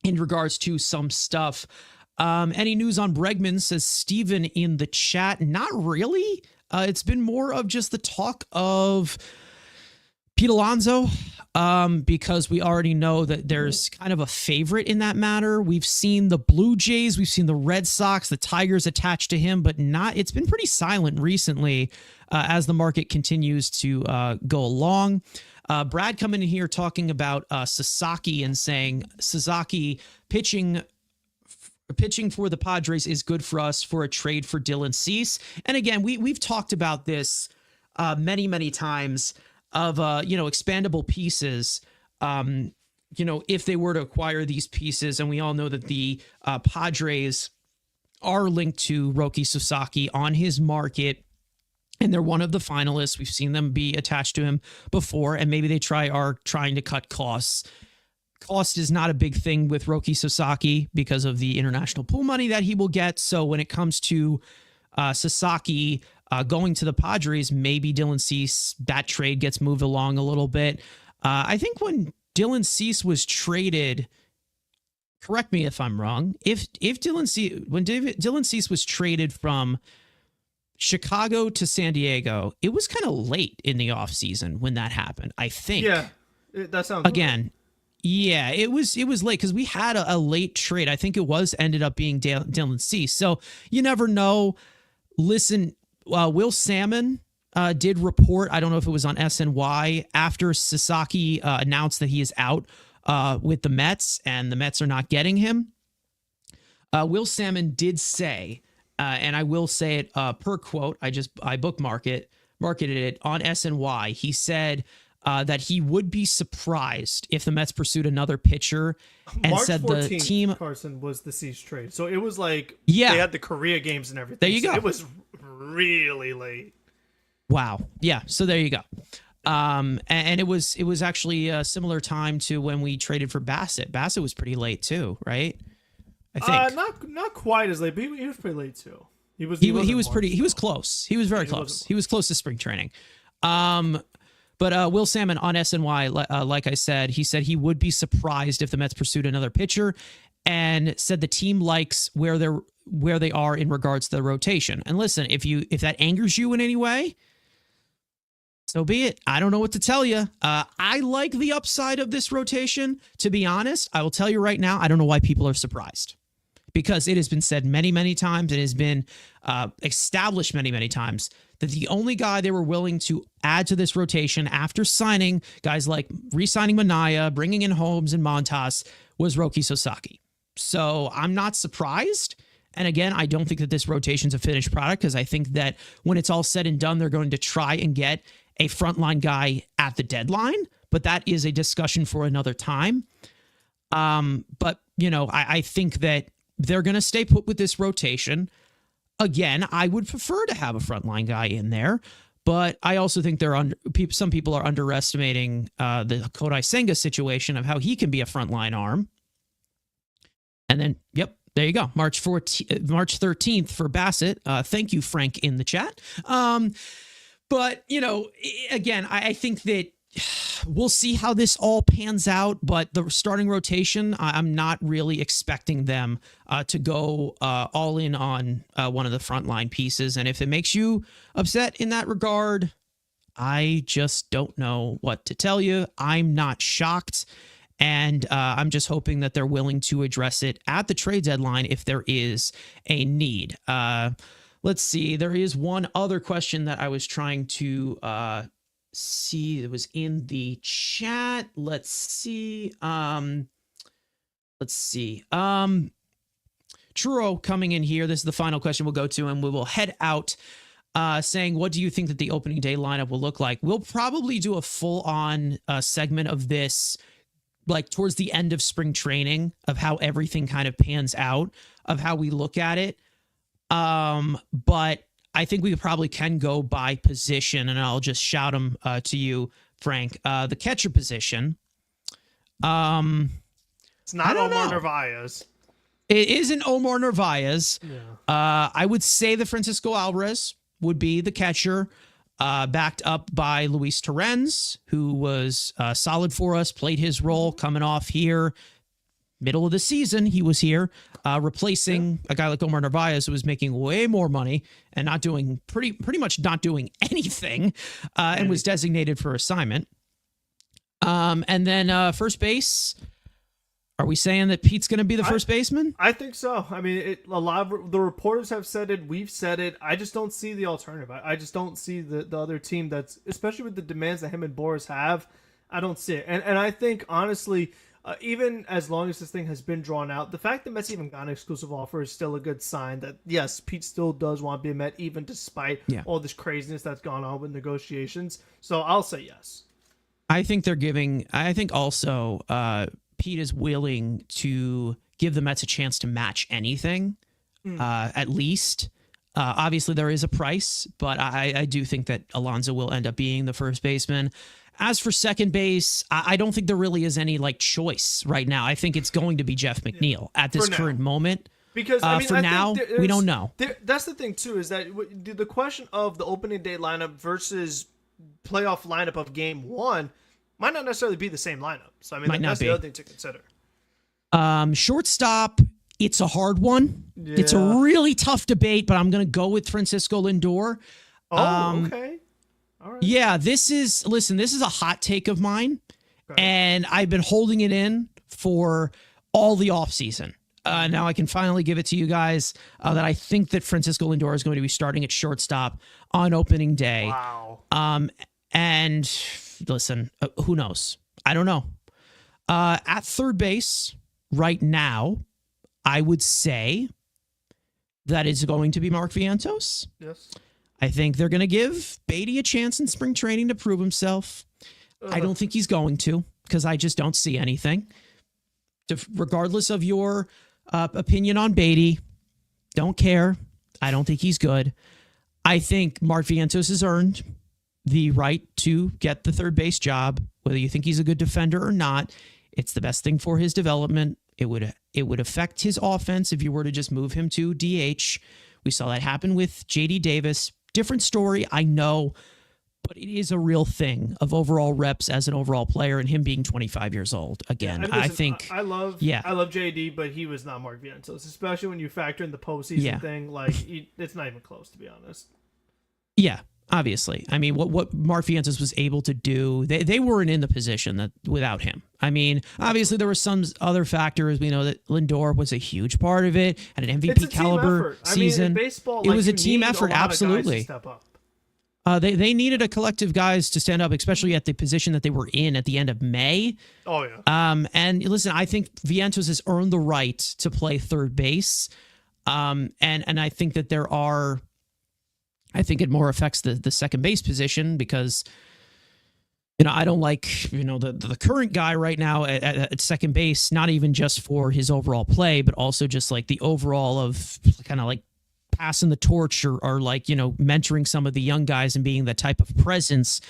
in regards to some stuff. Any news on Bregman, says Steven in the chat? Not really. It's been more of just the talk of Pete Alonso, because we already know that there's kind of a favorite in that matter. We've seen the Blue Jays, we've seen the Red Sox, the Tigers attached to him, but it's been pretty silent recently as the market continues to go along. Brad coming in here talking about Sasaki and saying Sasaki pitching for the Padres is good for us for a trade for Dylan Cease. And again, we've talked about this many times of expandable pieces. If they were to acquire these pieces, and we all know that the Padres are linked to Roki Sasaki on his market, and they're one of the finalists. We've seen them be attached to him before, and maybe they are trying to cut costs. Cost is not a big thing with Roki Sasaki because of the international pool money that he will get. So when it comes to Sasaki going to the Padres, maybe Dylan Cease, that trade gets moved along a little bit. I think when Dylan Cease was traded, correct me if I'm wrong, when Dylan Cease was traded from Chicago to San Diego, it was kind of late in the offseason when that happened, I think. Yeah, that sounds again. Right. Yeah, it was late because we had a late trade. I think it ended up being Dylan Cease. So you never know. Listen, Will Salmon did report, I don't know if it was on SNY, after Sasaki announced that he is out with the Mets and the Mets are not getting him. Will Salmon did say, and I will say it per quote, I marketed it on SNY. He said that he would be surprised if the Mets pursued another pitcher, and March said 14th, the team, Carson, was the Cease trade. So it was like, they had the Korea games and everything. There you go. It was really late. Wow. Yeah. So there you go. And it was actually a similar time to when we traded for Bassett. Bassett was pretty late too, right? I think not quite as late, but he was pretty late too. He was close. He was very close. He was close to spring training. But Will Salmon on SNY, like I said, he said he would be surprised if the Mets pursued another pitcher, and said the team likes where they are in regards to the rotation. And listen, if that angers you in any way, so be it. I don't know what to tell you. I like the upside of this rotation. To be honest, I will tell you right now, I don't know why people are surprised, because it has been said many times. It has been established many times that the only guy they were willing to add to this rotation after signing guys like re-signing Minaya, bringing in Holmes and Montas, was Roki Sasaki. So I'm not surprised. And again, I don't think that this rotation's a finished product, because I think that when it's all said and done, they're going to try and get a frontline guy at the deadline. But that is a discussion for another time. But, I think that they're going to stay put with this rotation. Again, I would prefer to have a frontline guy in there, but I also think some people are underestimating the Kodai Senga situation of how he can be a frontline arm. And then, yep, there you go. March 13th for Bassett. Thank you, Frank, in the chat. But, again, I think that we'll see how this all pans out, but the starting rotation, I'm not really expecting them to go all in on one of the frontline pieces. And if it makes you upset in that regard, I just don't know what to tell you. I'm not shocked. And I'm just hoping that they're willing to address it at the trade deadline if there is a need. Let's see. There is one other question that I was trying to see. It was in the chat. Let's see. Truro coming in here. This is the final question we'll go to, and we will head out. Saying, what do you think that the opening day lineup will look like? We'll probably do a full-on segment of this, like towards the end of spring training, of how everything kind of pans out, of how we look at it. But I think we probably can go by position, and I'll just shout them to you, Frank. The catcher position. It's not Omar Narvaez. It isn't Omar Narvaez. Yeah. I would say that Francisco Alvarez would be the catcher, backed up by Luis Torrens, who was solid for us, played his role coming off here. Middle of the season, he was here, replacing a guy like Omar Narvaez, who was making way more money and not doing pretty much not doing anything, and was designated for assignment. And then first base. Are we saying that Pete's going to be the first baseman? I think so. I mean, a lot of the reporters have said it. We've said it. I just don't see the alternative. I just don't see the other team that's, especially with the demands that him and Boris have, I don't see it. And I think, honestly, even as long as this thing has been drawn out, the fact that Mets even got an exclusive offer is still a good sign that, yes, Pete still does want to be a Met, even despite all this craziness that's gone on with negotiations. So I'll say yes. I think also Pete is willing to give the Mets a chance to match anything, at least. Obviously, there is a price, but I do think that Alonso will end up being the first baseman. As for second base, I don't think there really is any choice right now. I think it's going to be Jeff McNeil at this current moment. Because for now, we don't know. That's the thing too, is that the question of the opening day lineup versus playoff lineup of Game 1 might not necessarily be the same lineup. So I mean, that's the other thing to consider. Shortstop, it's a hard one. Yeah. It's a really tough debate, but I'm going to go with Francisco Lindor. Okay. All right. Yeah, this is a hot take of mine, and I've been holding it in for all the offseason. Now I can finally give it to you guys that I think that Francisco Lindor is going to be starting at shortstop on opening day. Wow. And listen, who knows? I don't know. At third base right now, I would say that it's going to be Mark Vientos. Yes. I think they're going to give Beatty a chance in spring training to prove himself. I don't think he's going to, because I just don't see anything. Regardless of your opinion on Beatty, don't care. I don't think he's good. I think Mark Vientos has earned the right to get the third base job, whether you think he's a good defender or not. It's the best thing for his development. It would affect his offense if you were to just move him to DH. We saw that happen with JD Davis. Different story, I know, but it is a real thing of overall reps as an overall player, and him being 25 years old. Again, I think I love JD, but he was not Mark Vientos, especially when you factor in the postseason thing. It's not even close, to be honest. Yeah. Obviously, I mean, what Mark Vientos was able to do, they weren't in the position that without him. I mean, obviously there were some other factors. We know that Lindor was a huge part of it, and an MVP caliber season. I mean, in baseball, it was a team effort, absolutely. They needed a collective guys to stand up, especially at the position that they were in at the end of May. Oh yeah. And listen, I think Vientos has earned the right to play third base. And I think that I think it more affects the second base position because, I don't like, the current guy right now at second base, not even just for his overall play, but also just the overall of kind of passing the torch or mentoring some of the young guys and being the type of presence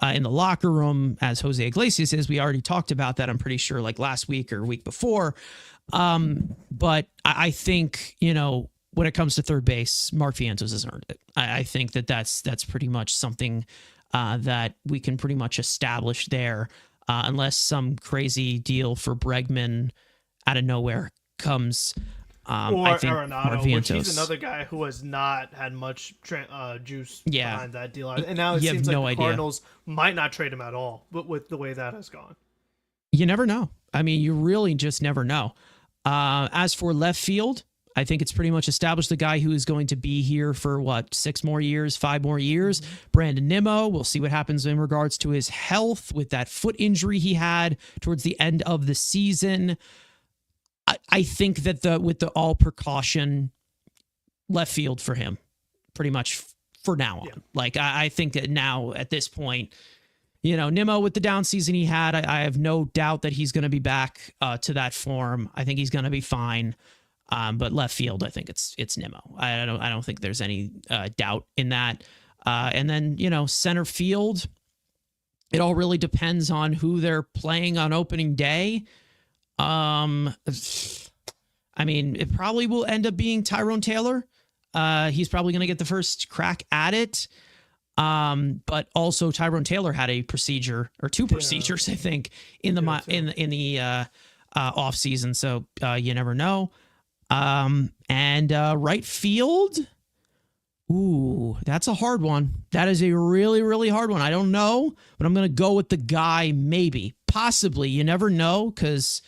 in the locker room as Jose Iglesias is. We already talked about that, I'm pretty sure, last week or week before. But I think, when it comes to third base, Mark Vientos has earned it. I think that's pretty much something that we can pretty much establish there, unless some crazy deal for Bregman out of nowhere comes. Or I think Arenado, which he's another guy who has not had much juice behind that deal. And now it seems like the Cardinals might not trade him at all, but with the way that has gone. You never know. I mean, you really just never know. As for left field, I think it's pretty much established the guy who is going to be here for 6 more years, 5 more years. Mm-hmm. Brandon Nimmo. We'll see what happens in regards to his health with that foot injury he had towards the end of the season. I think that with the all precaution left field for him, pretty much for now on. I think that now at this point, Nimmo with the down season he had, I have no doubt that he's going to be back to that form. I think he's going to be fine. But left field, I think it's Nimmo. I don't think there's any doubt in that. And then, center field, it all really depends on who they're playing on opening day. I mean, it probably will end up being Tyrone Taylor. He's probably going to get the first crack at it. But also Tyrone Taylor had a procedure or 2 procedures, I think, in the off season. So you never know. And right field. Ooh, that's a hard one. That is a really, really hard one. I don't know, but I'm going to go with the guy maybe possibly. You never know, because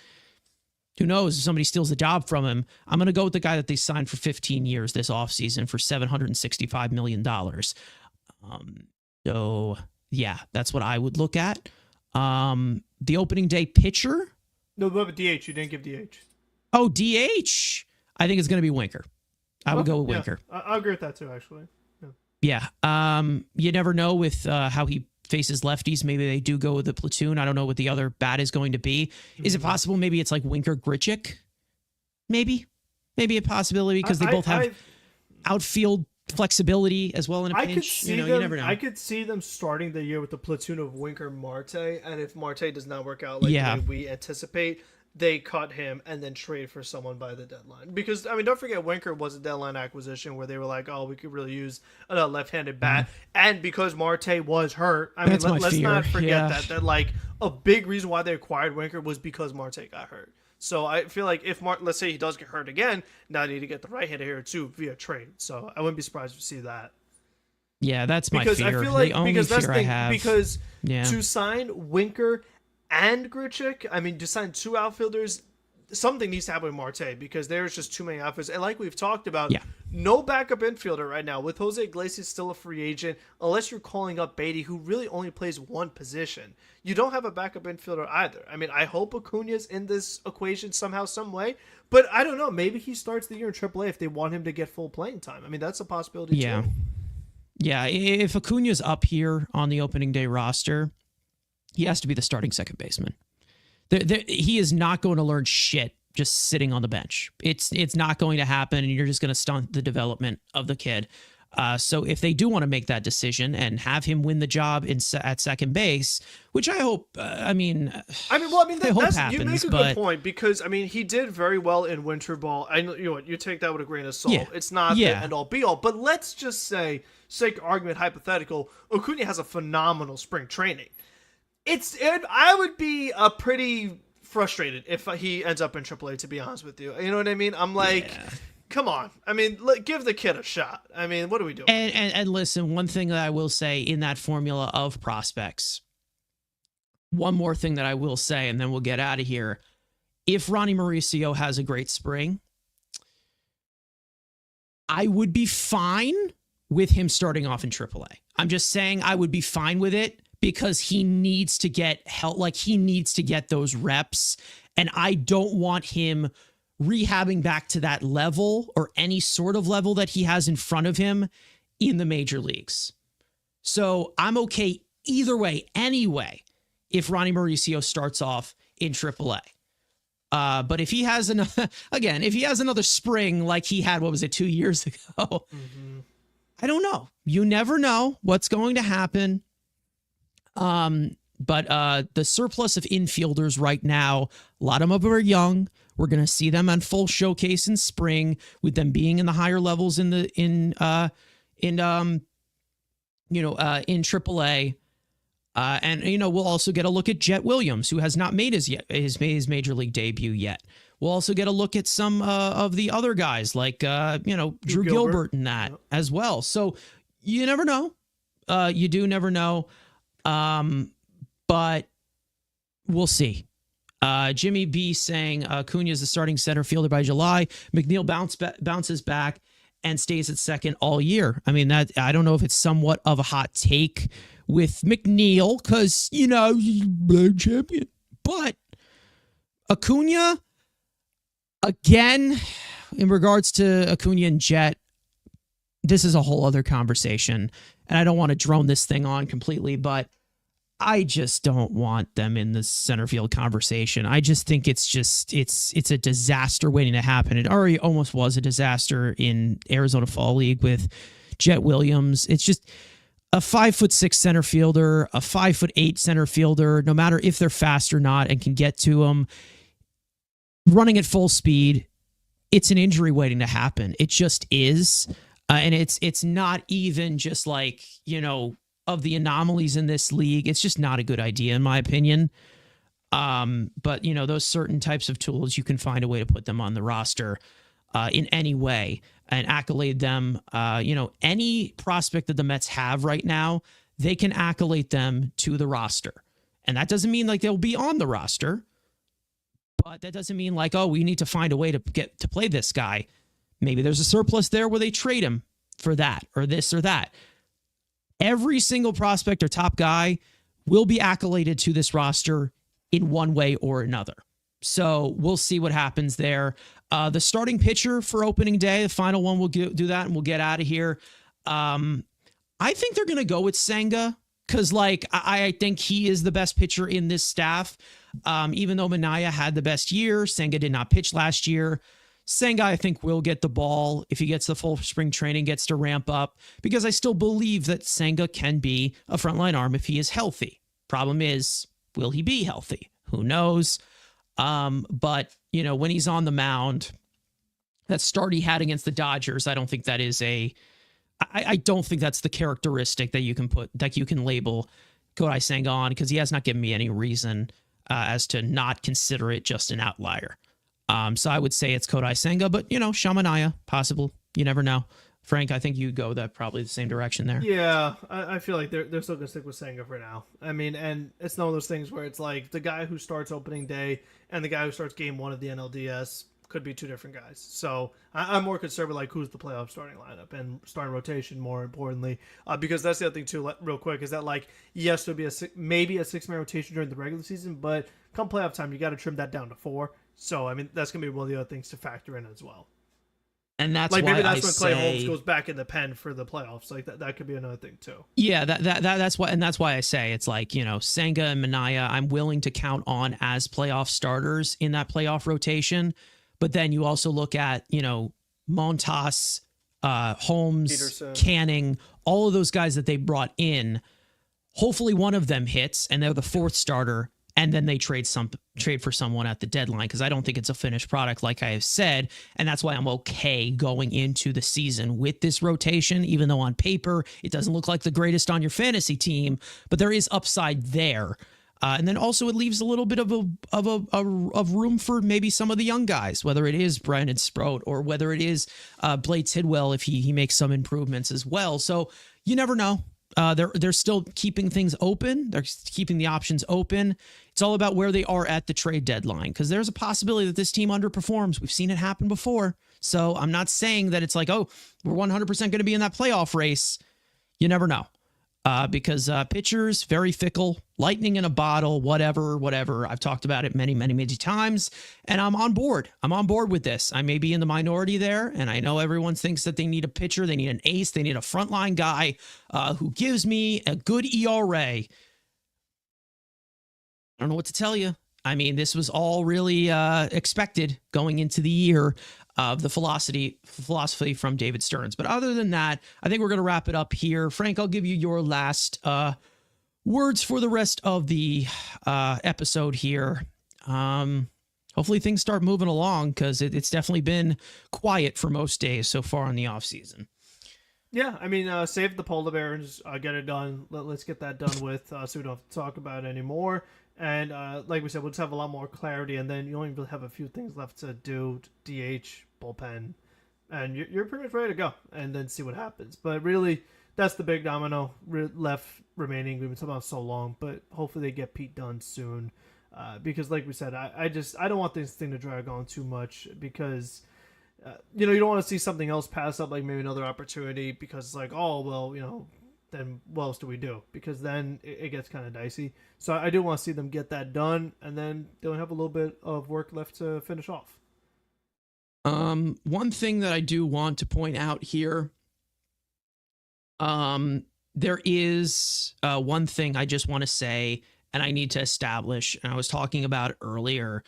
who knows if somebody steals the job from him. I'm going to go with the guy that they signed for 15 years this offseason for $765 million. So, yeah, that's what I would look at. The opening day pitcher. No, but DH. You didn't give DH. Oh, DH. I think it's going to be Winker. I would go with Winker. I agree with that too, actually. Yeah. You never know with how he faces lefties. Maybe they do go with the platoon. I don't know what the other bat is going to be. Is it possible maybe it's like Winker Grichuk? Maybe a possibility, because they both have outfield flexibility as well in a pinch. You never know. I could see them starting the year with the platoon of Winker Marte, and if Marte does not work out like the way we anticipate, they cut him and then trade for someone by the deadline. Because, I mean, don't forget, Winker was a deadline acquisition where they were like, oh, we could really use a left-handed bat. And because Marte was hurt, I mean, let's not forget that like a big reason why they acquired Winker was because Marte got hurt. So I feel like if let's say he does get hurt again, now they need to get the right-hander here too via trade. So I wouldn't be surprised to see that. Yeah, that's my fear. Because I feel like, the only because that's fear the I thing, have. because to sign Winker and Grichuk, I mean, to sign two outfielders, something needs to happen with Marte, because there's just too many outfielders. And like we've talked about, no backup infielder right now. With Jose Iglesias still a free agent, unless you're calling up Beatty, who really only plays one position. You don't have a backup infielder either. I mean, I hope Acuna's in this equation somehow, some way. But I don't know. Maybe he starts the year in AAA if they want him to get full playing time. I mean, that's a possibility too. Yeah, if Acuna's up here on the opening day roster, he has to be the starting second baseman. He is not going to learn shit just sitting on the bench. It's not going to happen, and you're just going to stunt the development of the kid. So if they do want to make that decision and have him win the job at second base, which I hope, you make a good point, because I mean, he did very well in winter ball. I know you take that with a grain of salt. It's not the end all be all, but let's just say, sake of argument, hypothetical, Acuna has a phenomenal spring training. I would be pretty frustrated if he ends up in AAA, to be honest with you. You know what I mean? I'm like, come on. I mean, give the kid a shot. I mean, what are we doing? And listen, one thing that I will say in that formula of prospects, one more thing that I will say, and then we'll get out of here. If Ronnie Mauricio has a great spring, I would be fine with him starting off in AAA. I'm just saying I would be fine with it, because he needs to get help. Like, he needs to get those reps. And I don't want him rehabbing back to that level or any sort of level that he has in front of him in the major leagues. So I'm okay either way, anyway, if Ronnie Mauricio starts off in AAA. But if he has if he has another spring like he had, 2 years ago, I don't know. You never know what's going to happen. But the surplus of infielders right now, a lot of them are young. We're going to see them on full showcase in spring, with them being in the higher levels in AAA. And we'll also get a look at Jet Williams, who has not made his major league debut yet. We'll also get a look at some of the other guys like Drew Gilbert and that as well. So you never know. You do never know. But we'll see. Jimmy B saying Acuna is the starting center fielder by July. McNeil bounces back and stays at second all year. I mean, that I don't know if it's somewhat of a hot take with McNeil, because he's a champion. But Acuna, again, in regards to Acuna and Jet, this is a whole other conversation, and I don't want to drone this thing on completely, but I just don't want them in the center field conversation. I just think it's a disaster waiting to happen. It already almost was a disaster in Arizona Fall League with Jet Williams. It's just a 5'6" center fielder, a 5'8" center fielder, no matter if they're fast or not and can get to them, running at full speed. It's an injury waiting to happen. It just is. And it's not even just like, of the anomalies in this league. It's just not a good idea, in my opinion. But, those certain types of tools, you can find a way to put them on the roster in any way and accolade them. Any prospect that the Mets have right now, they can accolade them to the roster. And that doesn't mean like they'll be on the roster, but that doesn't mean like, oh, we need to find a way to get to play this guy. Maybe there's a surplus there where they trade him for that or this or that. Every single prospect or top guy will be accoladed to this roster in one way or another. So we'll see what happens there. The starting pitcher for opening day, the final one, we'll do that and we'll get out of here. I think they're going to go with Senga because, like, I think he is the best pitcher in this staff. Even though Minaya had the best year, Senga did not pitch last year. Senga, I think, will get the ball if he gets the full spring training, gets to ramp up, because I still believe that Senga can be a frontline arm if he is healthy. Problem is, will he be healthy? Who knows? But, you know, when he's on the mound, that start he had against the Dodgers, I don't think that is I don't think that's the characteristic that you can put, that you can label Kodai Senga on, because he has not given me any reason as to not consider it just an outlier. So I would say it's Kodai Senga, but, you know, Shamanaya, possible. You never know. Frank, I think you go that probably the same direction there. Yeah, I feel like they're still going to stick with Senga for now. I mean, and it's one of those things where it's like the guy who starts opening day and the guy who starts game one of the NLDS could be two different guys. So I'm more concerned with like who's the playoff starting lineup and starting rotation, more importantly, because that's the other thing too. Real quick, is that like yes, there'll be maybe a 6-man rotation during the regular season, but come playoff time, you got to trim that down to 4. So I mean, that's gonna be one of the other things to factor in as well. And that's like why maybe that's I when Clay say, Holmes goes back in the pen for the playoffs. Like that could be another thing too. Yeah, that's why, and that's why I say it's like, you know, Senga and Minaya, I'm willing to count on as playoff starters in that playoff rotation. But then you also look at, you know, Montas, Holmes, Peterson, Canning, all of those guys that they brought in. Hopefully one of them hits and they're the 4th starter, and then they trade for someone at the deadline, because I don't think it's a finished product, like I have said. And that's why I'm okay going into the season with this rotation, even though on paper it doesn't look like the greatest on your fantasy team, but there is upside there. And then also it leaves a little bit of room for maybe some of the young guys, whether it is Brandon Sproat or whether it is Blade Tidwell if he makes some improvements as well. So you never know. They're still keeping things open. They're keeping the options open. It's all about where they are at the trade deadline, because there's a possibility that this team underperforms. We've seen it happen before. So I'm not saying that it's like, oh, we're 100% going to be in that playoff race. You never know. Because pitchers, very fickle, lightning in a bottle, whatever. I've talked about it many times, and I'm on board. I'm on board with this. I may be in the minority there, and I know everyone thinks that they need a pitcher, they need an ace, they need a frontline guy who gives me a good ERA. I don't know what to tell you. I mean, this was all really expected going into the year of the philosophy from David Stearns. But other than that, I think we're going to wrap it up here. Frank, I'll give you your last words for the rest of the episode here. Hopefully things start moving along, because it's definitely been quiet for most days so far in the offseason. Yeah, I mean, save the polar bears, get it done. Let's get that done with, so we don't have to talk about it anymore. And like we said, we'll just have a lot more clarity, and then you only really have a few things left to do: DH, bullpen, and you're pretty much ready to go, and then see what happens. But really, that's the big domino left remaining. We've been talking about so long, but hopefully they get Pete done soon, because like we said, I don't want this thing to drag on too much, because you know, you don't want to see something else pass up, like maybe another opportunity, because it's like, oh well, you know, then what else do we do? Because then it gets kind of dicey. So I do want to see them get that done, and then they'll have a little bit of work left to finish off. One thing that I do want to point out here, there is one thing I just want to say, and I need to establish, and I was talking about it earlier.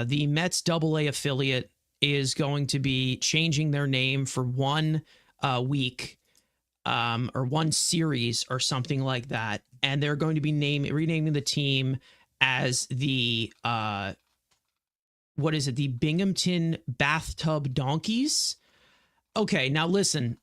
The Mets AA affiliate is going to be changing their name for 1 week, or 1 series or something like that. And they're going to be renaming the team as the, the Binghamton Bathtub Donkeys. Okay, now listen,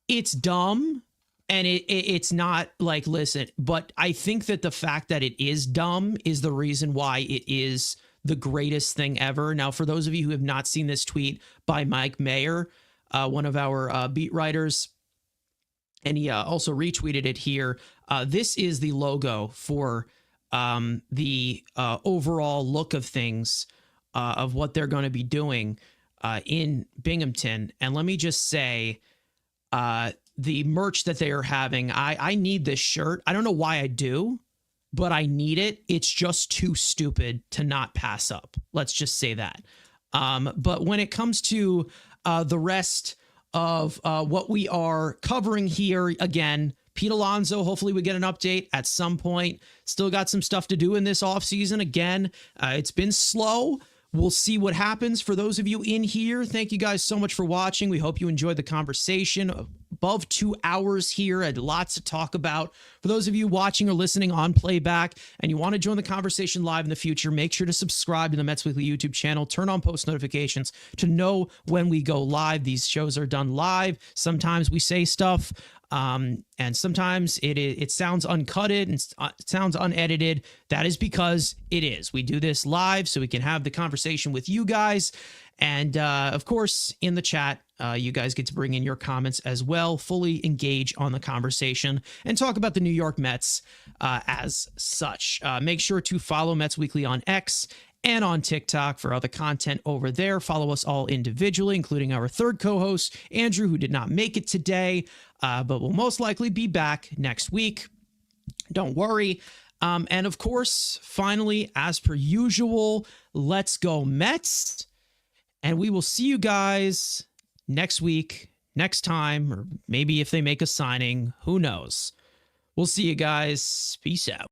it's dumb, and it's not like, listen, but I think that the fact that it is dumb is the reason why it is the greatest thing ever. Now, for those of you who have not seen this tweet by Mike Mayer, one of our beat writers, and he also retweeted it here. This is the logo for the overall look of things, of what they're going to be doing in Binghamton. And let me just say, the merch that they are having, I need this shirt. I don't know why I do, but I need it. It's just too stupid to not pass up. Let's just say that. But when it comes to the rest of what we are covering here, again, Pete Alonso, hopefully we get an update at some point. Still got some stuff to do in this offseason. Again, it's been slow. We'll see what happens. For those of you in here, thank you guys so much for watching. We hope you enjoyed the conversation. Above 2 hours here, and lots to talk about. For those of you watching or listening on playback and you want to join the conversation live in the future, make sure to subscribe to the Mets Weekly YouTube channel. Turn on post notifications to know when we go live. These shows are done live. Sometimes we say stuff, and sometimes it sounds uncutted and it sounds unedited. That is because it is. We do this live so we can have the conversation with you guys. And of course, in the chat, you guys get to bring in your comments as well, fully engage on the conversation and talk about the New York Mets as such. Make sure to follow Mets Weekly on X and on TikTok for other content over there. Follow us all individually, including our third co-host, Andrew, who did not make it today, but will most likely be back next week. Don't worry. And of course, finally, as per usual, let's go Mets. And we will see you guys next week, next time, or maybe if they make a signing, who knows. We'll see you guys. Peace out.